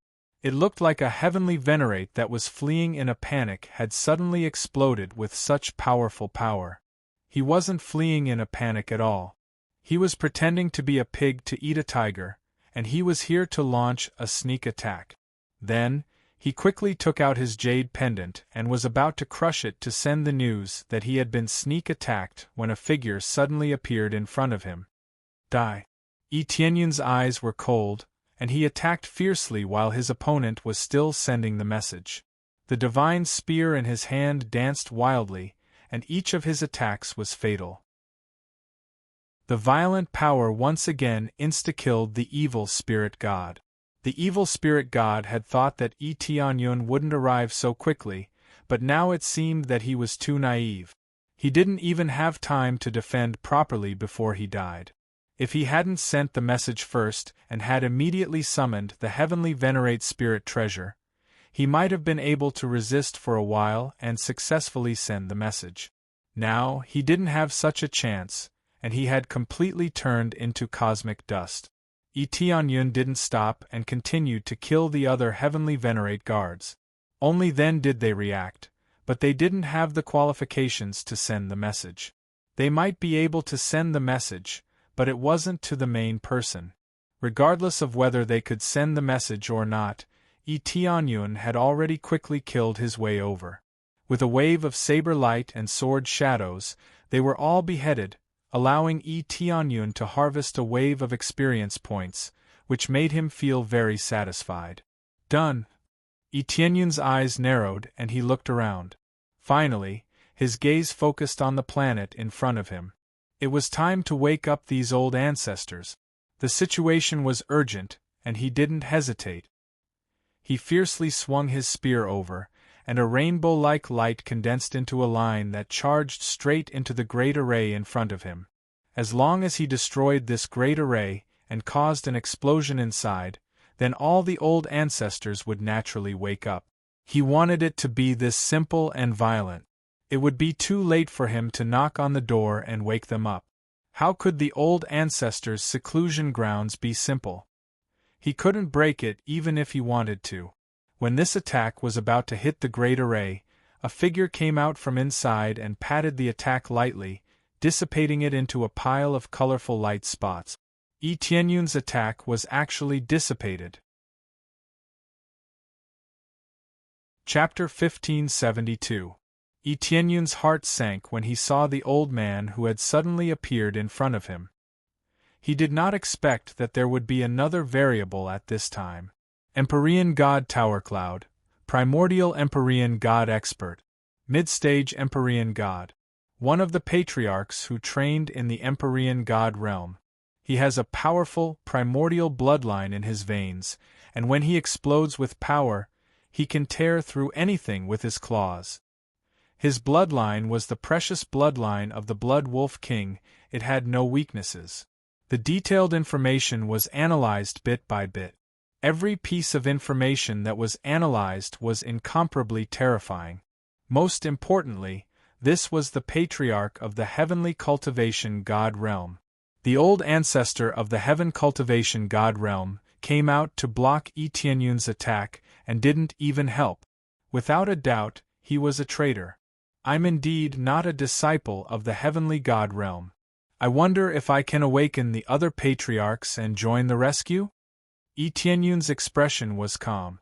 It looked like a heavenly venerate that was fleeing in a panic had suddenly exploded with such powerful power. He wasn't fleeing in a panic at all. He was pretending to be a pig to eat a tiger, and he was here to launch a sneak attack. Then, he quickly took out his jade pendant and was about to crush it to send the news that he had been sneak attacked when a figure suddenly appeared in front of him. Die. Etienne's eyes were cold, and he attacked fiercely while his opponent was still sending the message. The divine spear in his hand danced wildly, and each of his attacks was fatal. The violent power once again insta-killed the evil spirit god. The evil spirit god had thought that Etienne wouldn't arrive so quickly, but now it seemed that he was too naive. He didn't even have time to defend properly before he died. If he hadn't sent the message first and had immediately summoned the heavenly venerate spirit treasure, he might have been able to resist for a while and successfully send the message. Now, he didn't have such a chance, and he had completely turned into cosmic dust. Etienne didn't stop and continued to kill the other heavenly venerate guards. Only then did they react, but they didn't have the qualifications to send the message. They might be able to send the message, but it wasn't to the main person. Regardless of whether they could send the message or not, Etienne had already quickly killed his way over. With a wave of saber light and sword shadows, they were all beheaded, allowing Etienne to harvest a wave of experience points, which made him feel very satisfied. Done. Etienne's eyes narrowed and he looked around. Finally, his gaze focused on the planet in front of him. It was time to wake up these old ancestors. The situation was urgent, and he didn't hesitate. He fiercely swung his spear over, and a rainbow-like light condensed into a line that charged straight into the great array in front of him. As long as he destroyed this great array and caused an explosion inside, then all the old ancestors would naturally wake up. He wanted it to be this simple and violent. It would be too late for him to knock on the door and wake them up. How could the old ancestors' seclusion grounds be simple? He couldn't break it even if he wanted to. When this attack was about to hit the great array, a figure came out from inside and patted the attack lightly, dissipating it into a pile of colorful light spots. Etienne's attack was actually dissipated. Chapter 1572. Etienne's heart sank when he saw the old man who had suddenly appeared in front of him. He did not expect that there would be another variable at this time. Empyrean God Tower Cloud, Primordial Empyrean God Expert, Mid-Stage Empyrean God. One of the patriarchs who trained in the Empyrean God realm. He has a powerful, primordial bloodline in his veins, and when he explodes with power, he can tear through anything with his claws. His bloodline was the precious bloodline of the Blood Wolf King. It had no weaknesses. The detailed information was analyzed bit by bit. Every piece of information that was analyzed was incomparably terrifying. Most importantly, this was the patriarch of the Heavenly Cultivation God realm. The old ancestor of the Heaven Cultivation God realm came out to block Etienne's attack and didn't even help. Without a doubt, he was a traitor. I'm indeed not a disciple of the Heavenly God realm. I wonder if I can awaken the other patriarchs and join the rescue? Etienne's expression was calm.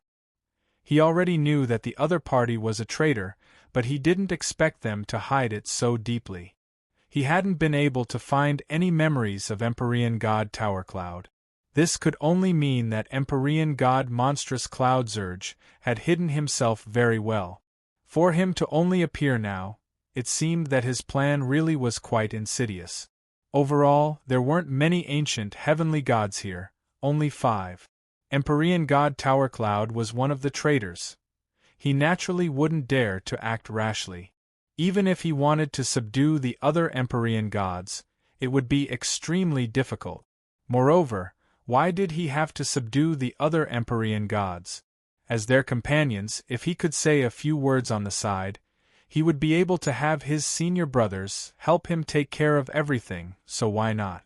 He already knew that the other party was a traitor, but he didn't expect them to hide it so deeply. He hadn't been able to find any memories of Empyrean God Tower Cloud. This could only mean that Empyrean God Monstrous Cloud Zurge had hidden himself very well. For him to only appear now, it seemed that his plan really was quite insidious. Overall, there weren't many ancient heavenly gods here, only 5. Empyrean God Tower Cloud was one of the traitors. He naturally wouldn't dare to act rashly. Even if he wanted to subdue the other Empyrean gods, it would be extremely difficult. Moreover, why did he have to subdue the other Empyrean gods? As their companions, if he could say a few words on the side, he would be able to have his senior brothers help him take care of everything, so why not?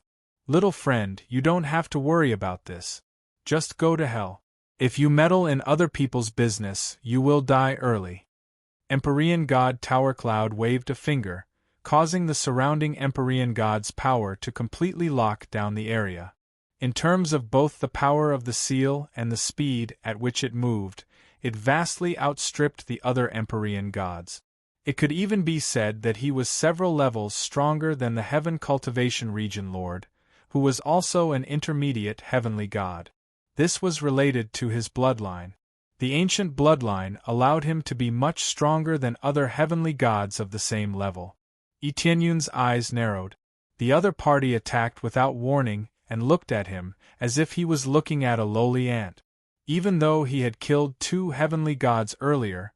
Little friend, you don't have to worry about this. Just go to hell. If you meddle in other people's business, you will die early. Empyrean God Tower Cloud waved a finger, causing the surrounding Empyrean god's power to completely lock down the area. In terms of both the power of the seal and the speed at which it moved, it vastly outstripped the other Empyrean gods. It could even be said that he was several levels stronger than the Heaven Cultivation Region Lord, who was also an intermediate heavenly god. This was related to his bloodline. The ancient bloodline allowed him to be much stronger than other heavenly gods of the same level. Tianyun's eyes narrowed. The other party attacked without warning and looked at him as if he was looking at a lowly ant. Even though he had killed 2 heavenly gods earlier,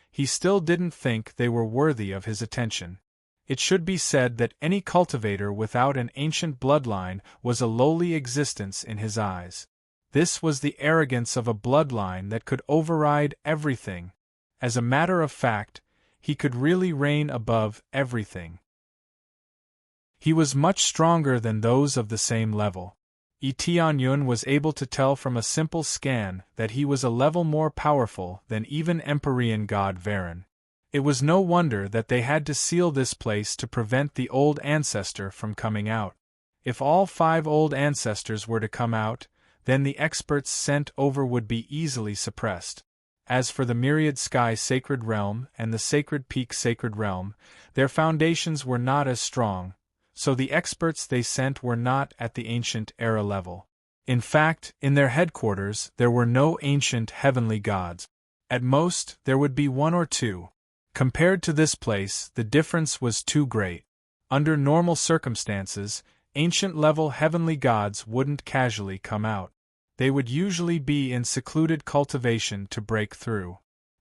he still didn't think they were worthy of his attention. It should be said that any cultivator without an ancient bloodline was a lowly existence in his eyes. This was the arrogance of a bloodline that could override everything. As a matter of fact, he could really reign above everything. He was much stronger than those of the same level. Tianyun was able to tell from a simple scan that he was a level more powerful than even Empyrean God Varen. It was no wonder that they had to seal this place to prevent the old ancestor from coming out. If all 5 old ancestors were to come out, then the experts sent over would be easily suppressed. As for the Myriad Sky Sacred Realm and the Sacred Peak Sacred Realm, their foundations were not as strong, so the experts they sent were not at the ancient era level. In fact, in their headquarters there were no ancient heavenly gods. At most, there would be 1 or 2. Compared to this place, the difference was too great. Under normal circumstances, ancient-level heavenly gods wouldn't casually come out. They would usually be in secluded cultivation to break through.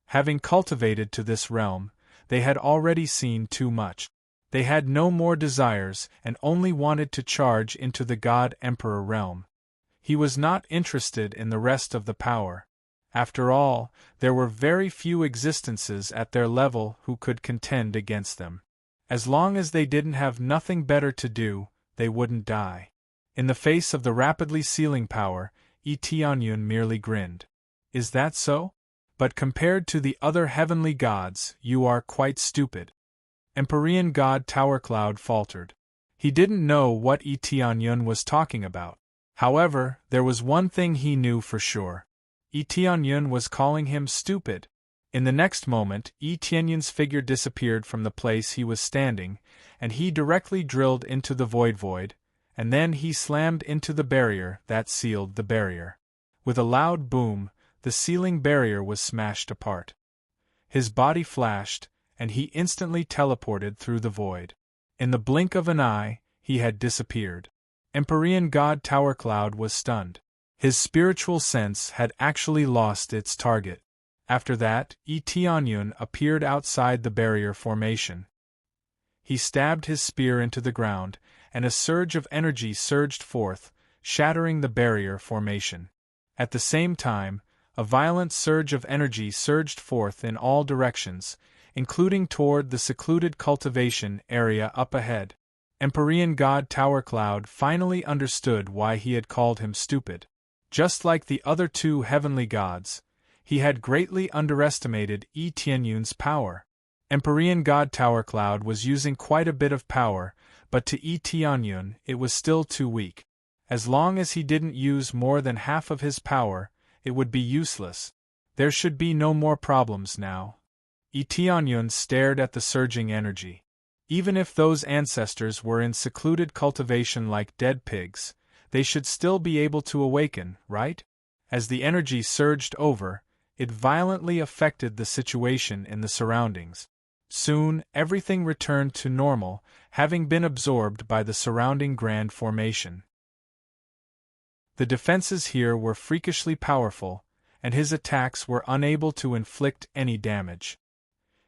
Having cultivated to this realm, they had already seen too much. They had no more desires and only wanted to charge into the God-Emperor realm. He was not interested in the rest of the power. After all, there were very few existences at their level who could contend against them. As long as they didn't have nothing better to do, they wouldn't die. In the face of the rapidly sealing power, Tianyun merely grinned. Is that so? But compared to the other heavenly gods, you are quite stupid. Empyrean God Tower Cloud faltered. He didn't know what Tianyun was talking about. However, there was one thing he knew for sure. Tianyun was calling him stupid. In the next moment, Tianyun's figure disappeared from the place he was standing, and he directly drilled into the void, and then he slammed into the barrier that sealed the barrier. With a loud boom, the sealing barrier was smashed apart. His body flashed, and he instantly teleported through the void. In the blink of an eye, he had disappeared. Empyrean God Tower Cloud was stunned. His spiritual sense had actually lost its target. After that, Tianyun appeared outside the barrier formation. He stabbed his spear into the ground, and a surge of energy surged forth, shattering the barrier formation. At the same time, a violent surge of energy surged forth in all directions, including toward the secluded cultivation area up ahead. Empyrean God Tower Cloud finally understood why he had called him stupid. Just like the other 2 heavenly gods, he had greatly underestimated Tianyun's power. Empyrean God Tower Cloud was using quite a bit of power, but to Tianyun it was still too weak. As long as he didn't use more than half of his power, it would be useless. There should be no more problems now. Tianyun stared at the surging energy. Even if those ancestors were in secluded cultivation like dead pigs, they should still be able to awaken, right? As the energy surged over, it violently affected the situation in the surroundings. Soon, everything returned to normal, having been absorbed by the surrounding grand formation. The defenses here were freakishly powerful, and his attacks were unable to inflict any damage.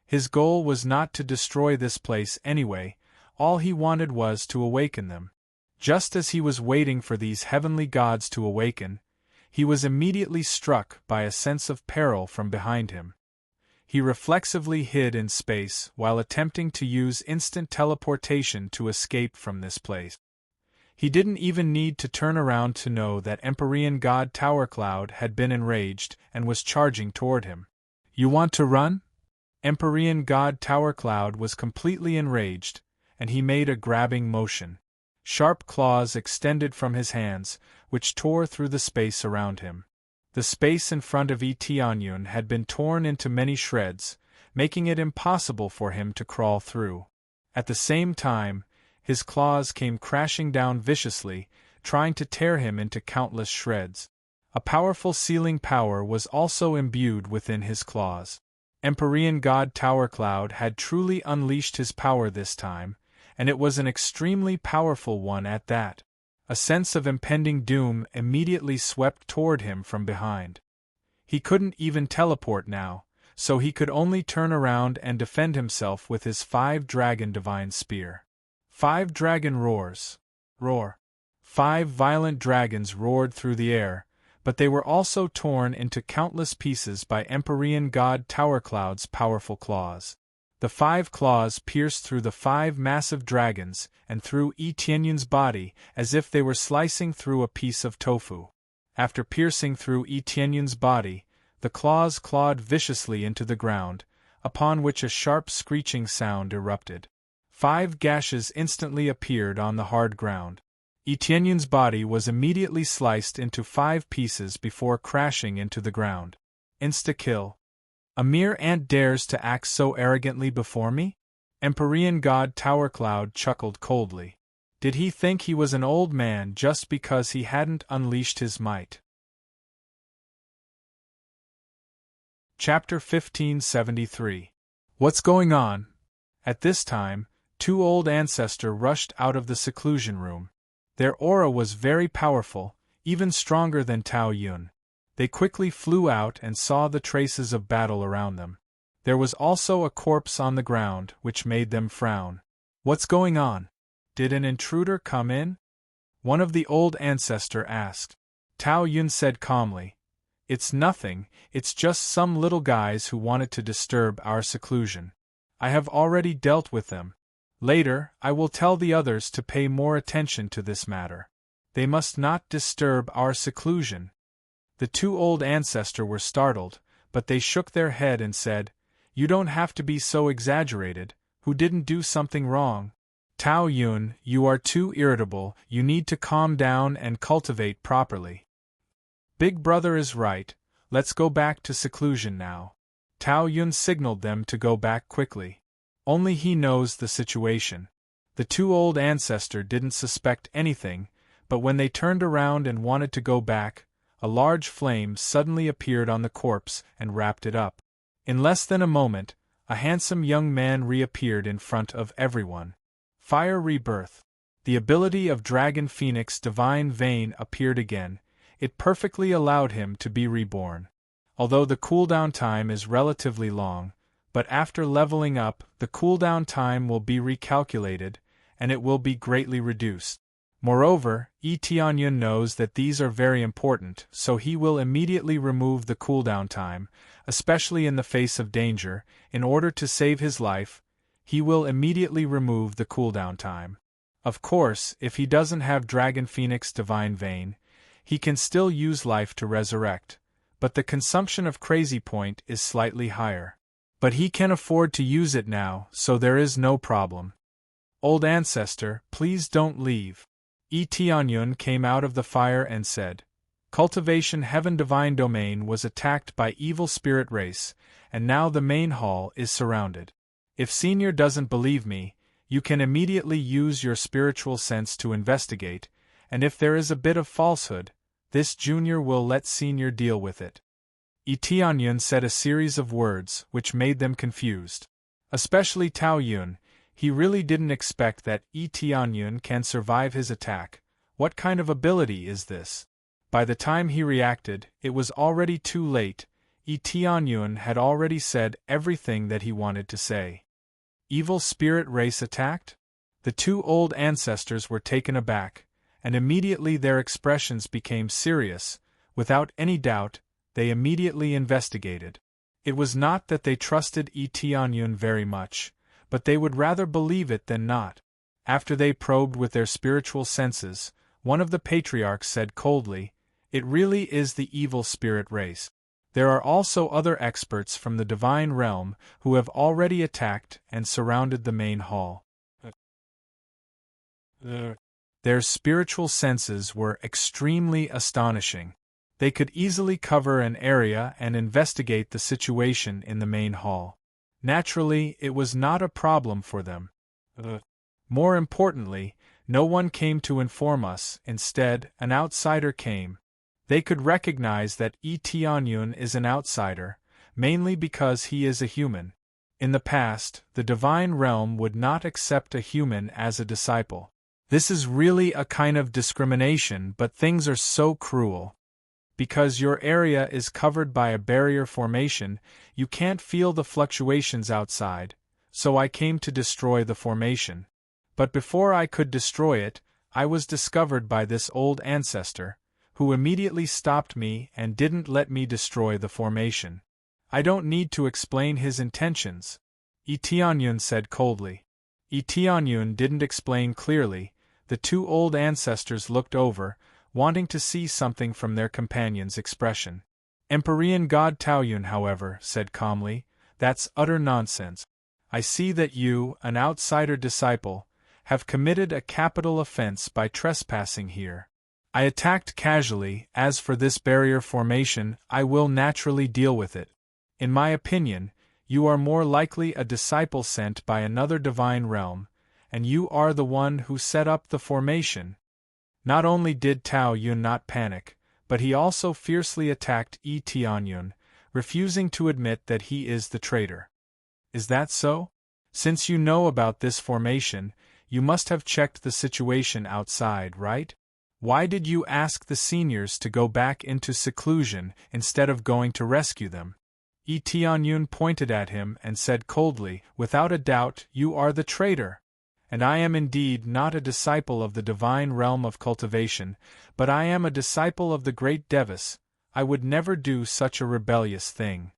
His goal was not to destroy this place anyway, all he wanted was to awaken them. Just as he was waiting for these heavenly gods to awaken, he was immediately struck by a sense of peril from behind him. He reflexively hid in space while attempting to use instant teleportation to escape from this place. He didn't even need to turn around to know that Empyrean god Tower Cloud had been enraged and was charging toward him. "You want to run?" Empyrean god Tower Cloud was completely enraged, and he made a grabbing motion. Sharp claws extended from his hands, which tore through the space around him. The space in front of Tianyun had been torn into many shreds, making it impossible for him to crawl through. At the same time, his claws came crashing down viciously, trying to tear him into countless shreds. A powerful sealing power was also imbued within his claws. Empyrean god Tower Cloud had truly unleashed his power this time, and it was an extremely powerful one at that. A sense of impending doom immediately swept toward him from behind. He couldn't even teleport now, so he could only turn around and defend himself with his 5-dragon divine spear. 5 dragon roars. Roar. 5 violent dragons roared through the air, but they were also torn into countless pieces by Empyrean god Tower Cloud's powerful claws. The 5 claws pierced through the 5 massive dragons and through Tianyun's body as if they were slicing through a piece of tofu. After piercing through Tianyun's body, the claws clawed viciously into the ground, upon which a sharp screeching sound erupted. 5 gashes instantly appeared on the hard ground. Tianyun's body was immediately sliced into 5 pieces before crashing into the ground. Insta-kill. A mere ant dares to act so arrogantly before me? Empyrean god Tower Cloud chuckled coldly. Did he think he was an old man just because he hadn't unleashed his might? Chapter 1573. What's going on? At this time, 2 old ancestors rushed out of the seclusion room. Their aura was very powerful, even stronger than Tao Yun. They quickly flew out and saw the traces of battle around them. There was also a corpse on the ground, which made them frown. What's going on? Did an intruder come in? One of the old ancestors asked. Tao Yun said calmly, "It's nothing, it's just some little guys who wanted to disturb our seclusion. I have already dealt with them. Later, I will tell the others to pay more attention to this matter. They must not disturb our seclusion." The 2 old ancestors were startled, but they shook their head and said, "You don't have to be so exaggerated, who didn't do something wrong? Tao Yun, you are too irritable, you need to calm down and cultivate properly. Big brother is right, let's go back to seclusion now." Tao Yun signaled them to go back quickly. Only he knows the situation. The 2 old ancestors didn't suspect anything, but when they turned around and wanted to go back, a large flame suddenly appeared on the corpse and wrapped it up. In less than a moment, a handsome young man reappeared in front of everyone. Fire rebirth. The ability of Dragon Phoenix Divine Vein appeared again. It perfectly allowed him to be reborn. Although the cooldown time is relatively long, but after leveling up, the cooldown time will be recalculated, and it will be greatly reduced. Moreover, Tianyun knows that these are very important, so he will immediately remove the cooldown time, especially in the face of danger. In order to save his life, he will immediately remove the cooldown time. Of course, if he doesn't have Dragon Phoenix Divine Vein, he can still use life to resurrect, but the consumption of Crazy Point is slightly higher. But he can afford to use it now, so there is no problem. Old ancestor, please don't leave. Tianyun came out of the fire and said, "Cultivation Heaven Divine Domain was attacked by evil spirit race, and now the main hall is surrounded. If Senior doesn't believe me, You can immediately use your spiritual sense to investigate, and if there is a bit of falsehood, this junior will let senior deal with it. Tianyun said a series of words which made them confused. Especially Tao Yun. He really didn't expect that Tianyun can survive his attack. What kind of ability is this? By the time he reacted, it was already too late. Tianyun had already said everything that he wanted to say. Evil spirit race attacked? The two old ancestors were taken aback, and immediately their expressions became serious. Without any doubt, they immediately investigated. It was not that they trusted Tianyun very much, but they would rather believe it than not. After they probed with their spiritual senses, one of the patriarchs said coldly, "It really is the evil spirit race. There are also other experts from the divine realm who have already attacked and surrounded the main hall." Their spiritual senses were extremely astonishing. They could easily cover an area and investigate the situation in the main hall. Naturally, it was not a problem for them. More importantly, no one came to inform us. Instead, an outsider came. They could recognize that Tianyun is an outsider, mainly because he is a human. In the past, the divine realm would not accept a human as a disciple. This is really a kind of discrimination, but things are so cruel. Because your area is covered by a barrier formation, you can't feel the fluctuations outside, so I came to destroy the formation. But before I could destroy it, I was discovered by this old ancestor, who immediately stopped me and didn't let me destroy the formation. I don't need to explain his intentions, Tianyun said coldly. Tianyun didn't explain clearly. The two old ancestors looked over, wanting to see something from their companion's expression. Empyrean God Taoyun, however, said calmly, "That's utter nonsense. I see that you, an outsider disciple, have committed a capital offense by trespassing here. I attacked casually. As for this barrier formation, I will naturally deal with it. In my opinion, you are more likely a disciple sent by another divine realm, and you are the one who set up the formation." Not only did Tao Yun not panic, but he also fiercely attacked Tianyun, refusing to admit that he is the traitor. "Is that so? Since you know about this formation, you must have checked the situation outside, right? Why did you ask the seniors to go back into seclusion instead of going to rescue them?" Tianyun pointed at him and said coldly, "Without a doubt, you are the traitor. And I am indeed not a disciple of the divine realm of cultivation, but I am a disciple of the great Devis. I would never do such a rebellious thing."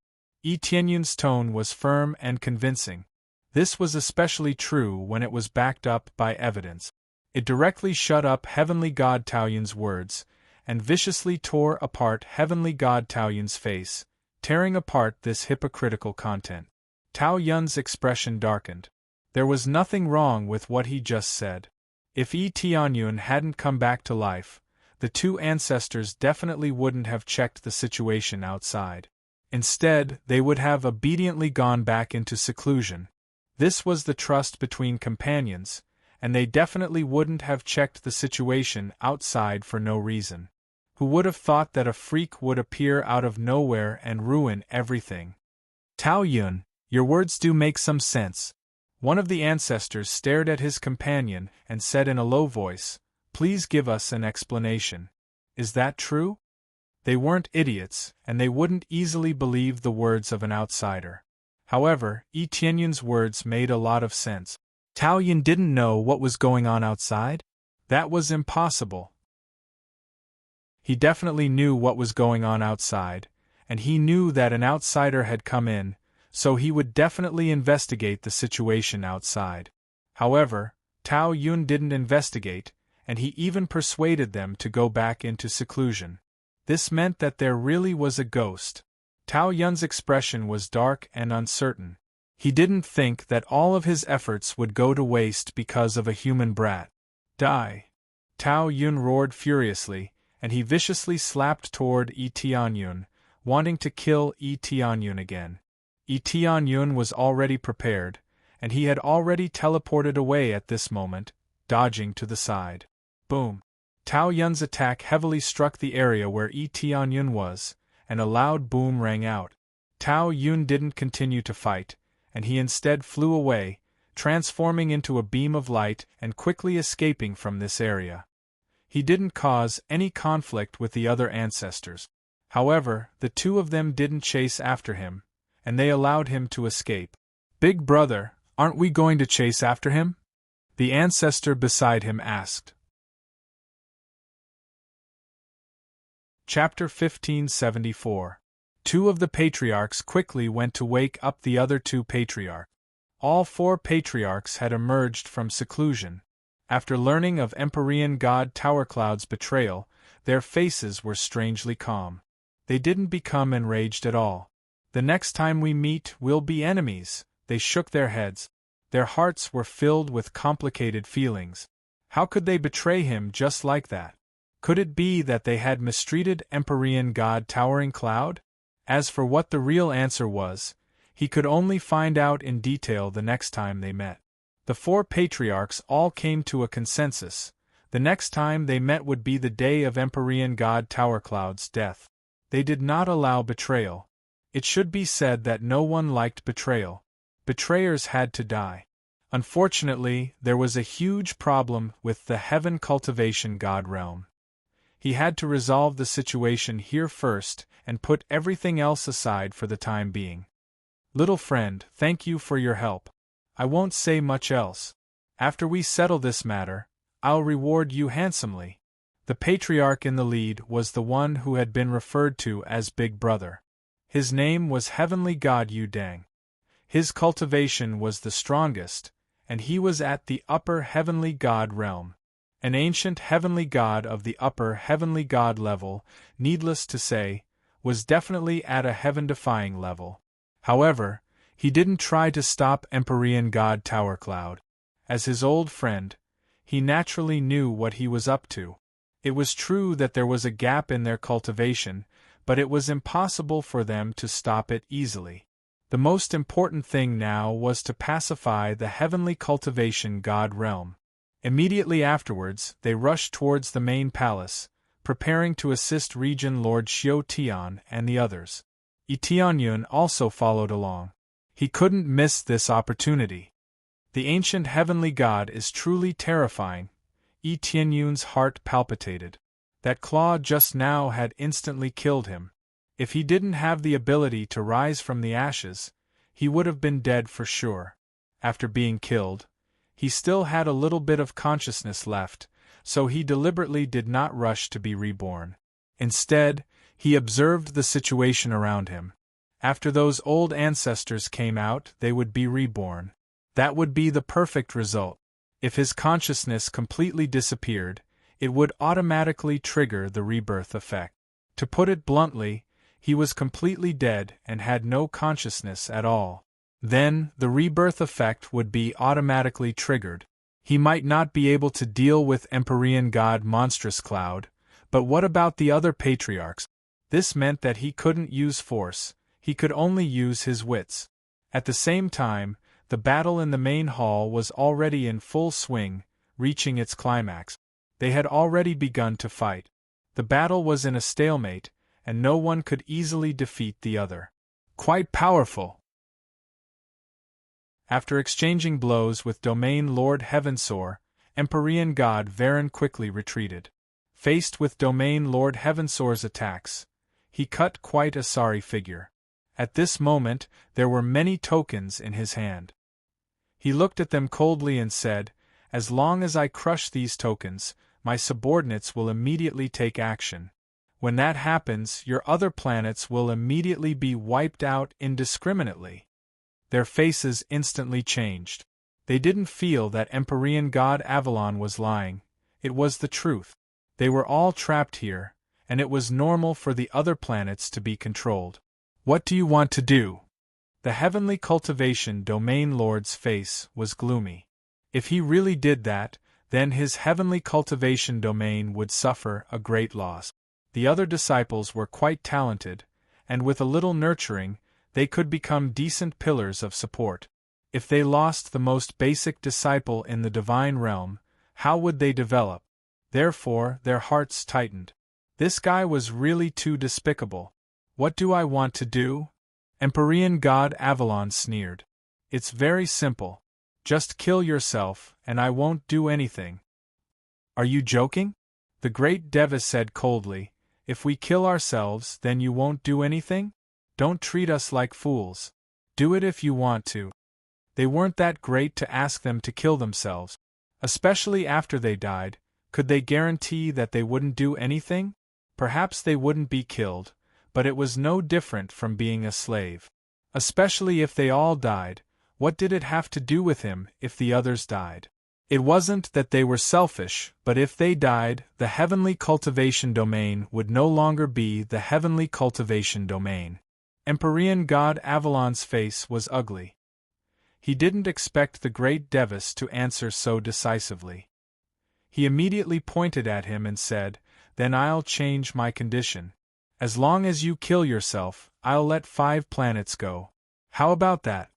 Tianyun's tone was firm and convincing. This was especially true when it was backed up by evidence. It directly shut up Heavenly God Taoyun's words, and viciously tore apart Heavenly God Taoyun's face, tearing apart this hypocritical content. Tao Yun's expression darkened. There was nothing wrong with what he just said. If Tianyun hadn't come back to life, the two ancestors definitely wouldn't have checked the situation outside. Instead, they would have obediently gone back into seclusion. This was the trust between companions, and they definitely wouldn't have checked the situation outside for no reason. Who would have thought that a freak would appear out of nowhere and ruin everything? "Tao Yun, your words do make some sense." One of the ancestors stared at his companion and said in a low voice, "Please give us an explanation. Is that true?" They weren't idiots, and they wouldn't easily believe the words of an outsider. However, Tianyun's words made a lot of sense. Tao Yun didn't know what was going on outside? That was impossible. He definitely knew what was going on outside, and he knew that an outsider had come in, so he would definitely investigate the situation outside. However, Tao Yun didn't investigate, and he even persuaded them to go back into seclusion. This meant that there really was a ghost. Tao Yun's expression was dark and uncertain. He didn't think that all of his efforts would go to waste because of a human brat. "Die!" Tao Yun roared furiously, and he viciously slapped toward Tianyun, wanting to kill Tianyun again. Tianyun was already prepared, and he had already teleported away at this moment, dodging to the side. Boom! Tao Yun's attack heavily struck the area where Tianyun was, and a loud boom rang out. Tao Yun didn't continue to fight, and he instead flew away, transforming into a beam of light and quickly escaping from this area. He didn't cause any conflict with the other ancestors. However, the two of them didn't chase after him, and they allowed him to escape. "Big brother, aren't we going to chase after him?" the ancestor beside him asked. Chapter 1574. Two of the patriarchs quickly went to wake up the other two patriarchs. All four patriarchs had emerged from seclusion. After learning of Empyrean god Towercloud's betrayal, their faces were strangely calm. They didn't become enraged at all. "The next time we meet, we'll be enemies," they shook their heads. Their hearts were filled with complicated feelings. How could they betray him just like that? Could it be that they had mistreated Empyrean god Towering Cloud? As for what the real answer was, he could only find out in detail the next time they met. The four patriarchs all came to a consensus. The next time they met would be the day of Empyrean god Towercloud's death. They did not allow betrayal. It should be said that no one liked betrayal. Betrayers had to die. Unfortunately, there was a huge problem with the Heaven Cultivation God realm. He had to resolve the situation here first and put everything else aside for the time being. "Little friend, thank you for your help. I won't say much else. After we settle this matter, I'll reward you handsomely." The patriarch in the lead was the one who had been referred to as Big Brother. His name was Heavenly God Yu Dang. His cultivation was the strongest, and he was at the upper Heavenly God realm. An ancient Heavenly God of the upper Heavenly God level, needless to say, was definitely at a heaven-defying level. However, he didn't try to stop Empyrean God Towercloud. As his old friend, he naturally knew what he was up to. It was true that there was a gap in their cultivation, but it was impossible for them to stop it easily. The most important thing now was to pacify the Heavenly Cultivation God realm. Immediately afterwards, they rushed towards the main palace, preparing to assist Region Lord Xiao Tian and the others. Tianyun also followed along. He couldn't miss this opportunity. The ancient Heavenly God is truly terrifying. Tianyun's heart palpitated. That claw just now had instantly killed him. If he didn't have the ability to rise from the ashes, he would have been dead for sure. After being killed, he still had a little bit of consciousness left, so he deliberately did not rush to be reborn. Instead, he observed the situation around him. After those old ancestors came out, they would be reborn. That would be the perfect result. If his consciousness completely disappeared, it would automatically trigger the rebirth effect. To put it bluntly, he was completely dead and had no consciousness at all. Then, the rebirth effect would be automatically triggered. He might not be able to deal with Empyrean God Monstrous Cloud, but what about the other patriarchs? This meant that he couldn't use force, he could only use his wits. At the same time, the battle in the main hall was already in full swing, reaching its climax. They had already begun to fight. The battle was in a stalemate, and no one could easily defeat the other. Quite powerful. After exchanging blows with Domain Lord Heavensor, Empyrean God Varen quickly retreated. Faced with Domain Lord Heavensor's attacks, he cut quite a sorry figure. At this moment, there were many tokens in his hand. He looked at them coldly and said, "As long as I crush these tokens, my subordinates will immediately take action. When that happens, your other planets will immediately be wiped out indiscriminately." Their faces instantly changed. They didn't feel that Empyrean God Avalon was lying. It was the truth. They were all trapped here, and it was normal for the other planets to be controlled. "What do you want to do?" The Heavenly Cultivation Domain Lord's face was gloomy. If he really did that, then his Heavenly Cultivation Domain would suffer a great loss. The other disciples were quite talented, and with a little nurturing, they could become decent pillars of support. If they lost the most basic disciple in the divine realm, how would they develop? Therefore, their hearts tightened. This guy was really too despicable. What do I want to do? Empyrean god Avalon sneered. It's very simple. Just kill yourself, and I won't do anything. Are you joking? The great Devis said coldly. If we kill ourselves, then you won't do anything? Don't treat us like fools. Do it if you want to. They weren't that great to ask them to kill themselves. Especially after they died, could they guarantee that they wouldn't do anything? Perhaps they wouldn't be killed, but it was no different from being a slave. Especially if they all died, what did it have to do with him if the others died? It wasn't that they were selfish, but if they died, the heavenly cultivation domain would no longer be the heavenly cultivation domain. Empyrean god Avalon's face was ugly. He didn't expect the great Devis to answer so decisively. He immediately pointed at him and said, "Then I'll change my condition. As long as you kill yourself, I'll let 5 planets go. How about that?"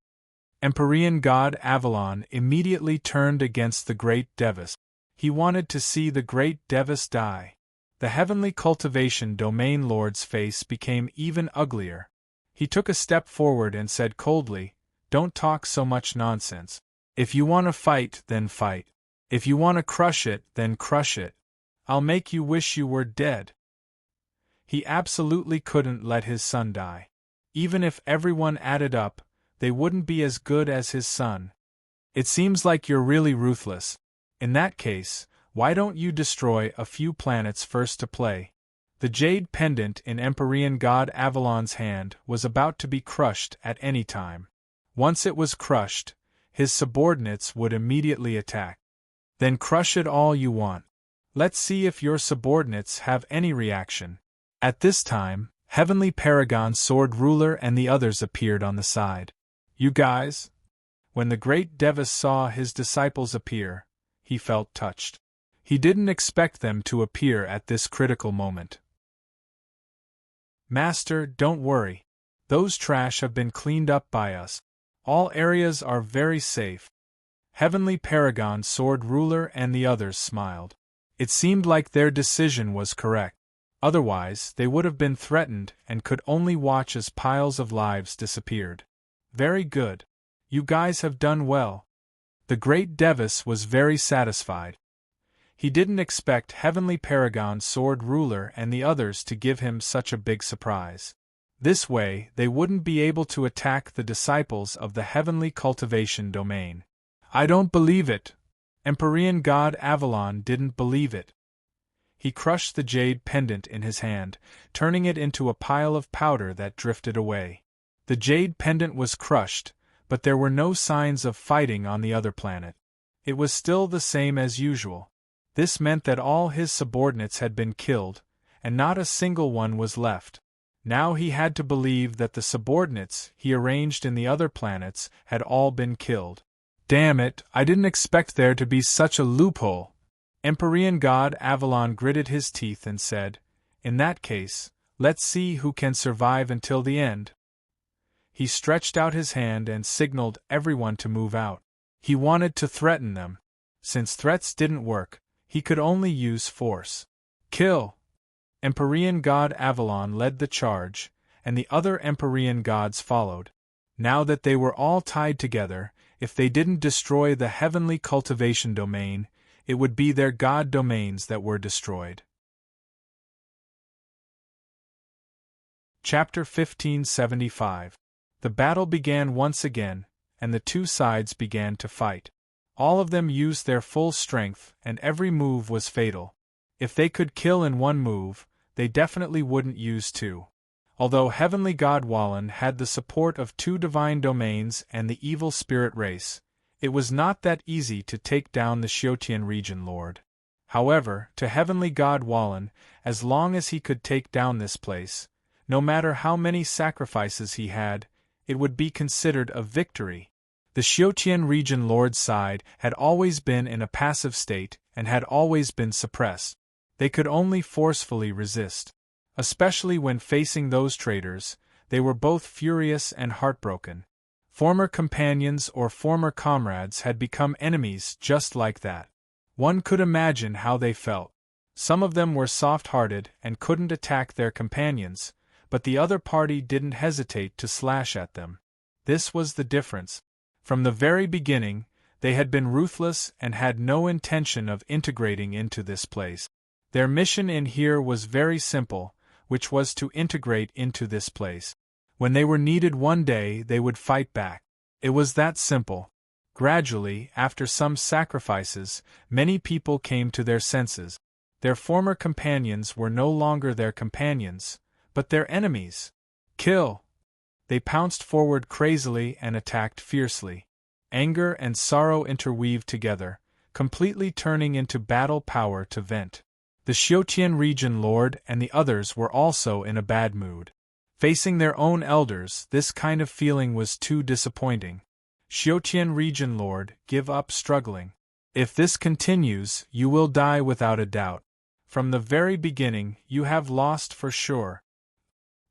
Empyrean god Avalon immediately turned against the great Devis. He wanted to see the great Devis die. The heavenly cultivation domain lord's face became even uglier. He took a step forward and said coldly, "Don't talk so much nonsense. If you want to fight, then fight. If you want to crush it, then crush it. I'll make you wish you were dead." He absolutely couldn't let his son die. Even if everyone added up, they wouldn't be as good as his son. It seems like you're really ruthless. In that case, why don't you destroy a few planets first to play? The jade pendant in Empyrean god Avalon's hand was about to be crushed at any time. Once it was crushed, his subordinates would immediately attack. Then crush it all you want. Let's see if your subordinates have any reaction. At this time, Heavenly Paragon Sword Ruler and the others appeared on the side. You guys? When the great Devis saw his disciples appear, he felt touched. He didn't expect them to appear at this critical moment. Master, don't worry. Those trash have been cleaned up by us. All areas are very safe. Heavenly Paragon Sword Ruler and the others smiled. It seemed like their decision was correct. Otherwise, they would have been threatened and could only watch as piles of lives disappeared. Very good. You guys have done well. The great Devis was very satisfied. He didn't expect Heavenly Paragon Sword Ruler and the others to give him such a big surprise. This way, they wouldn't be able to attack the disciples of the heavenly cultivation domain. I don't believe it. Empyrean god Avalon didn't believe it. He crushed the jade pendant in his hand, turning it into a pile of powder that drifted away. The jade pendant was crushed, but there were no signs of fighting on the other planet. It was still the same as usual. This meant that all his subordinates had been killed, and not a single one was left. Now he had to believe that the subordinates he arranged in the other planets had all been killed. Damn it, I didn't expect there to be such a loophole. Empyrean god Avalon gritted his teeth and said, "In that case, let's see who can survive until the end." He stretched out his hand and signaled everyone to move out. He wanted to threaten them. Since threats didn't work, he could only use force. Kill! Empyrean god Avalon led the charge, and the other Empyrean gods followed. Now that they were all tied together, if they didn't destroy the heavenly cultivation domain, it would be their god domains that were destroyed. Chapter 1575. The battle began once again, and the two sides began to fight. All of them used their full strength, and every move was fatal. If they could kill in one move, they definitely wouldn't use two. Although Heavenly God Wallen had the support of 2 divine domains and the evil spirit race, it was not that easy to take down the Xiaotian region lord. However, to Heavenly God Wallen, as long as he could take down this place, no matter how many sacrifices he had, it would be considered a victory. The Xiaotian region lord's side had always been in a passive state and had always been suppressed. They could only forcefully resist. Especially when facing those traitors, they were both furious and heartbroken. Former companions or former comrades had become enemies just like that. One could imagine how they felt. Some of them were soft-hearted and couldn't attack their companions, but the other party didn't hesitate to slash at them. This was the difference. From the very beginning, they had been ruthless and had no intention of integrating into this place. Their mission in here was very simple, which was to integrate into this place. When they were needed one day, they would fight back. It was that simple. Gradually, after some sacrifices, many people came to their senses. Their former companions were no longer their companions, but their enemies. Kill! They pounced forward crazily and attacked fiercely. Anger and sorrow interweaved together, completely turning into battle power to vent. The Xiutian region lord and the others were also in a bad mood. Facing their own elders, this kind of feeling was too disappointing. Xiutian region lord, give up struggling. If this continues, you will die without a doubt. From the very beginning, you have lost for sure.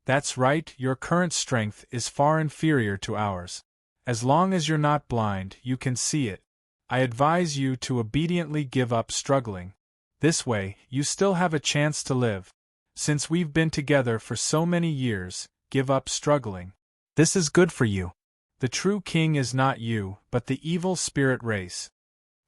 That's right, your current strength is far inferior to ours. As long as you're not blind, you can see it. I advise you to obediently give up struggling. This way, you still have a chance to live. Since we've been together for so many years, give up struggling. This is good for you. The true king is not you, but the evil spirit race.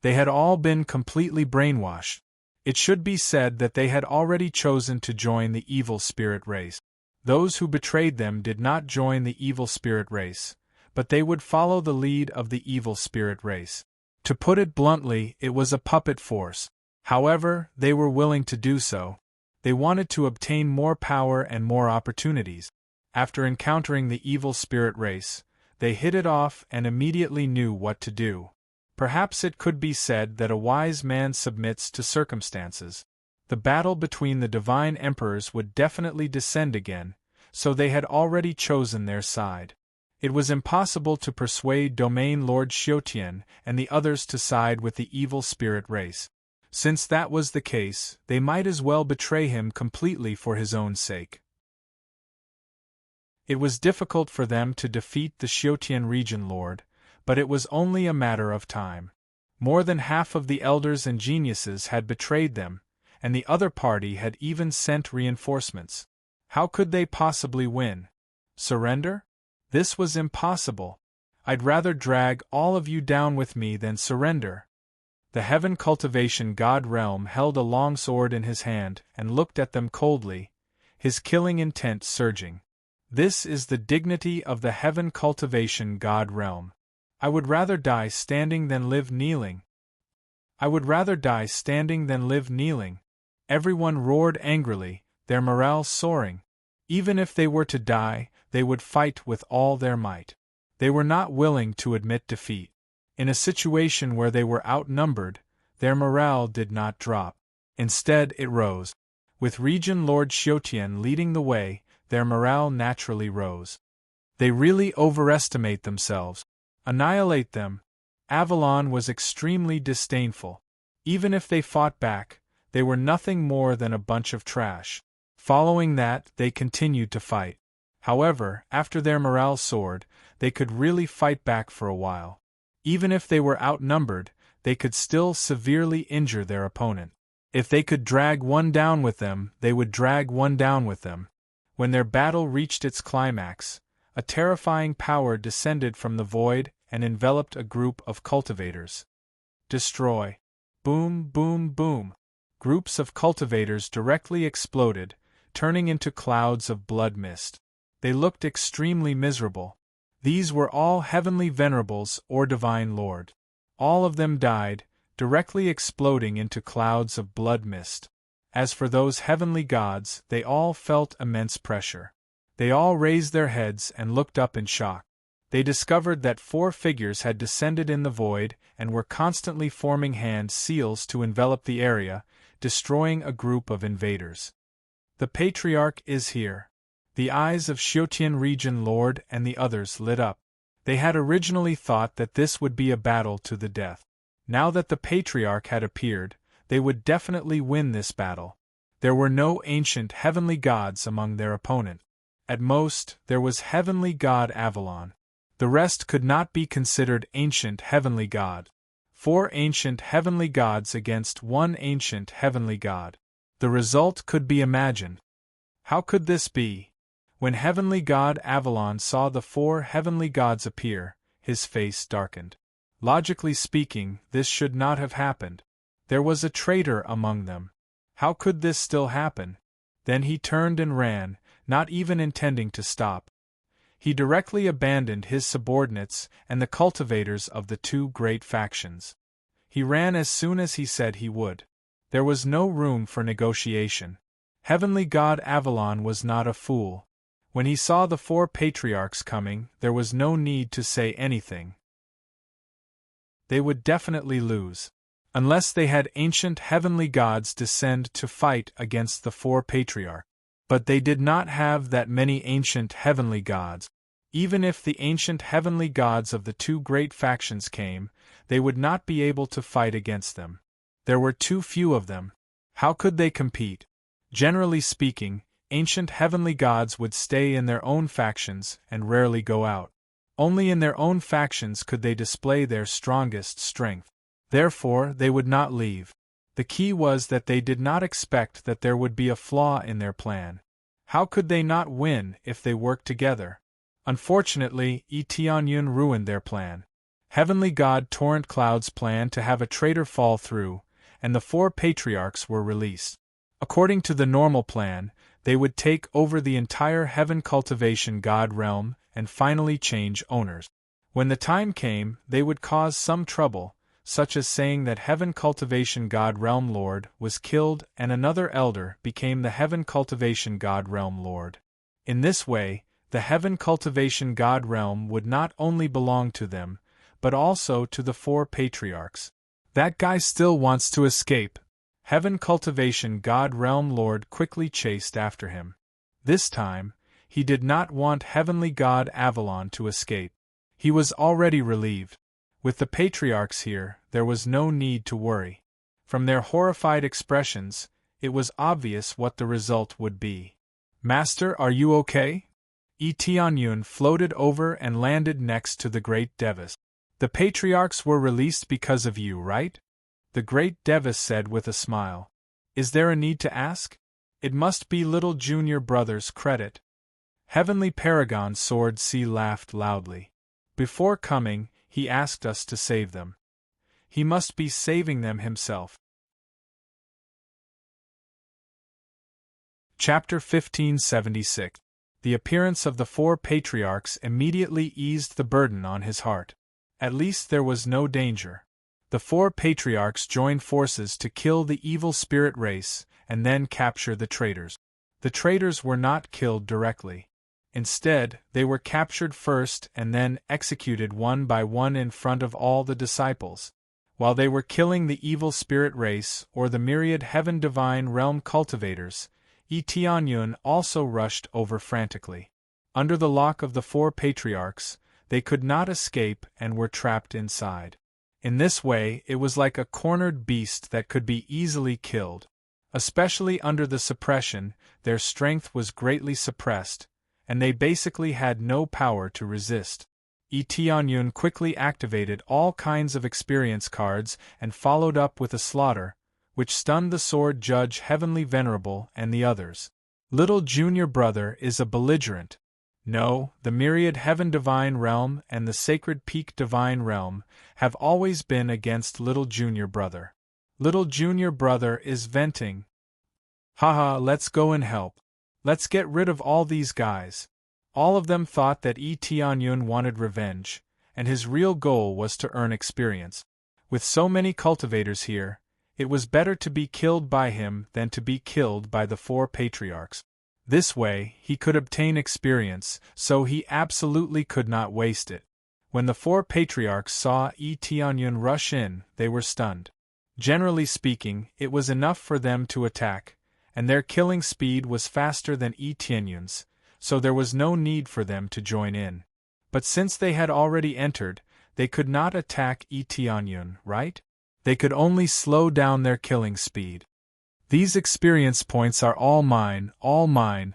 They had all been completely brainwashed. It should be said that they had already chosen to join the evil spirit race. Those who betrayed them did not join the evil spirit race, but they would follow the lead of the evil spirit race. To put it bluntly, it was a puppet force. However, they were willing to do so. They wanted to obtain more power and more opportunities. After encountering the evil spirit race, they hit it off and immediately knew what to do. Perhaps it could be said that a wise man submits to circumstances. The battle between the divine emperors would definitely descend again, so they had already chosen their side. It was impossible to persuade Domain Lord Xiutian and the others to side with the evil spirit race. Since that was the case, they might as well betray him completely for his own sake. It was difficult for them to defeat the Xiutian region lord, but it was only a matter of time. More than half of the elders and geniuses had betrayed them, and the other party had even sent reinforcements. How could they possibly win? Surrender? This was impossible. I'd rather drag all of you down with me than surrender. The Heaven Cultivation God Realm held a long sword in his hand and looked at them coldly, his killing intent surging. This is the dignity of the Heaven Cultivation God Realm. I would rather die standing than live kneeling. I would rather die standing than live kneeling. Everyone roared angrily, their morale soaring. Even if they were to die, they would fight with all their might. They were not willing to admit defeat. In a situation where they were outnumbered, their morale did not drop. Instead, it rose. With Region Lord Xiutian leading the way, their morale naturally rose. They really overestimate themselves. Annihilate them. Avalon was extremely disdainful. Even if they fought back, they were nothing more than a bunch of trash. Following that, they continued to fight. However, after their morale soared, they could really fight back for a while. Even if they were outnumbered, they could still severely injure their opponent. If they could drag one down with them, they would drag one down with them. When their battle reached its climax, a terrifying power descended from the void and enveloped a group of cultivators. Destroy. Boom, boom, boom. Groups of cultivators directly exploded, turning into clouds of blood mist. They looked extremely miserable. These were all heavenly venerables or divine lord. All of them died, directly exploding into clouds of blood mist. As for those heavenly gods, they all felt immense pressure. They all raised their heads and looked up in shock. They discovered that 4 figures had descended in the void and were constantly forming hand seals to envelop the area, destroying a group of invaders. The Patriarch is here. The eyes of Xiutian Region Lord and the others lit up. They had originally thought that this would be a battle to the death. Now that the Patriarch had appeared, they would definitely win this battle. There were no ancient heavenly gods among their opponent. At most, there was heavenly god Avalon. The rest could not be considered ancient heavenly god. 4 ancient heavenly gods against 1 ancient heavenly god. The result could be imagined. How could this be? When heavenly god Avalon saw the 4 heavenly gods appear, his face darkened. Logically speaking, this should not have happened. There was a traitor among them. How could this still happen? Then he turned and ran, not even intending to stop. He directly abandoned his subordinates and the cultivators of the 2 great factions. He ran as soon as he said he would. There was no room for negotiation. Heavenly god Avalon was not a fool. When he saw the 4 patriarchs coming, there was no need to say anything. They would definitely lose. Unless they had ancient heavenly gods descend to fight against the 4 patriarchs. But they did not have that many ancient heavenly gods. Even if the ancient heavenly gods of the 2 great factions came, they would not be able to fight against them. There were too few of them. How could they compete? Generally speaking, ancient heavenly gods would stay in their own factions and rarely go out. Only in their own factions could they display their strongest strength. Therefore, they would not leave. The key was that they did not expect that there would be a flaw in their plan. How could they not win if they worked together? Unfortunately, Tianyun ruined their plan. Heavenly god Torrent Cloud's plan to have a traitor fall through, and the 4 patriarchs were released. According to the normal plan, they would take over the entire heaven cultivation god realm and finally change owners. When the time came, they would cause some trouble, such as saying that heaven cultivation god realm lord was killed and another elder became the heaven cultivation god realm lord. In this way, the heaven cultivation god realm would not only belong to them, but also to the 4 patriarchs. That guy still wants to escape. Heaven cultivation god realm lord quickly chased after him. This time, he did not want heavenly god Avalon to escape. He was already relieved. With the patriarchs here, there was no need to worry. From their horrified expressions, it was obvious what the result would be. Master, are you okay? Tianyun floated over and landed next to the great Devis. The patriarchs were released because of you, right? The great Devis said with a smile. Is there a need to ask? It must be little junior brother's credit. Heavenly Paragon Sword C laughed loudly. Before coming, he asked us to save them. He must be saving them himself. Chapter 1576. The appearance of the 4 patriarchs immediately eased the burden on his heart. At least there was no danger. The 4 patriarchs joined forces to kill the evil spirit race and then capture the traitors. The traitors were not killed directly. Instead, they were captured first and then executed one by one in front of all the disciples. While they were killing the evil spirit race or the myriad heaven divine realm cultivators, Tianyun also rushed over frantically. Under the lock of the 4 patriarchs, they could not escape and were trapped inside. In this way, it was like a cornered beast that could be easily killed. Especially under the suppression, their strength was greatly suppressed, and they basically had no power to resist. Tianyun quickly activated all kinds of experience cards and followed up with a slaughter, which stunned the sword judge Heavenly Venerable and the others. Little junior brother is a belligerent. No, the myriad Heaven Divine Realm and the Sacred Peak Divine Realm have always been against little junior brother. Little junior brother is venting. Haha, let's go and help. Let's get rid of all these guys. All of them thought that Tianyun wanted revenge, and his real goal was to earn experience. With so many cultivators here, it was better to be killed by him than to be killed by the 4 patriarchs. This way, he could obtain experience, so he absolutely could not waste it. When the 4 patriarchs saw Tianyun rush in, they were stunned. Generally speaking, it was enough for them to attack, and their killing speed was faster than Tianyun's, so there was no need for them to join in. But since they had already entered, they could not attack Tianyun, right? They could only slow down their killing speed. These experience points are all mine, all mine.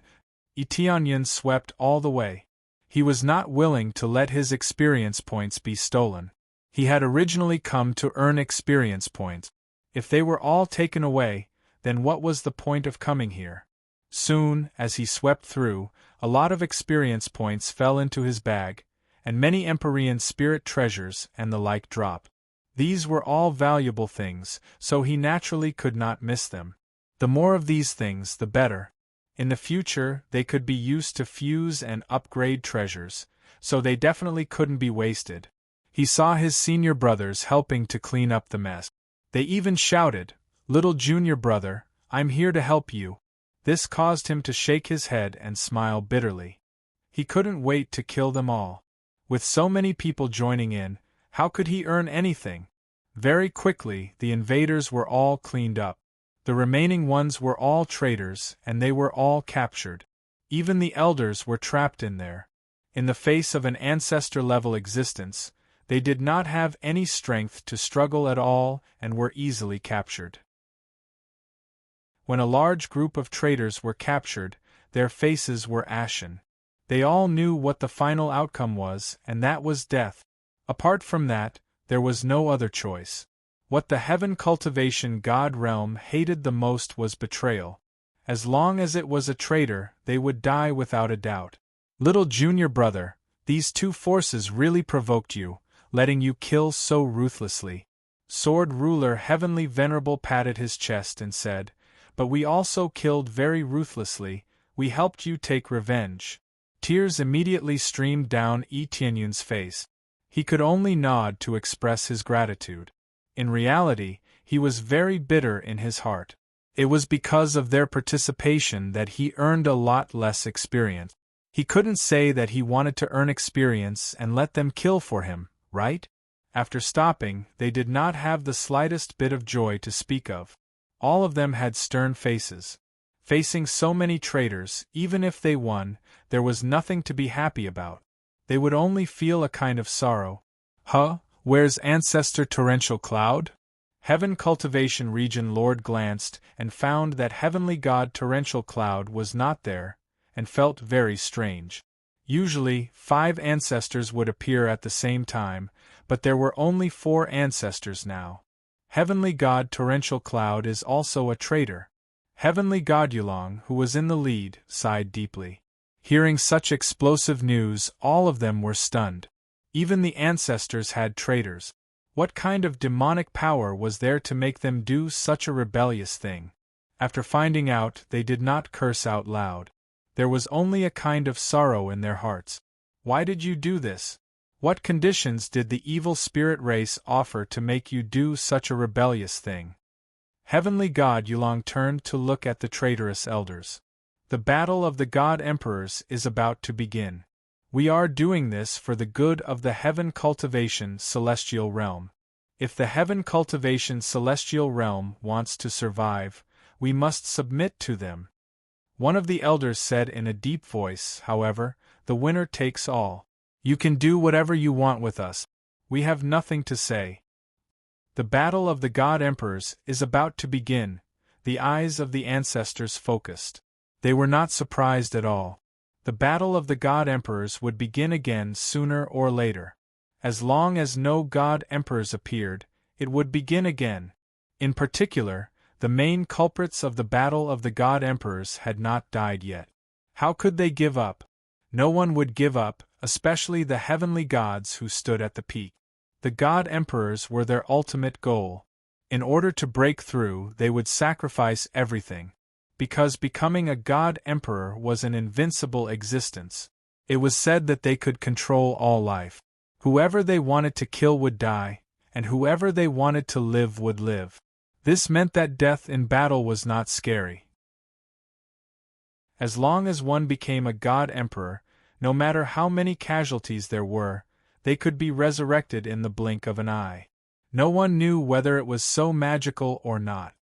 Tianyun swept all the way. He was not willing to let his experience points be stolen. He had originally come to earn experience points. If they were all taken away, then what was the point of coming here? Soon, as he swept through, a lot of experience points fell into his bag, and many Empyrean spirit treasures and the like dropped. These were all valuable things, so he naturally could not miss them. The more of these things, the better. In the future, they could be used to fuse and upgrade treasures, so they definitely couldn't be wasted. He saw his senior brothers helping to clean up the mess. They even shouted, "Little junior brother, I'm here to help you." This caused him to shake his head and smile bitterly. He couldn't wait to kill them all. With so many people joining in, how could he earn anything? Very quickly, the invaders were all cleaned up. The remaining ones were all traitors, and they were all captured. Even the elders were trapped in there. In the face of an ancestor-level existence, they did not have any strength to struggle at all and were easily captured. When a large group of traitors were captured, their faces were ashen. They all knew what the final outcome was, and that was death. Apart from that, there was no other choice. What the Heaven Cultivation God realm hated the most was betrayal. As long as it was a traitor, they would die without a doubt. Little junior brother, these two forces really provoked you, letting you kill so ruthlessly. Sword Ruler Heavenly Venerable patted his chest and said, "But we also killed very ruthlessly, we helped you take revenge." Tears immediately streamed down Etienne's face. He could only nod to express his gratitude. In reality, he was very bitter in his heart. It was because of their participation that he earned a lot less experience. He couldn't say that he wanted to earn experience and let them kill for him, right? After stopping, they did not have the slightest bit of joy to speak of. All of them had stern faces. Facing so many traitors, even if they won, there was nothing to be happy about. They would only feel a kind of sorrow. Huh? Where's Ancestor Torrential Cloud? Heaven Cultivation Region Lord glanced and found that Heavenly God Torrential Cloud was not there, and felt very strange. Usually, 5 ancestors would appear at the same time, but there were only 4 ancestors now. Heavenly God Torrential Cloud is also a traitor. Heavenly God Yulong, who was in the lead, sighed deeply. Hearing such explosive news, all of them were stunned. Even the ancestors had traitors. What kind of demonic power was there to make them do such a rebellious thing? After finding out, they did not curse out loud. There was only a kind of sorrow in their hearts. Why did you do this? What conditions did the evil spirit race offer to make you do such a rebellious thing? Heavenly God Yulong turned to look at the traitorous elders. The battle of the God Emperors is about to begin. We are doing this for the good of the Heaven Cultivation Celestial Realm. If the Heaven Cultivation Celestial Realm wants to survive, we must submit to them. One of the elders said in a deep voice, however, the winner takes all. You can do whatever you want with us. We have nothing to say. The battle of the God Emperors is about to begin, the eyes of the ancestors focused. They were not surprised at all. The battle of the God Emperors would begin again sooner or later. As long as no God Emperors appeared, it would begin again. In particular, the main culprits of the battle of the God Emperors had not died yet. How could they give up? No one would give up, especially the heavenly gods who stood at the peak. The God Emperors were their ultimate goal. In order to break through, they would sacrifice everything. Because becoming a God Emperor was an invincible existence. It was said that they could control all life. Whoever they wanted to kill would die, and whoever they wanted to live would live. This meant that death in battle was not scary. As long as one became a God Emperor, no matter how many casualties there were, they could be resurrected in the blink of an eye. No one knew whether it was so magical or not.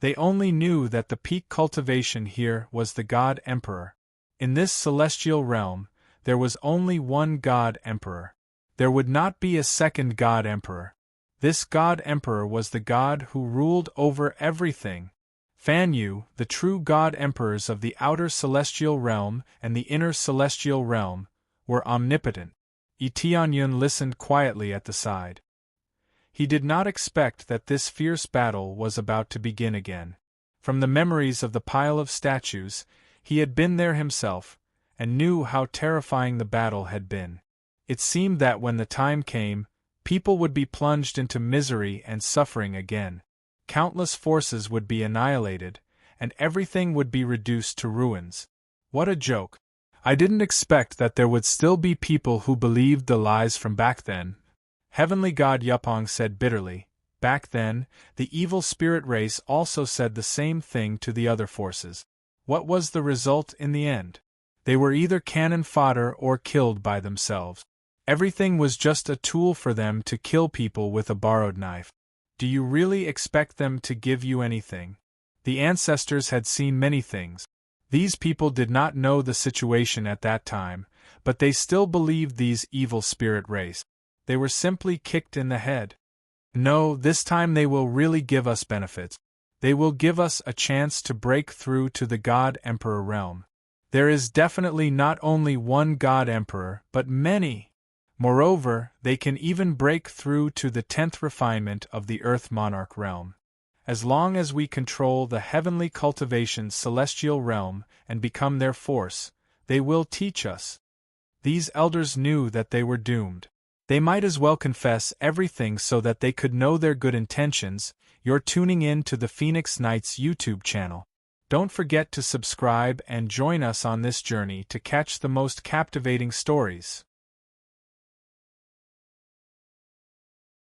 They only knew that the peak cultivation here was the God Emperor. In this celestial realm, there was only one God Emperor. There would not be a second God Emperor. This God Emperor was the God who ruled over everything. Fan Yu, the true God Emperors of the outer celestial realm and the inner celestial realm, were omnipotent. Tianyun listened quietly at the side. He did not expect that this fierce battle was about to begin again. From the memories of the pile of statues, he had been there himself, and knew how terrifying the battle had been. It seemed that when the time came, people would be plunged into misery and suffering again. Countless forces would be annihilated, and everything would be reduced to ruins. What a joke! I didn't expect that there would still be people who believed the lies from back then. Heavenly God Yupong said bitterly. Back then, the evil spirit race also said the same thing to the other forces. What was the result in the end? They were either cannon fodder or killed by themselves. Everything was just a tool for them to kill people with a borrowed knife. Do you really expect them to give you anything? The ancestors had seen many things. These people did not know the situation at that time, but they still believed these evil spirit race. They were simply kicked in the head. No, this time they will really give us benefits. They will give us a chance to break through to the God Emperor realm. There is definitely not only one God Emperor, but many. Moreover, they can even break through to the 10th refinement of the Earth Monarch realm. As long as we control the heavenly cultivation's celestial realm and become their force, they will teach us. These elders knew that they were doomed. They might as well confess everything so that they could know their good intentions. You're tuning in to the Phoenix Knights YouTube channel. Don't forget to subscribe and join us on this journey to catch the most captivating stories.